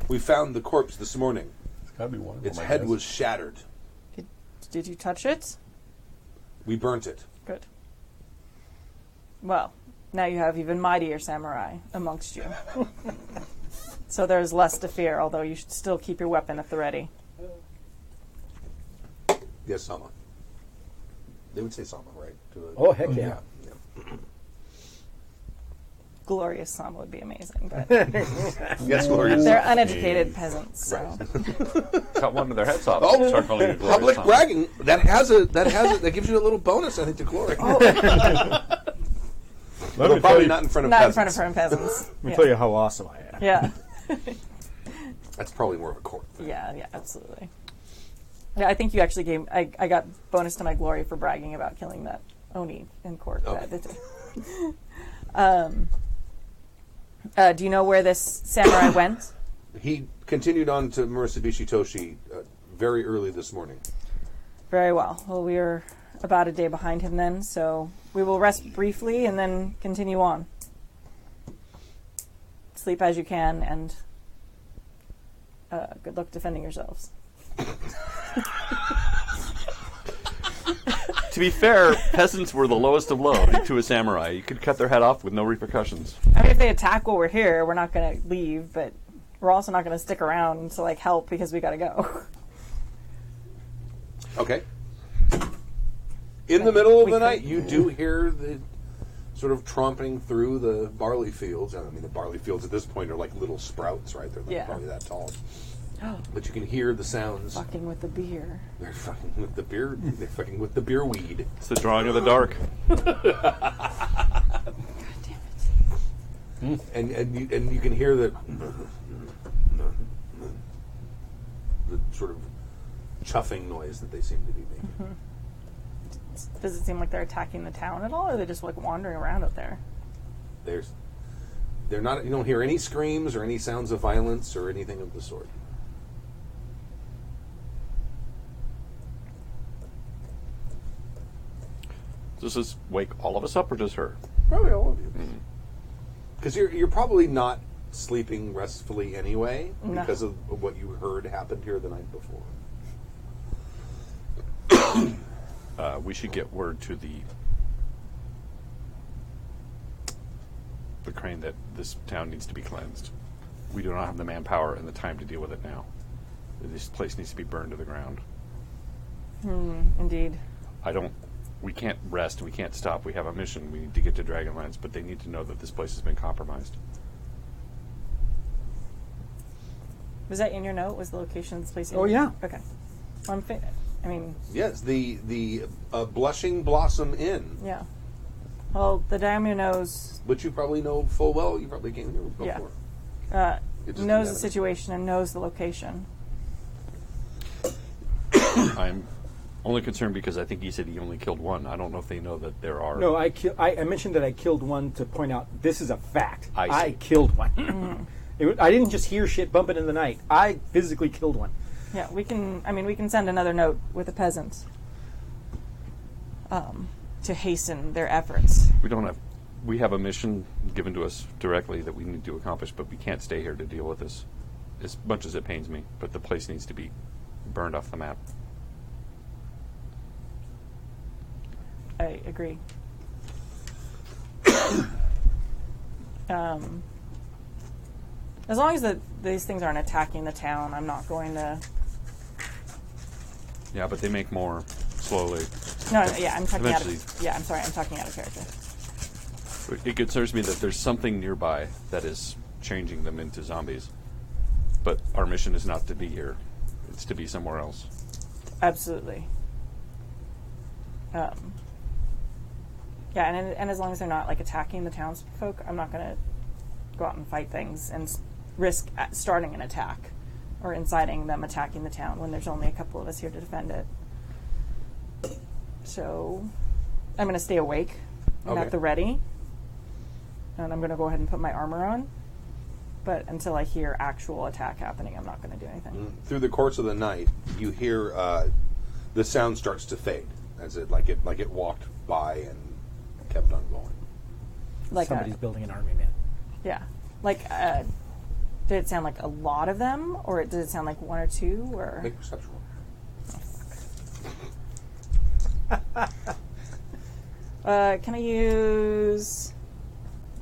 We found the corpse this morning. It's got to be one of them. Its I head guess. was shattered. Did you touch it? We burnt it. Good. Well, now you have even mightier samurai amongst you. So there's less to fear, although you should still keep your weapon at the ready. Yes, Sama. They would say Sama, right? Oh, heck yeah. Glorious Sama would be amazing, but Yes, glorious. they're uneducated peasants. So. Cut one of their heads off. Oh, Start calling it glorious public Sama. bragging. That gives you a little bonus, I think, to glory. Let Although me tell probably you, not in front of Not in peasants. front of peasants. let me tell you how awesome I am. Yeah. That's probably more of a court. Yeah, absolutely. Yeah, I think you actually gave. I got bonus to my glory for bragging about killing that Oni in court. Okay. Do you know where this samurai went? He continued on to Murasabishi Toshi very early this morning. Very well. Well, we are about a day behind him then, so we will rest briefly and then continue on. Sleep as you can, and good luck defending yourselves. To be fair, peasants were the lowest of low to a samurai. You could cut their head off with no repercussions. I mean, if they attack while we're here, we're not going to leave, but we're also not going to stick around to, like, help because we got to go. Okay. In the middle of the night, you do hear the sort of tromping through the barley fields. I mean, the barley fields at this point are like little sprouts, right? They're like probably that tall. But you can hear the sounds. Fucking with the beer. They're fucking with the beer. They're fucking with the beer weed. It's the drawing of the dark. God damn it. And you can hear the sort of chuffing noise that they seem to be making. Does it seem like they're attacking the town at all, or are they just, like, wandering around out there? They're not. You don't hear any screams or any sounds of violence or anything of the sort. Does this wake all of us up, or just her? Probably all of you. Because you're probably not sleeping restfully anyway because of what you heard happened here the night before. We should get word to the crane that this town needs to be cleansed. We do not have the manpower and the time to deal with it now. This place needs to be burned to the ground. Indeed. We can't rest, we can't stop. We have a mission. We need to get to Dragonlance, but they need to know that this place has been compromised. Was that in your note? Was the location of this place in Oh, yeah. Okay. Well, I mean... Yes, the Blushing Blossom Inn. Yeah. Well, the daimyo knows... Which you probably know full well. You probably came here before. Yeah. It just Knows the didn't situation and knows the location. I'm only concerned because I think he said he only killed one. I don't know if they know that there are... No, I mentioned that I killed one to point out this is a fact. I see. I killed one. I didn't just hear shit bumping in the night. I physically killed one. Yeah, we can send another note with the peasants to hasten their efforts. We have a mission given to us directly that we need to accomplish, but we can't stay here to deal with this. As much as it pains me, but the place needs to be burned off the map. I agree. As long as these things aren't attacking the town, I'm not going to... Yeah, but they make more slowly. No, yeah, I'm talking Eventually. I'm sorry, I'm talking out of character. It concerns me that there's something nearby that is changing them into zombies. But our mission is not to be here. It's to be somewhere else. Absolutely. Yeah, and as long as they're not, like, attacking the townsfolk, I'm not going to go out and fight things and risk starting an attack or inciting them attacking the town when there's only a couple of us here to defend it. So I'm going to stay awake and at the ready, and I'm going to go ahead and put my armor on. But until I hear actual attack happening, I'm not going to do anything. Through the course of the night, you hear the sound starts to fade as it walked by and kept on going. Like Somebody's building an army, man. Yeah. Like, did it sound like a lot of them, or did it sound like one or two, or? Make perception roll. Can I use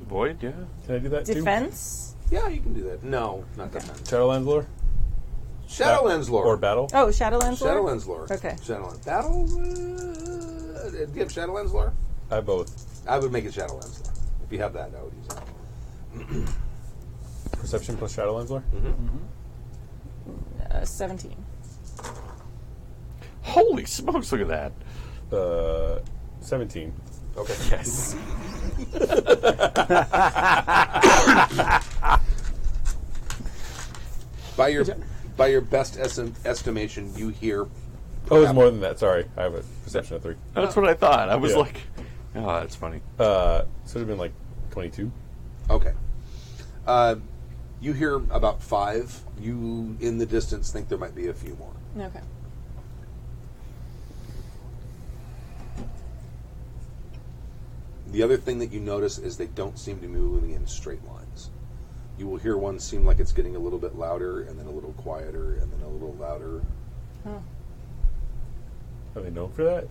Void, yeah. Can I do that defense? Yeah, you can do that. No, not defense. too? Shadowlands lore? Shadowlands lore. Or battle? Oh, Shadowlands lore? Shadowlands lore. Okay. Shadowlands. Battle? Do you have Shadowlands lore? I have both. I would make it Shadowlands lore. If you have that, I would use that. Perception plus Shadowlands lore? 17. Holy smokes, look at that. 17. Okay. Yes. By your best estimation, you hear. Oh, it's more than that. Sorry. I have a perception of 3. That's what I thought. I was Yeah. like, oh, that's funny. So it would have been like 22. Okay. You hear about 5. You, in the distance, think there might be a few more. Okay. The other thing that you notice is they don't seem to be moving in straight lines. You will hear one seem like it's getting a little bit louder, and then a little quieter, and then a little louder. Oh. Are they known for that?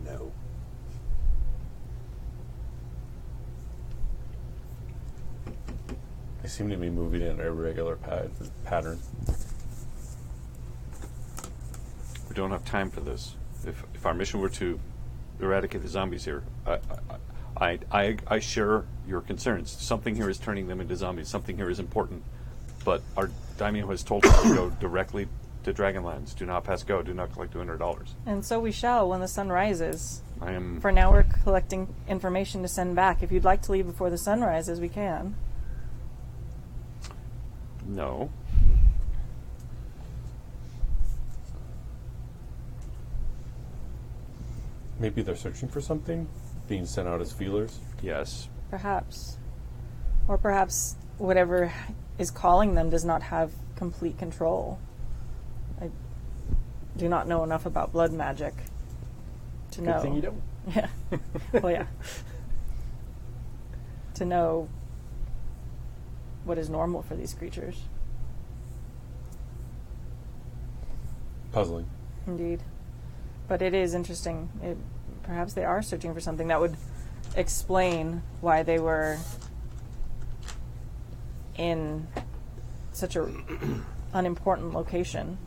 No. They seem to be moving in a irregular pattern. We don't have time for this. If our mission were to eradicate the zombies here, I share your concerns. Something here is turning them into zombies. Something here is important. But our daimyo has told us to go directly to Dragonlands. Do not pass go. Do not collect $200. And so we shall when the sun rises. I am... For now, we're collecting information to send back. If you'd like to leave before the sun rises, we can. No. Maybe they're searching for something, being sent out as feelers. Yes. Perhaps. Or perhaps whatever is calling them does not have complete control. I do not know enough about blood magic to know. Good thing you don't. Yeah. Well, yeah. To know what is normal for these creatures. Puzzling. Indeed. But it is interesting. Perhaps they are searching for something that would explain why they were in such a unimportant location.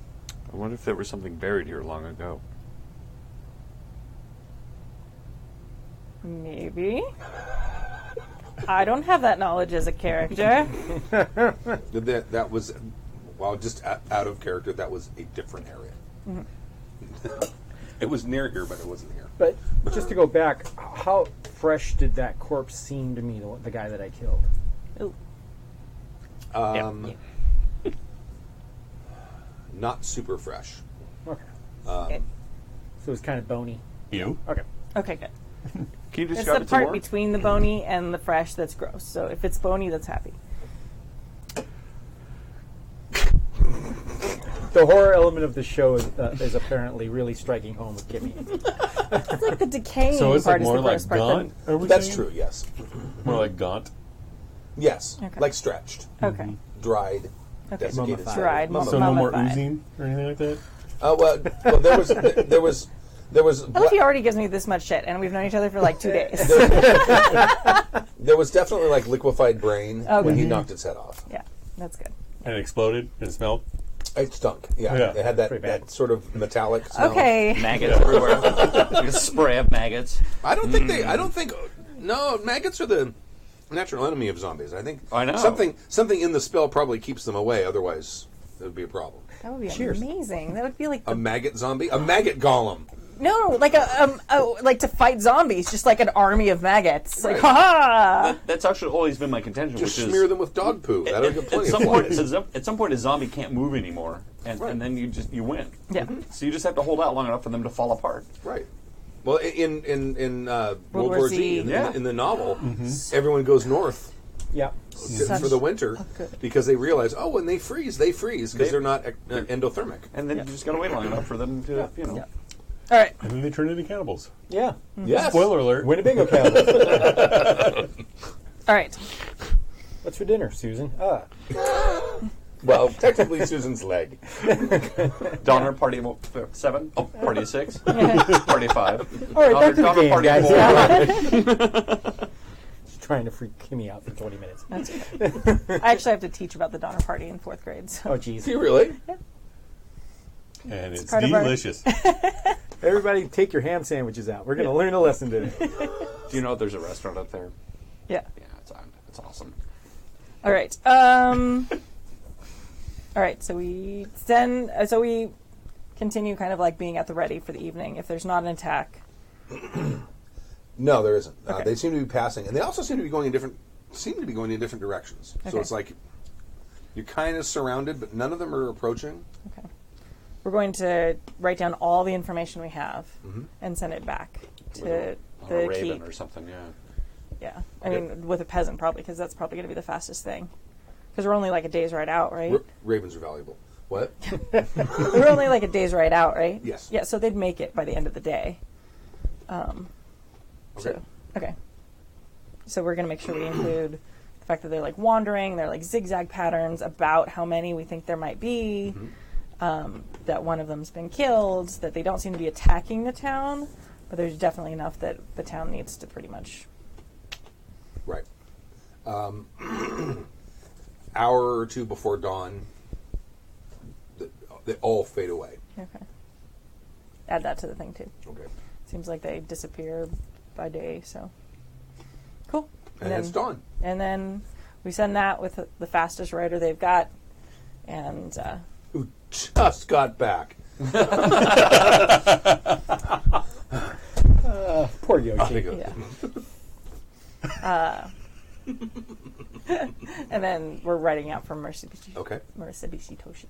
I wonder if there was something buried here long ago. Maybe. I don't have that knowledge as a character. That was, well, just out of character, that was a different area. Mm-hmm. It was near here, but it wasn't here. But just to go back, how fresh did that corpse seem to me, the guy that I killed? Ooh. Not super fresh. Okay. Okay. So it was kind of bony. You? Okay. Okay, good. Can you It's describe the it some part more? between the bony and the fresh that's gross. So if it's bony, that's happy. The horror element of the show is apparently really striking home with Kimmy. It's like the decaying So it's part like is the more like gross part. gaunt? Are we That's saying? true, yes. More like gaunt? Yes. Okay. Like stretched, Okay. dried, Okay. desiccated. Mummified. Dried. Mummified. So no more Mummified. oozing or anything like that? Well, there was He already gives me this much shit, and we've known each other for like 2 days. there was definitely like liquefied brain when he knocked its head off. Yeah, that's good. And it exploded and it smelled? It stunk. Yeah, Yeah. it had Pretty bad. that sort of metallic smell. Okay. Maggots everywhere. Like a spray of maggots. I don't think. No, maggots are the natural enemy of zombies. I think. I know. Something in the spell probably keeps them away. Otherwise, it would be a problem. That would be Cheers. amazing. That would be like A maggot zombie, a maggot golem. no, like like to fight zombies, just like an army of maggots. Like, Right. ha! That's actually always been my contention. Just which smear is, them with dog poo. That'll get at plenty of some point, flies. at some point, a zombie can't move anymore, and, Right. and then you win. Yeah. So you just have to hold out long enough for them to fall apart. Right. Well, in World War Z, Yeah. in the novel, everyone goes north Yeah. for the winter good. because they realize, when they freeze because they're not endothermic. And then you just got to wait long enough for them to, Yeah. All right. And then they turned into cannibals. Yeah. Yes. Spoiler alert. Winnebago cannibals. All right. What's for dinner, Susan? Well, technically Susan's leg. Donner party 7, party 6, party 5. All right, back to the Donner game, party guys. 4. Just trying to freak Kimmy out for 20 minutes. I actually have to teach about the Donner Party in 4th grade. So. Oh, jeez. Do you really? And it's part of our- delicious. Everybody take your ham sandwiches out. We're going to learn a lesson today. Do you know there's a restaurant up there? Yeah. Yeah, it's awesome. All right. All right. So we continue kind of like being at the ready for the evening. If there's not an attack. No, there isn't. Okay. They seem to be passing, and they also seem to be going in different directions. So Okay. it's like you're kind of surrounded, but none of them are approaching. Okay. We're going to write down all the information we have and send it back to On a the raven keep. or something, yeah. Yeah. I mean, with a peasant, probably, because that's probably going to be the fastest thing. Because we're only like a day's ride out, right? Ravens are valuable. What? We're only like a day's ride out, right? Yes. Yeah, so they'd make it by the end of the day. Okay. Okay. So we're going to make sure we include the fact that they're like wandering, they're like zigzag patterns, about how many we think there might be, that one of them's been killed, that they don't seem to be attacking the town, but there's definitely enough that the town needs to pretty much... Right. Hour or two before dawn, they all fade away. Okay. Add that to the thing, too. Okay. Seems like they disappear by day, so... Cool. And it's dawn. And then we send that with the fastest rider they've got, and... Who just got back. Poor Yoshi. Yeah. And then we're riding out from Murashibishi. Okay. Murashibishi Toshi.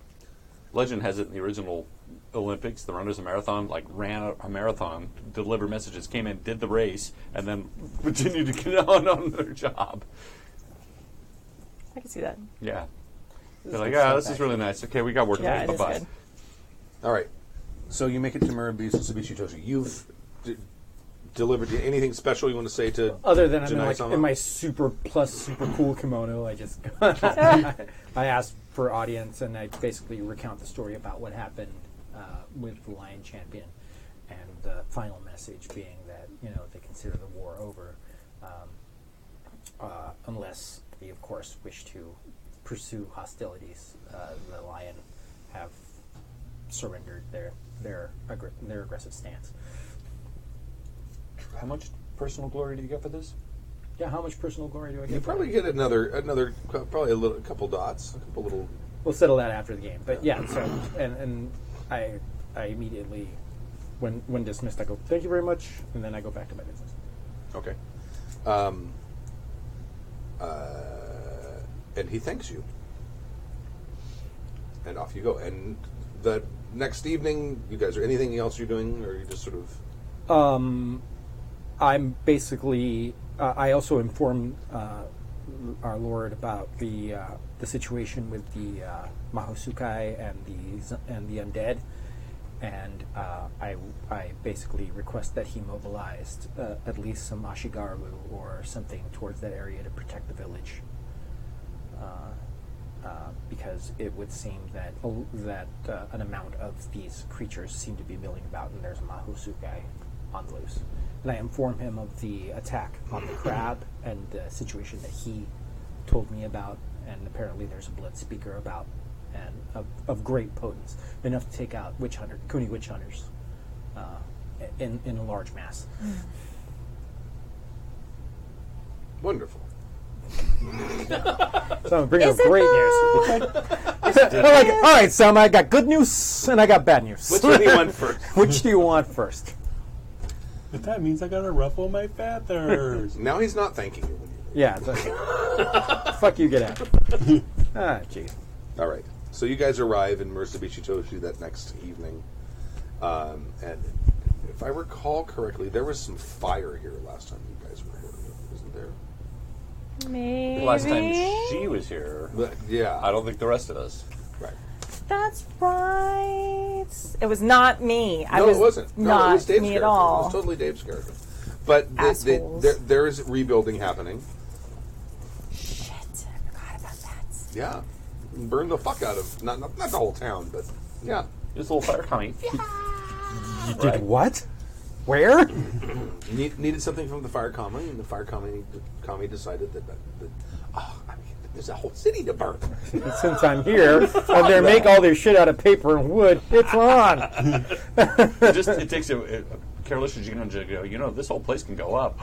Legend has it in the original Olympics, the runners of marathon ran a marathon, delivered messages, came in, did the race, and then continued to get on their job. I can see that. Yeah. This They're is like, good stuff, this is really nice. Okay, we got work to Yeah, do. it is Bye-bye. good. All right. So you make it to Murashibishi Toshi. You've delivered anything special you want to say to Other than I'm Janai-sama? in my super cool kimono, I just I asked for audience and I basically recount the story about what happened with the Lion Champion, and the final message being that they consider the war over, unless they of course wish to pursue hostilities. The Lion have surrendered their aggressive stance. How much personal glory do you get for this? Yeah, how much personal glory do I get? You for probably it? get another probably a couple dots, a couple little. We'll settle that after the game. But yeah, so and I immediately, when dismissed, I go, thank you very much, and then I go back to my business. Okay. And he thanks you. And off you go. And the next evening, you guys, are anything else you're doing, or you just sort of? I'm basically. I also informed our Lord about the situation with the Mahosukai and the undead, and I basically request that he mobilized at least some Ashigaru or something towards that area to protect the village, because it would seem that an amount of these creatures seem to be milling about, and there's a Mahosukai on the loose. And I inform him of the attack on the crab and the situation that he told me about, and apparently there's a blood speaker about, and of great potence, enough to take out Kuni witch hunters in a large mass. Wonderful. So I'm bringing up great news. I'm like, all right, Sam, I got good news and I got bad news. Which one do you want first? Which do you want first? But that means I gotta ruffle my feathers. Now he's not thanking you. Yeah. Fuck you, get out. Jeez. All right. So you guys arrive in Murashibishi Toshi that next evening, and if I recall correctly, there was some fire here last time you guys were here, wasn't there? Maybe. The last time she was here, But, yeah. I don't think the rest of us. Right. That's right. It was not me. No, it wasn't. No, Not it was Dave's me character. at all. It was totally Dave's character. But Assholes. there is rebuilding happening. Shit, I forgot about that. Yeah. Burn the fuck out of, not the whole town, but yeah. This little fire coming. You did what? Where? Needed something from the fire kami, and the fire kami decided that there's a whole city to burn. Since I'm here, and they make all their shit out of paper and wood, it's on. It takes a careless Shujin to go, this whole place can go up.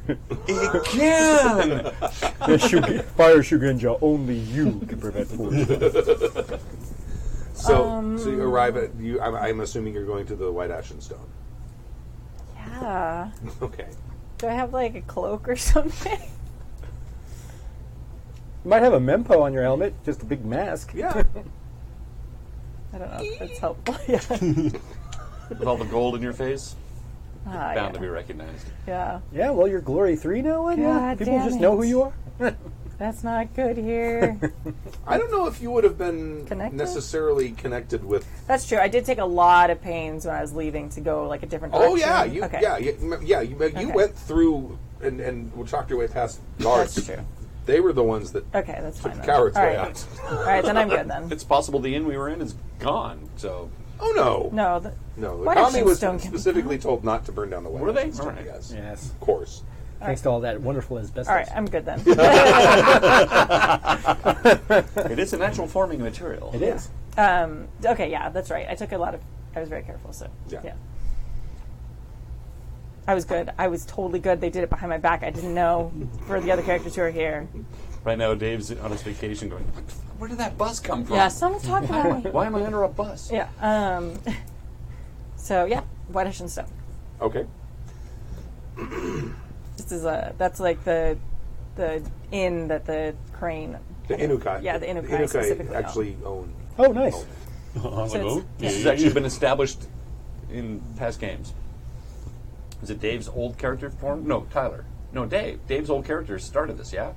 It can! Fire Shugenja, only you can prevent force. So you arrive at I'm assuming you're going to the White Ashen Stone. Yeah. Okay. Do I have like a cloak or something? You might have a mempo on your helmet, just a big mask. Yeah. I don't know if that's helpful. Yeah. With all the gold in your face. Bound to be recognized. Yeah. Yeah, well, you're Glory 3 now, and God people damn just it. know who you are. That's not good here. I don't know if you would have been Connected? necessarily connected with. That's true. I did take a lot of pains when I was leaving to go like a different direction. Oh yeah, Okay. you went through and talked your way past guards. That's true. They were the ones that Okay, that's took fine. the then. coward's All way right. out. All right, then I'm good then. It's possible the inn we were in is gone. So Oh no, No. no. Why Tommy did was Stone get- specifically told not to burn down the weapons. Were they? Stone, All right. Yes, Yes. of course. Thanks to all that wonderful asbestos. All right, I'm good then. it is a natural forming material. It is. Okay, yeah, that's right. I was very careful, so Yeah. I was good. I was totally good. They did it behind my back. I didn't know for the other characters who are here. Right now, Dave's on his vacation going, where did that bus come from? Yeah, someone's talking about me. Why am I under a bus? Yeah. So yeah, Whitish and Stone. Okay. This is that's like the inn that the crane. The Inukai. Yeah, the Inukai specifically actually own. Oh, nice. So it's- This has actually been established in past games. Is it Dave's old character form? No, Tyler. No, Dave. Dave's old character started this, yeah?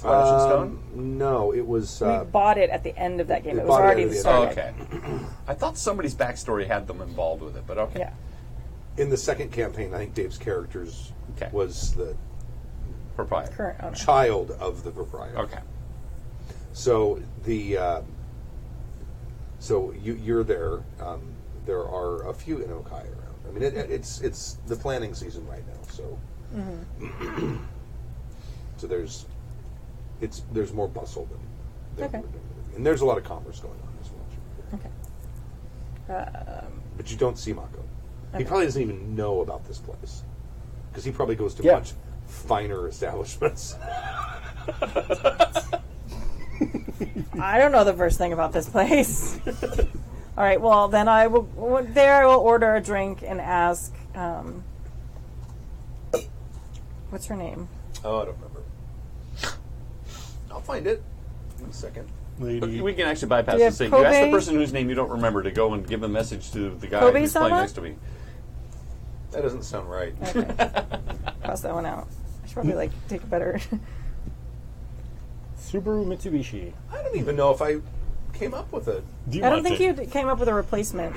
Whitish and Stone? No, it was. we bought it at the end of that game. we It was bought it already at the the end. start. Oh, okay. I thought somebody's backstory had them involved with it, but okay. Yeah. In the second campaign, I think Dave's characters Okay. was the Proprietor. Current owner. child of the proprietor. Okay. So you're there. There are a few Inukai around. I mean, it's the planning season right now. So so there's more bustle than Okay. and there's a lot of commerce going on as well. Okay. But you don't see Mako. He Okay. probably doesn't even know about this place because he probably goes to Yeah. much finer establishments. I don't know the first thing about this place. All right. Well, then I will order a drink and ask. What's her name? Oh, I don't remember. I'll find it in a second. But we can actually bypass Do you this have thing. You ask the Kobe? person whose name you don't remember to go and give a message to the guy Kobe who's playing sama? next to me. That doesn't sound right. Okay. Cross that one out. I should probably take a better. Subaru Mitsubishi. I don't even know if I came up with it. I don't think you came up with a replacement.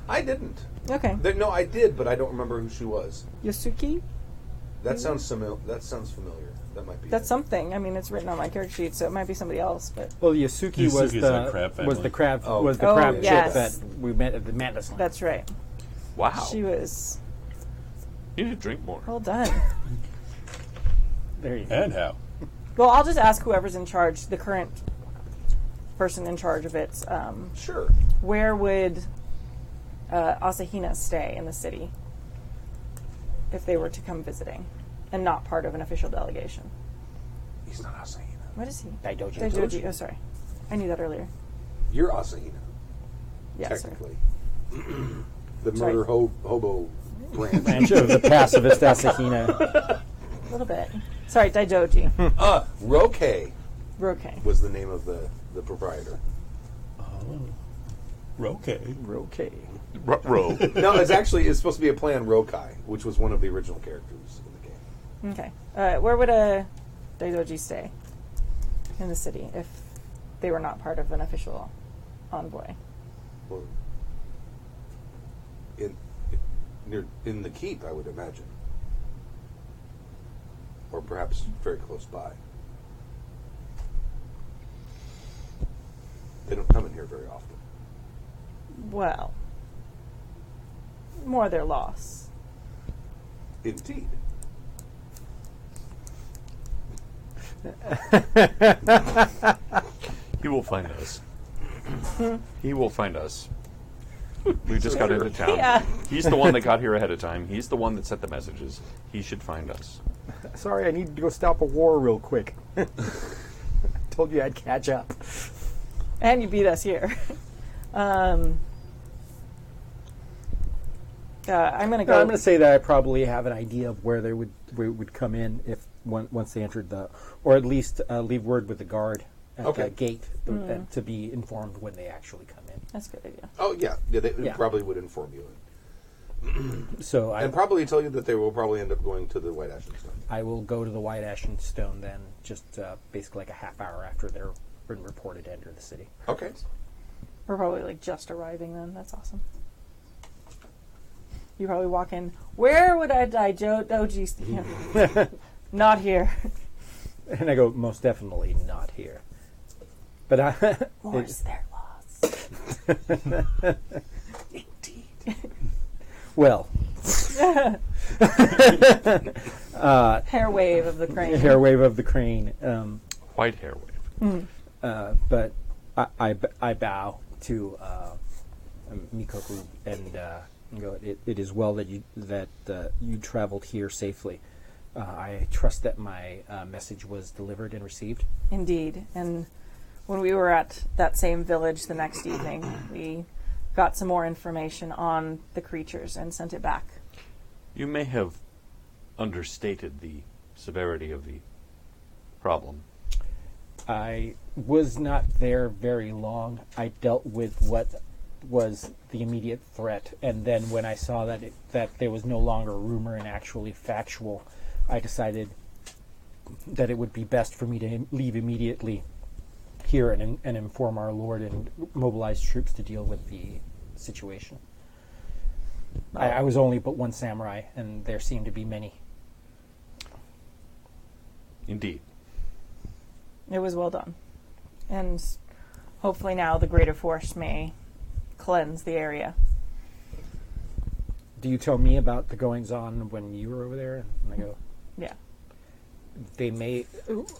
I didn't. Okay. No, I did, but I don't remember who she was. Yosuke? That sounds familiar. That might be. That's it. something. I mean, it's written on my character sheet, so it might be somebody else. But Well, Yasuki Yasuki's was that crab was family. the crab Oh. was the Oh, crab yes. chip that we met at the Madness Line. that's right. Wow. She was You need to drink more. well done. There you go. And how? Well, I'll just ask whoever's in charge, the current person in charge of it. Sure. Where would Asahina stay in the city if they were to come visiting and not part of an official delegation? He's not Asahina. What is he? Daidoji. Daidoji. Oh, sorry. I knew that earlier. You're Asahina, Yes. technically. The Sorry. murder hobo branch. Branch of the pacifist Asahina. A little bit. Sorry, Daidoji. Roke Roke. was the name of the proprietor. Okay. Roke. Row. No, it's supposed to be a plan Rokai, which was one of the original characters in the game. Okay. Where would Daidoji stay in the city if they were not part of an official envoy? Well, in the keep, I would imagine, or perhaps very close by. They don't come in here very often. Well, more their loss. Indeed. He will find us. He will find us. We just got into town. Yeah. He's the one that got here ahead of time. He's the one that sent the messages. He should find us. Sorry, I need to go stop a war real quick. Told you I'd catch up. And you beat us here. I'm going to go. I'm going to say that I probably have an idea of where they would come in if once they entered or at least leave word with the guard at the gate to be informed when they actually come in. That's a good idea. Oh, yeah. They Yeah. probably would inform you. So And probably tell you that they will probably end up going to the White Ashen Stone. I will go to the White Ashen Stone then, just basically like a half hour after they're been reported to enter the city. Okay. We're probably like just arriving then. That's awesome. You probably walk in. Where would I die, Joe? Oh, geez. Not here. And I go, most definitely not here. But More's their loss. Indeed. well, Hair wave of the crane. hair wave of the crane. White hair wave. But I bow to Mikoku and go. It is well that you traveled here safely. I trust that my message was delivered and received. Indeed. And when we were at that same village the next evening, we got some more information on the creatures and sent it back. You may have understated the severity of the problem. I was not there very long. I dealt with what was the immediate threat, and then when I saw that there was no longer rumor and actually factual, I decided that it would be best for me to leave immediately here and inform our lord and mobilize troops to deal with the situation. I was only but one samurai, and there seemed to be many. Indeed. It was well done. And hopefully now the greater force may cleanse the area. Do you tell me about the goings-on when you were over there? And I go, Yeah.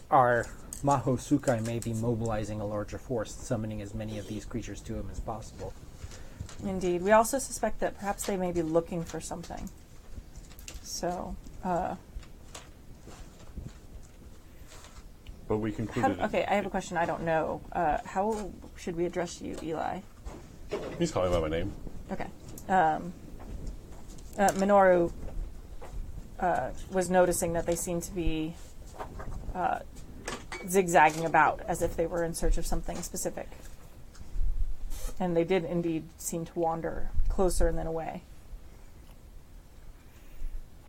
our Maho Sukai may be mobilizing a larger force, summoning as many of these creatures to him as possible. Indeed. We also suspect that perhaps they may be looking for something. So, But we concluded... okay, I have a question I don't know. How should we address you, Eli? He's calling by my name. Okay. Minoru was noticing that they seemed to be zigzagging about as if they were in search of something specific. And they did indeed seem to wander closer and then away.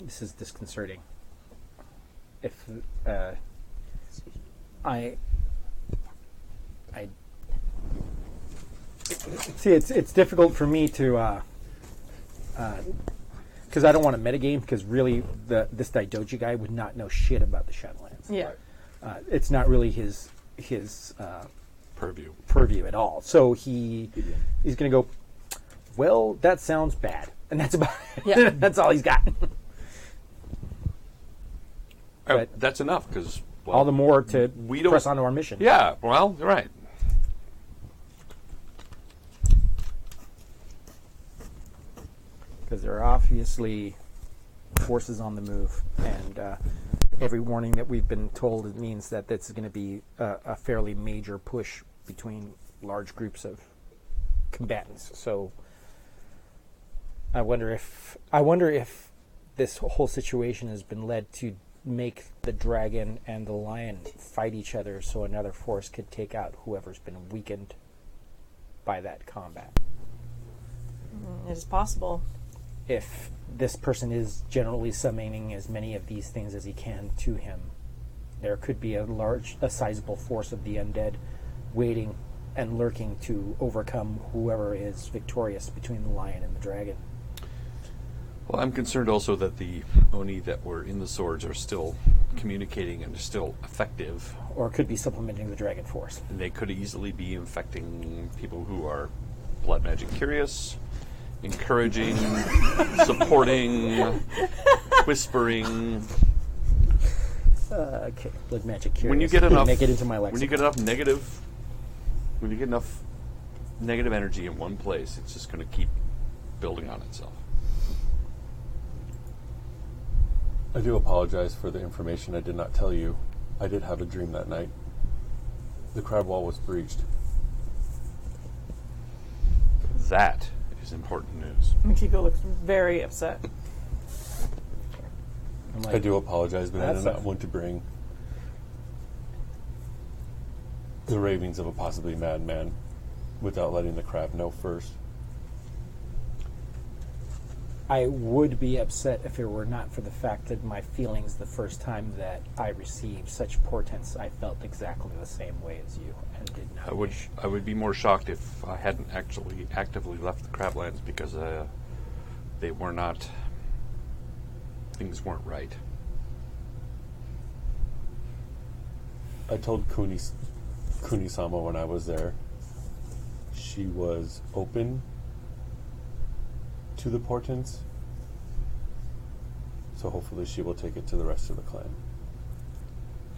This is disconcerting. If I see, it's difficult for me to because I don't want to metagame, because really this Daidoji guy would not know shit about the Shadowlands. Yeah. It's not really his purview at all. So he's going to go, well, that sounds bad, and that's about it. Yeah. That's all he's got. But that's enough, because... all the more to we don't press on to our mission. Yeah, well, you're right. Because there are obviously forces on the move, and every warning that we've been told, it means that this is going to be a fairly major push between large groups of combatants. So I wonder if this whole situation has been led to make the dragon and the lion fight each other, so another force could take out whoever's been weakened by that combat. It is possible. If this person is generally summoning as many of these things as he can to him, there could be a sizable force of the undead waiting and lurking to overcome whoever is victorious between the lion and the dragon. Well, I'm concerned also that the Oni that were in the swords are still communicating and are still effective. Or could be supplementing the dragon force. And they could easily be infecting people who are blood magic curious, encouraging, supporting, whispering. Okay, blood magic curious. When you get enough, make it into my lexicon. when you get enough negative energy in one place, it's just going to keep building on itself. I do apologize for the information I did not tell you. I did have a dream that night. The crab wall was breached. That is important news. Mikiko looks very upset. I'm like, I do apologize, but I That's did not a- want to bring the ravings of a possibly madman without letting the crab know first. I would be upset if it were not for the fact that my feelings the first time that I received such portents, I felt exactly the same way as you, and did not. I would be more shocked if I hadn't actually actively left the Crablands because they were not. Things weren't right. I told Kunisama when I was there, she was open to the portents, so hopefully she will take it to the rest of the clan.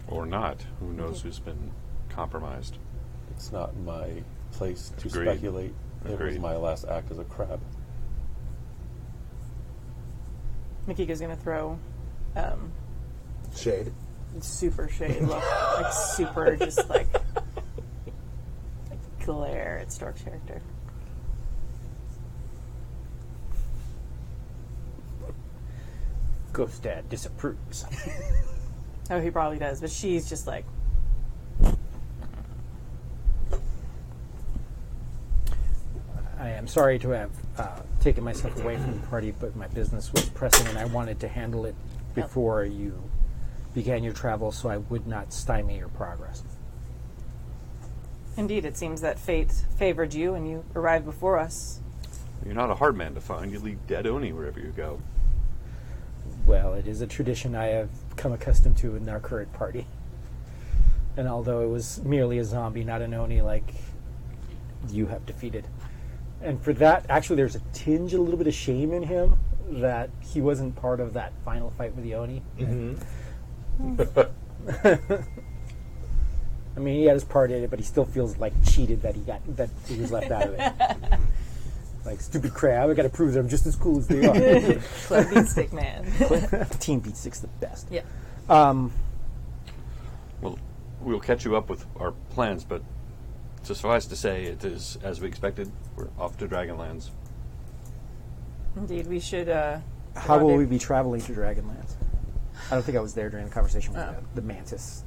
Or not. Who knows who's been compromised? It's not my place to Agreed. speculate. It was Agreed. my last act as a crab. Mikiko's going to throw Shade. super shade look. Like super just like glare at Stork's character. Ghost Dad disapproves. Oh, he probably does, but she's just like, I am sorry to have taken myself away from the party, but my business was pressing and I wanted to handle it before you began your travel so I would not stymie your progress. indeed, it seems that fate favored you and you arrived before us. You're not a hard man to find. You leave dead Oni wherever you go. Well, it is a tradition I have come accustomed to in our current party. And although it was merely a zombie, not an Oni like you have defeated. And for that, actually, there's a tinge, a little bit of shame in him that he wasn't part of that final fight with the Oni. I mean, he had his part in it, but he still feels like cheated that he was left out of it. Like, stupid crab, I gotta prove that I'm just as cool as they are. Club Beatstick Man. Team Beatstick's the best. Yeah. Well, we'll catch you up with our plans, but to suffice to say, it is as we expected. We're off to Dragonlands. Indeed, we should. How will we be traveling to Dragonlands? I don't think I was there during the conversation with the Mantis.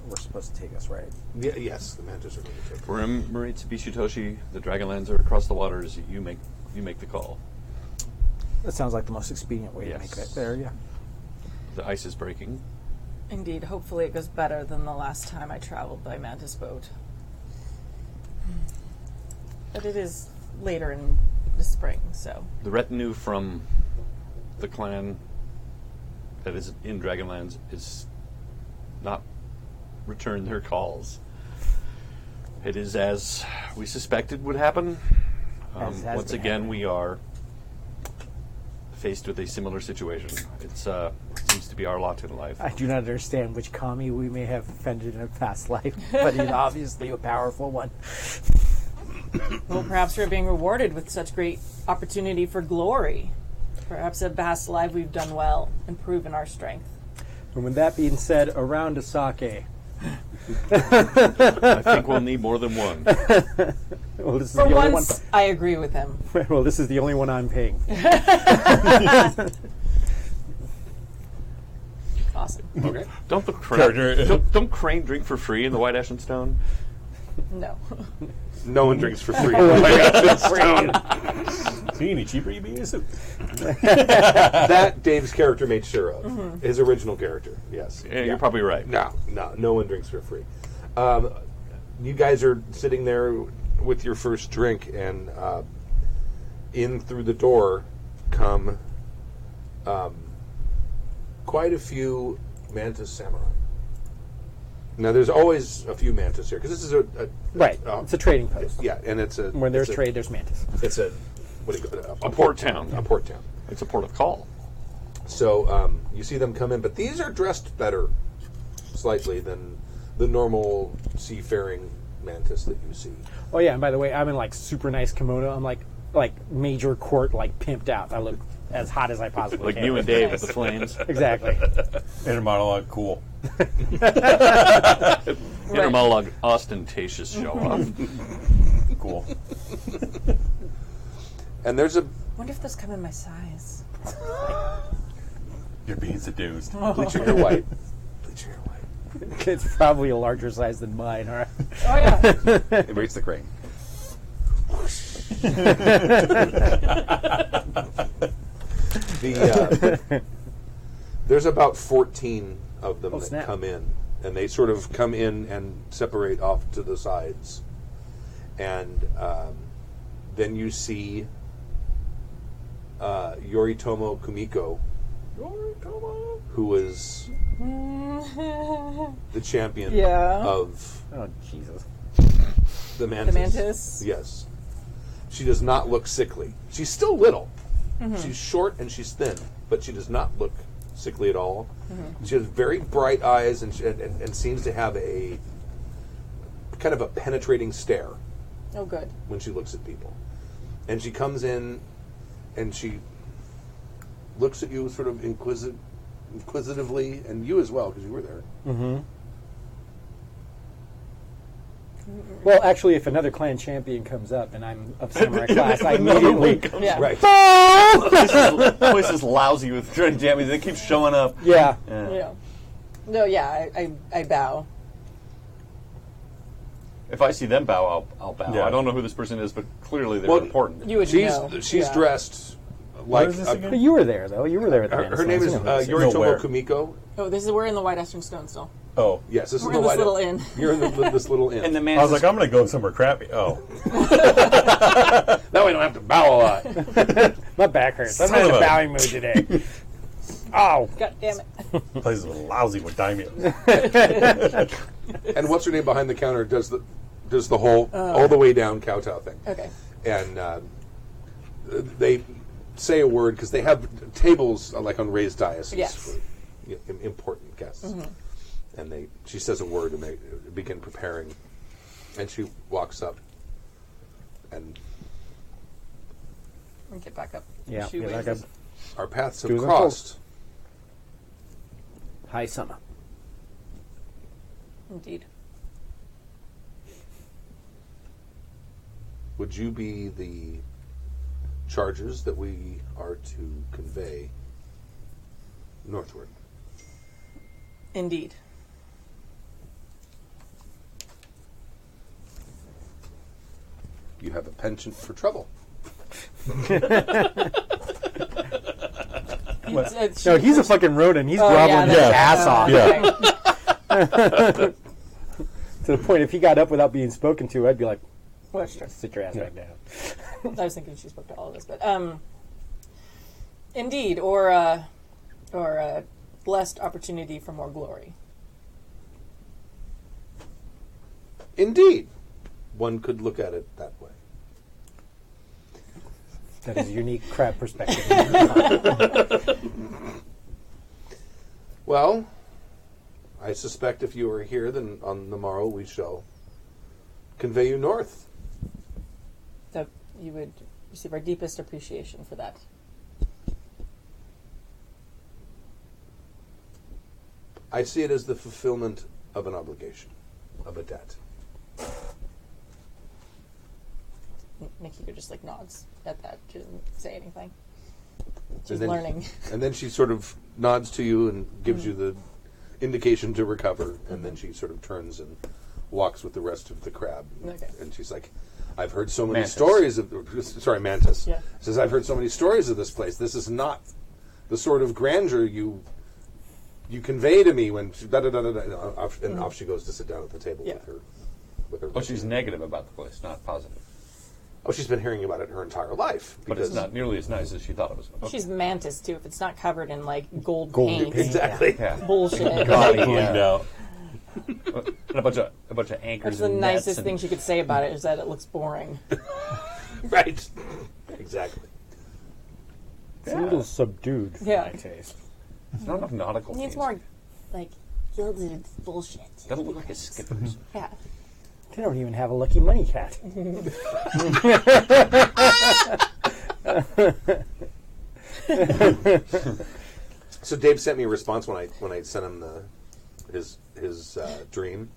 We're supposed to take us, right? Yeah, yes, the Mantis are going to take. We're in Maritsubishi. The Dragonlands are across the waters. You make the call. That sounds like the most expedient way to make it there, yeah. The ice is breaking. Indeed, hopefully it goes better than the last time I traveled by Mantis boat. But it is later in the spring, so. The retinue from the clan that is in Dragonlands is not returned their calls. It is as we suspected would happen. Once again, we are faced with a similar situation. It seems to be our lot in life. I do not understand which kami we may have offended in a past life, but he's obviously a powerful one. Well, perhaps we're being rewarded with such great opportunity for glory. Perhaps at past life we've done well and proven our strength. And with that being said, around a sake. I think we'll need more than one. Well, this is For the only once, I agree with him. one. Well, this is the only one I'm paying. Awesome. Okay. Don't the don't Crane drink for free in the White Ashen Stone? No. No one drinks for free. See any cheaper you being? That Dave's character made sure of. His original character, yes. Yeah, you're probably right. No one drinks for free. You guys are sitting there with your first drink, and in through the door come quite a few Mantis samurai. Now, there's always a few Mantis here, because this is Right. It's a trading post. Yeah, and it's a... When there's it's trade, there's Mantis. It's a... What do you call it? A port town. A port town. It's a port of call. So you see them come in, but these are dressed better, slightly, than the normal seafaring Mantis that you see. Oh, yeah, and by the way, I'm in, like, super nice kimono. I'm, like major court, like, pimped out. I look as hot as I possibly Like can. you and Dave at the Flames. Exactly. Inner monologue, cool. Inner monologue, ostentatious show off. Cool. And there's a... Wonder if those come in my size. You're being seduced. Bleach your hair white. Bleach your hair white. It's probably a larger size than mine, all right? Oh, yeah. Embrace the crane. There's about 14 of them that snap. come in, and they sort of come in and separate off to the sides. And then you see Yoritomo Kumiko, who was the champion of Oh, Jesus. the Mantis. The Mantis? Yes. She does not look sickly. She's still little. She's short and she's thin, but she does not look sickly at all. She has very bright eyes and seems to have a kind of a penetrating stare Oh, good. when she looks at people. And she comes in and she looks at you sort of inquisitively, and you as well, because you were there. Well, actually, if another clan champion comes up and I'm of samurai class, I immediately... Yeah. Right. This place is lousy with trained champions. They keep showing up. Yeah. Yeah. No, yeah, I bow. If I see them bow, I'll bow. Yeah. I don't know who this person is, but clearly they're Well, important. You would know. She's Yeah. dressed like is this a- again? But you were there, though. You were there at the her name is Mantis. Yoritomo where? Kumiko. Oh, we're in the White Estering Stone still. Oh. Yes, this We're is in the this White little inn. You're in this little inn. and the man I was like, I'm going to go somewhere crappy. Oh. now we don't have to bow a lot. My back hurts. I'm Son not in of a a- bowing mood today. Oh. God damn it. Place is lousy with daimyo. And what's her name behind the counter does the whole all the way down kowtow thing. Okay. And they say a word because they have tables like on raised dioceses Yes. for important guests. And she says a word and they begin preparing. And she walks up and Get back up. Yeah. She Get back waves. up. our paths have Do's and crossed. Hi, Sama. Indeed. Would you be the charges that we are to convey northward? Indeed. You have a penchant for trouble. No, he's a fucking rodent. He's Oh, groveling his that's- ass off. Yeah. To the point, if he got up without being spoken to, I'd be like, Well, sure. sit your ass back down. I was thinking she spoke to all of us, but indeed, or a blessed opportunity for more glory. Indeed. One could look at it that way. That is a unique crab perspective. Well, I suspect if you are here, then on the morrow we shall convey you north. That you would receive our deepest appreciation for that. I see it as the fulfillment of an obligation, of a debt. Nikki just like nods at that. She doesn't say anything. She's And then- learning. And then she sort of nods to you and gives you the indication to recover, and then she sort of turns and walks with the rest of the crab. Okay. And she's like, I've heard so many Mantis. stories of... Sorry, Mantis. Yeah. Says, I've heard so many stories of this place. This is not the sort of grandeur you convey to me when... She, and off she goes to sit down at the table Yeah. with her... Oh, she's negative about the place, not positive. Oh, she's been hearing about it her entire life. But it's not nearly as nice as she thought it was going to be. She's mantis too. If it's not covered in like gold Golden paint, Exactly. Yeah. bullshit. Gaudy, Cleaned out. And a bunch of anchors That's the and nets nicest and- thing she could say about it is that it looks boring. Right. Exactly. It's a little subdued for Yeah. my taste. It's not enough nautical It needs themes. more like gilded bullshit. Doesn't look like a skipper's. Yeah. They don't even have a lucky money cat. So Dave sent me a response when I sent him his dream.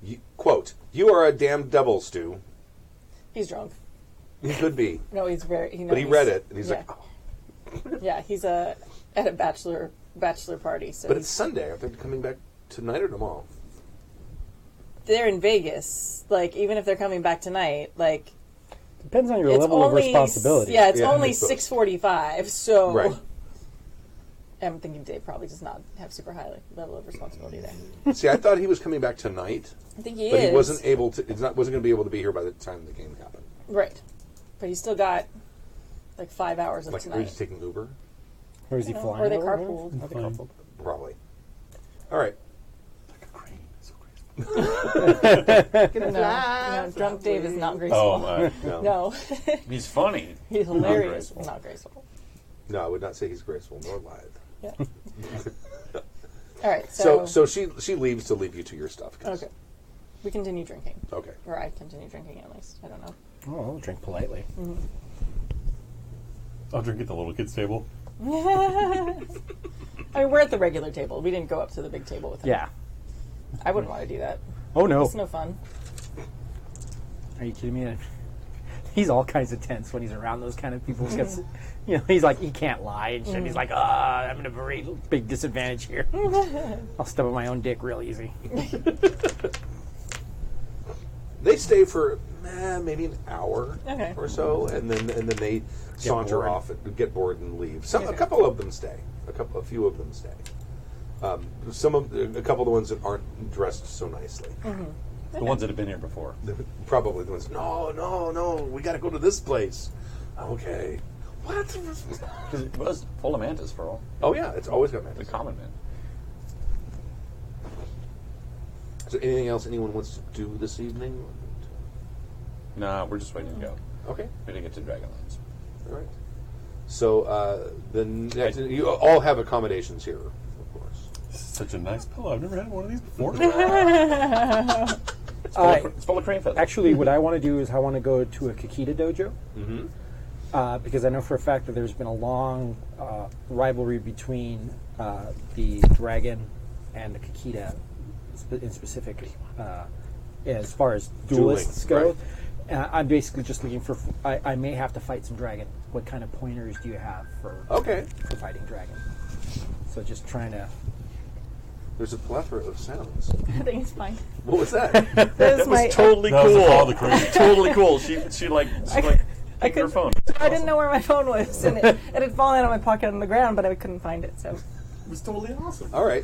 You, quote, "You are a damn devil, Stu." He's drunk. He could be, No, he's very. but he read it and he's yeah. like, oh. Yeah, he's at a bachelor party. So But it's Sunday. Are they coming back tonight or tomorrow? they're in Vegas. Like even if they're coming back tonight, like Depends on your it's level of only responsibility. Yeah, it's Yeah, only I suppose. 6:45. So Right. I'm thinking Dave probably does not have super high level of responsibility there. See, I thought he was coming back tonight, I think he but is. he wasn't able to. Wasn't going to be able to be here by the time the game happened. Right. But he's still got like 5 hours of Like, tonight. are you taking Uber? Or is he You know, flying? or they over? carpooled. Or they carpooled. Probably. All right. Like a crane. So graceful. No, drunk Dave is not graceful. No. No. He's funny. He's hilarious, graceful. but not graceful. No, I would not say he's graceful nor lithe. Yeah. All right, So she leaves to leave you to your stuff. Guys. Okay. We continue drinking. Okay. Or I continue drinking at least. I don't know. Oh, I'll drink politely. I'll drink at the little kids' table. I mean, we're at the regular table. We didn't go up to the big table with him. Yeah. I wouldn't want to do that. Oh, no. It's no fun. Are you kidding me? He's all kinds of tense when he's around those kind of people. He's like, he can't lie and shit. He's like, I'm in a very big disadvantage here. I'll step on my own dick real easy. They stay for maybe an hour Okay. or so, and then they saunter bored. off and get bored and leave. A couple of them stay. A few of them stay. A couple of the ones that aren't dressed so nicely. The ones that have been here before. Probably the ones. No, we got to go to this place. Okay. What? Because it was full of mantis for all. Oh yeah, it's always got The mantis. common man. So anything else anyone wants to do this evening? Nah, we're just waiting to go. Okay. We didn't get to Dragonlands. All right. So the next, you all have accommodations here, of course. This is such a nice pillow. I've never had one of these before. It's full of crane feathers. Actually, what I want to do is I want to go to a Kikita dojo. Because I know for a fact that there's been a long rivalry between the dragon and the Kikita in specific as far as duelists go. right. I'm basically just looking for... I may have to fight some dragon. What kind of pointers do you have for fighting dragon? So just trying to... There's a plethora of sounds. I think it's fine. What was that? That was Totally That was cool. all the crane. Totally cool. She I took her phone. I didn't know where my phone was, and it had fallen out of my pocket on the ground, but I couldn't find it. So It was totally awesome. All right.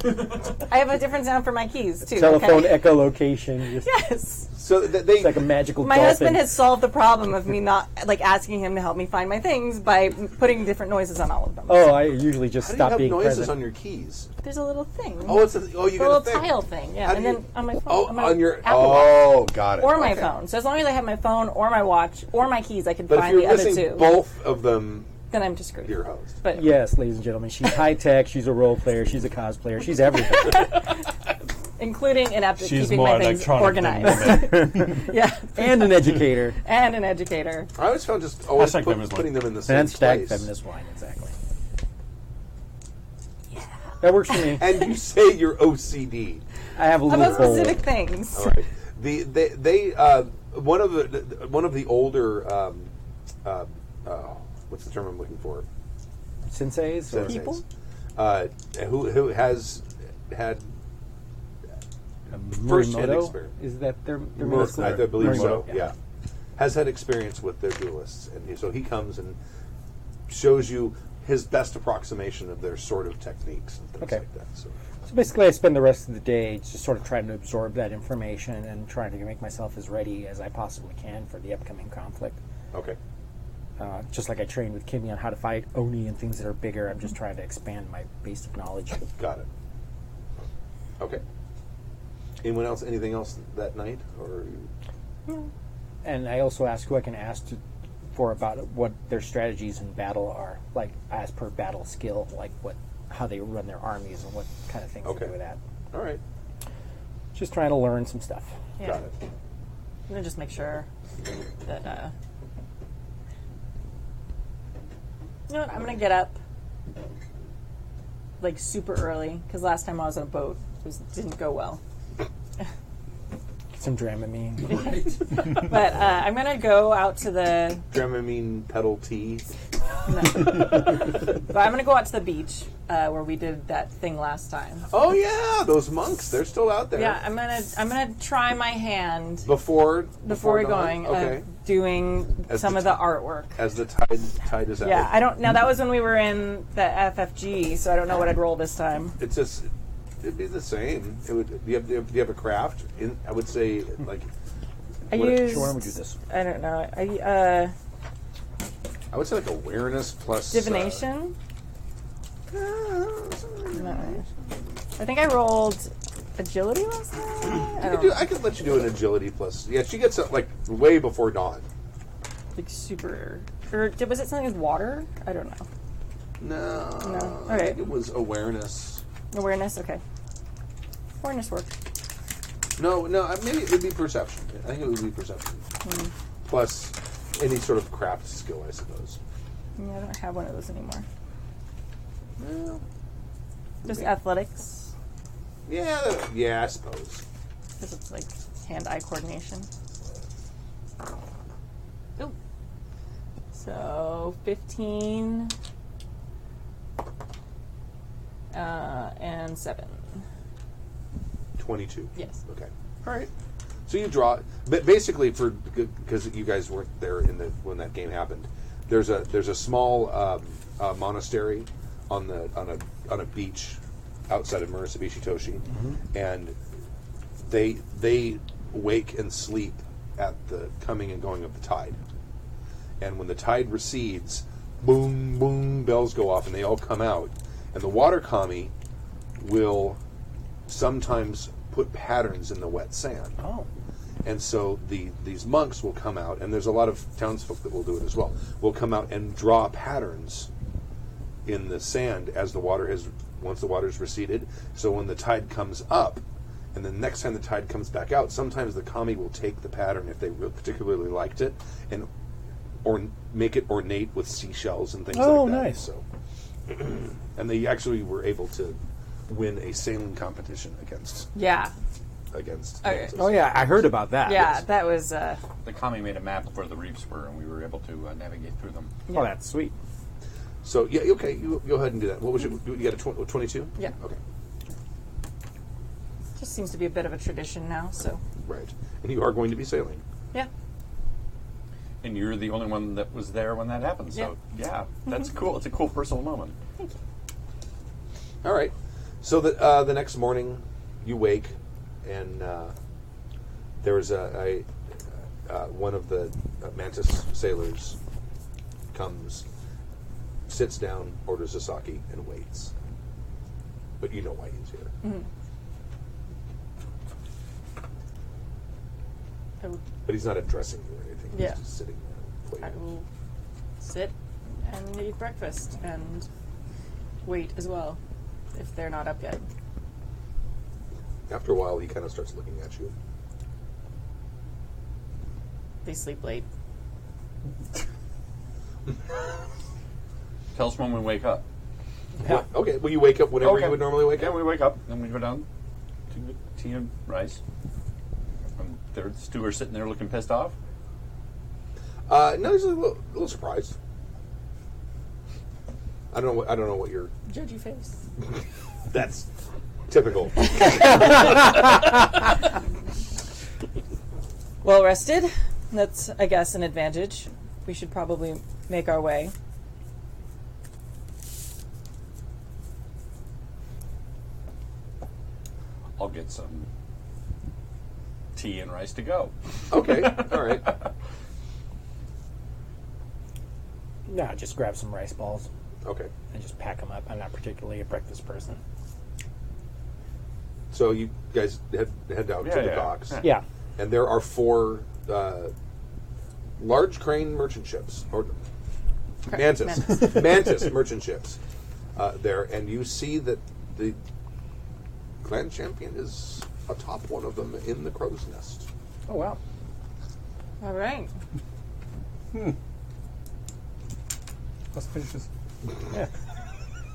I have a different sound for my keys too. Telephone okay? echolocation. Just, Yes. So they It's like a magical My dolphin. husband has solved the problem of me not asking him to help me find my things by putting different noises on all of them. Oh, I usually just How do you stop have being noises present. on your keys? There's a little thing. Oh, you a got little a thing. tile thing, yeah. How And do then on my phone. Oh, on my on your Apple Watch. got it. Or my Okay. phone. So as long as I have my phone or my watch or my keys, I can But if find the you're other missing two. both of them, Then I'm just screwed. you're host. But Yes, ladies and gentlemen, she's high tech. She's a role player. She's a cosplayer. She's everything. including an app at She's keeping more my things electronic than organized. Yeah, And an educator. and an educator. I always found just always Hashtag feminist putting them in the same And stag place. feminist wine, exactly. That works for me. And you say you're OCD. I have a About loophole. specific things. All right. One of the older what's the term I'm looking for? Senseis? Or People? Who has had first-hand Morimoto? experience. Is that their middle Most, school? I believe so. Morimoto, Yeah, has had experience with their duelists, and so he comes and shows you his best approximation of their sort of techniques and things Okay. like that. So, So basically, I spend the rest of the day just sort of trying to absorb that information and trying to make myself as ready as I possibly can for the upcoming conflict. okay, Just like I trained with Kimmy on how to fight Oni and things that are bigger, I'm just trying to expand my base of knowledge. got it. Okay. Anyone else? Anything else that night? Or And I also ask who I can ask for about what their strategies in battle are, like as per battle skill, like how they run their armies and what kind of things Okay. they do with that. all right, Just trying to learn some stuff. Yeah. got it. I'm gonna just make sure that. You know what? I'm gonna get up like super early because last time I was on a boat, didn't go well. Get some Dramamine. But I'm gonna go out to the. Dramamine pedal tea. But I'm gonna go out to the beach where we did that thing last time. Oh yeah, those monks, they're still out there. Yeah, I'm gonna try my hand Before we're dawn? going Okay. doing As some the of the artwork. As the tide is out. Yeah, I don't. Now that was when we were in the FFG, so I don't know what I'd roll this time. It's just it'd be the same. It would. Do you have a craft? I would say like. I What- use. Why don't we do this? I don't know. I would say like awareness plus Divination. No. I think I rolled agility last time. I could let you do an agility plus. Yeah, she gets it like way before dawn. Like super. Or was it something with water? I don't know. No. Okay. I think it was awareness. Awareness. Okay. Awareness work. No. Maybe it would be perception. I think it would be perception. Plus any sort of craft skill, I suppose. Yeah, I don't have one of those anymore. Well, Just maybe. athletics. Yeah, I suppose. Because it's like hand-eye coordination. Ooh. So 15 and 7. 22. Yes. Okay. All right. So you draw, but basically because you guys weren't there when that game happened. There's a small monastery on a beach outside of Murasabishin Toshi, and they wake and sleep at the coming and going of the tide. And when the tide recedes, boom, boom, bells go off, and they all come out. And the water kami will sometimes put patterns in the wet sand. Oh. And so these monks will come out, and there's a lot of townsfolk that will do it as well, will come out and draw patterns in the sand as once the water's receded. So when the tide comes up, and the next time the tide comes back out, sometimes the kami will take the pattern if they particularly liked it, or make it ornate with seashells and things like that. Oh, nice. So, and they actually were able to win a sailing competition against. Yeah. Okay. Oh yeah, I heard about that. Yeah, that was. The kami made a map of where the reefs were, and we were able to navigate through them. Oh, that's sweet. So yeah, okay, you go ahead and do that. What was you got a 22? Yeah. Okay. Just seems to be a bit of a tradition now, so. Right. And you are going to be sailing. Yeah. And you're the only one that was there when that happened. So yeah, that's cool. It's a cool personal moment. Thank you. All right. So the next morning, you wake, and there's one of the Mantis sailors comes, sits down, orders a sake, and waits. But you know why he's here. Mm-hmm. But he's not addressing you or anything. Yeah. He's just sitting there I waiting. will sit and eat breakfast and wait as well if they're not up yet. After a while, he kind of starts looking at you. They sleep late. Tell us when we wake up. What? Okay, well, you wake up whenever Okay. you would normally wake Yeah, up? we wake up, then we go down to get tea and rice. And the steward's sitting there looking pissed off. No, he's a little surprised. I don't know what you're... Judgy face. That's typical. Well rested. That's, I guess, an advantage. We should probably make our way. I'll get some tea and rice to go. Okay, all right. No, just grab some rice balls Okay. and just pack them up. I'm not particularly a breakfast person. So you guys head out to the docks. Yeah. And there are 4 large crane merchant ships, or mantis merchant ships there, and you see that the Grand Champion is atop one of them in the crow's nest. Oh wow. All right. Let's finish this. Yeah.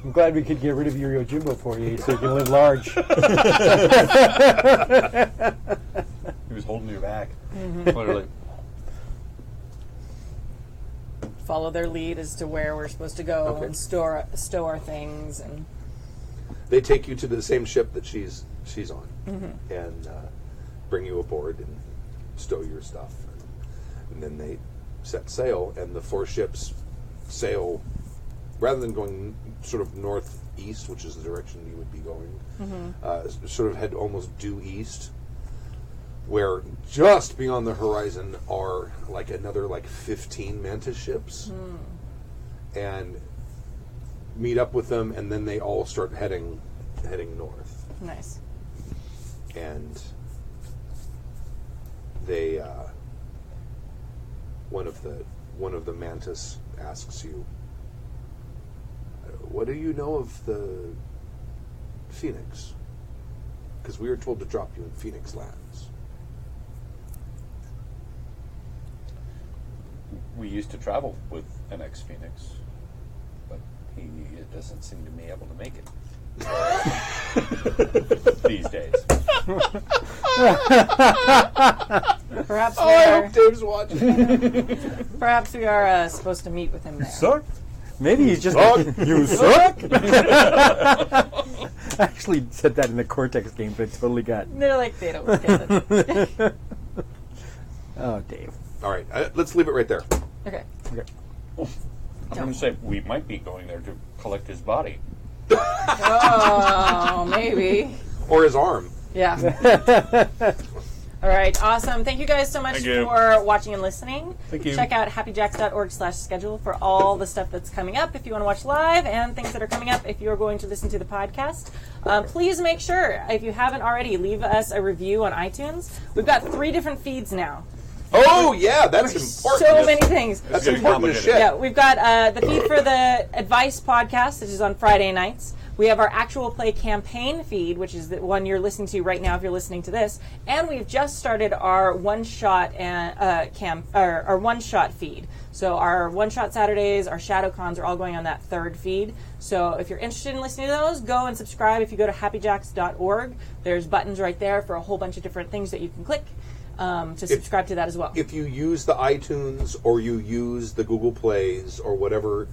I'm glad we could get rid of your Yojimbo for you so you can live large. He was holding your back. Clearly. follow their lead as to where we're supposed to go Okay. and stow our things. And They take you to the same ship that she's on, and bring you aboard and stow your stuff, and then they set sail, and the 4 ships sail rather than going sort of northeast, which is the direction you would be going, sort of head almost due east, where just beyond the horizon are like another 15 mantis ships, and meet up with them, and then they all start heading north. nice. And they one of the mantis asks you, what do you know of the Phoenix? Because we were told to drop you in Phoenix lands. We used to travel with an ex-Phoenix, but he doesn't seem to be able to make it these days. Perhaps Oh, I hope Dave's watching. perhaps we are supposed to meet with him there. Suck? Maybe he's just... You suck? I actually said that in the Cortex game, but I totally got... They're like, they don't get it. Oh, Dave. All right, let's leave it right there. Okay. I'm going to say we might be going there to collect his body. Oh, maybe. Or his arm. Yeah. All right, awesome. Thank you guys so much Thank you. for watching and listening. Thank you. Check out happyjacks.org/schedule for all the stuff that's coming up if you want to watch live, and things that are coming up if you're going to listen to the podcast. Please make sure, if you haven't already, leave us a review on iTunes. We've got 3 different feeds now. Oh, yeah, that's important. So many things. That's getting important as shit. Yeah, we've got the feed for the advice podcast, which is on Friday nights. We have our actual play campaign feed, which is the one you're listening to right now if you're listening to this, and we've just started our one-shot our one-shot feed. So our one-shot Saturdays, our Shadow Cons are all going on that 3rd feed. So if you're interested in listening to those, go and subscribe. If you go to happyjacks.org, there's buttons right there for a whole bunch of different things that you can click to subscribe to that as well. If you use the iTunes or you use the Google Plays or whatever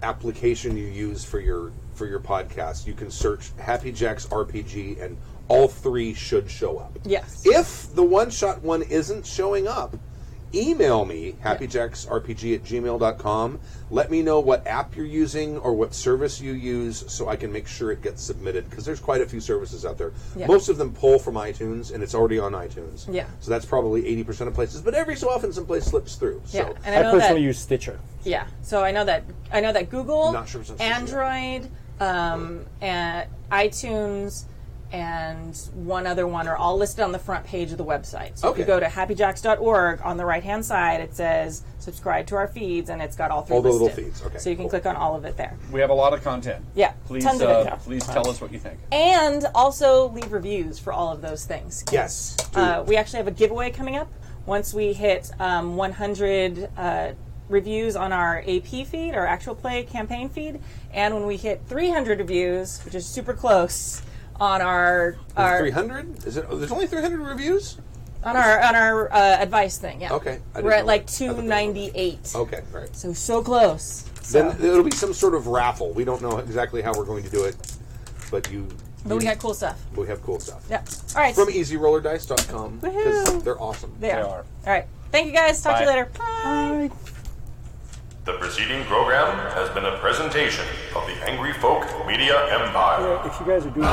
application you use for your podcast, you can search Happy Jacks RPG, and all 3 should show up. Yes. If the one-shot one isn't showing up, email me, happyjacksrpg@gmail.com. Let me know what app you're using or what service you use so I can make sure it gets submitted, because there's quite a few services out there. Yeah. Most of them pull from iTunes, and it's already on iTunes. Yeah. So that's probably 80% of places, but every so often some place slips through. Yeah, So and I know personally that, use Stitcher. Yeah, so I know that Google, Not sure if it's on Android, and iTunes, and one other one are all listed on the front page of the website. So if you Okay. go to happyjacks.org, on the right-hand side, it says subscribe to our feeds, and it's got all 3 All the listed. little feeds, okay, So you can cool. click on all of it there. We have a lot of content. Yeah, Please, tons of it. please tell us what you think. And also leave reviews for all of those things. yes, do. We actually have a giveaway coming up. Once we hit 100 reviews on our AP feed, our actual play campaign feed, and when we hit 300 reviews, which is super close, on our 300? Is it? There's only 300 reviews? on our advice thing. Yeah. Okay, I didn't We're at know like that. I thought there was 298. Okay, right. So close. So. Then it'll be some sort of raffle. We don't know exactly how we're going to do it, but But we got cool stuff. we have cool stuff. Yeah. All right. From easyrollerdice.com, because Woohoo. they're awesome. They are. are. All right. Thank you guys. Talk to you Bye. later. Bye. The preceding program has been a presentation of the Angry Folk Media Empire. If you guys are doing...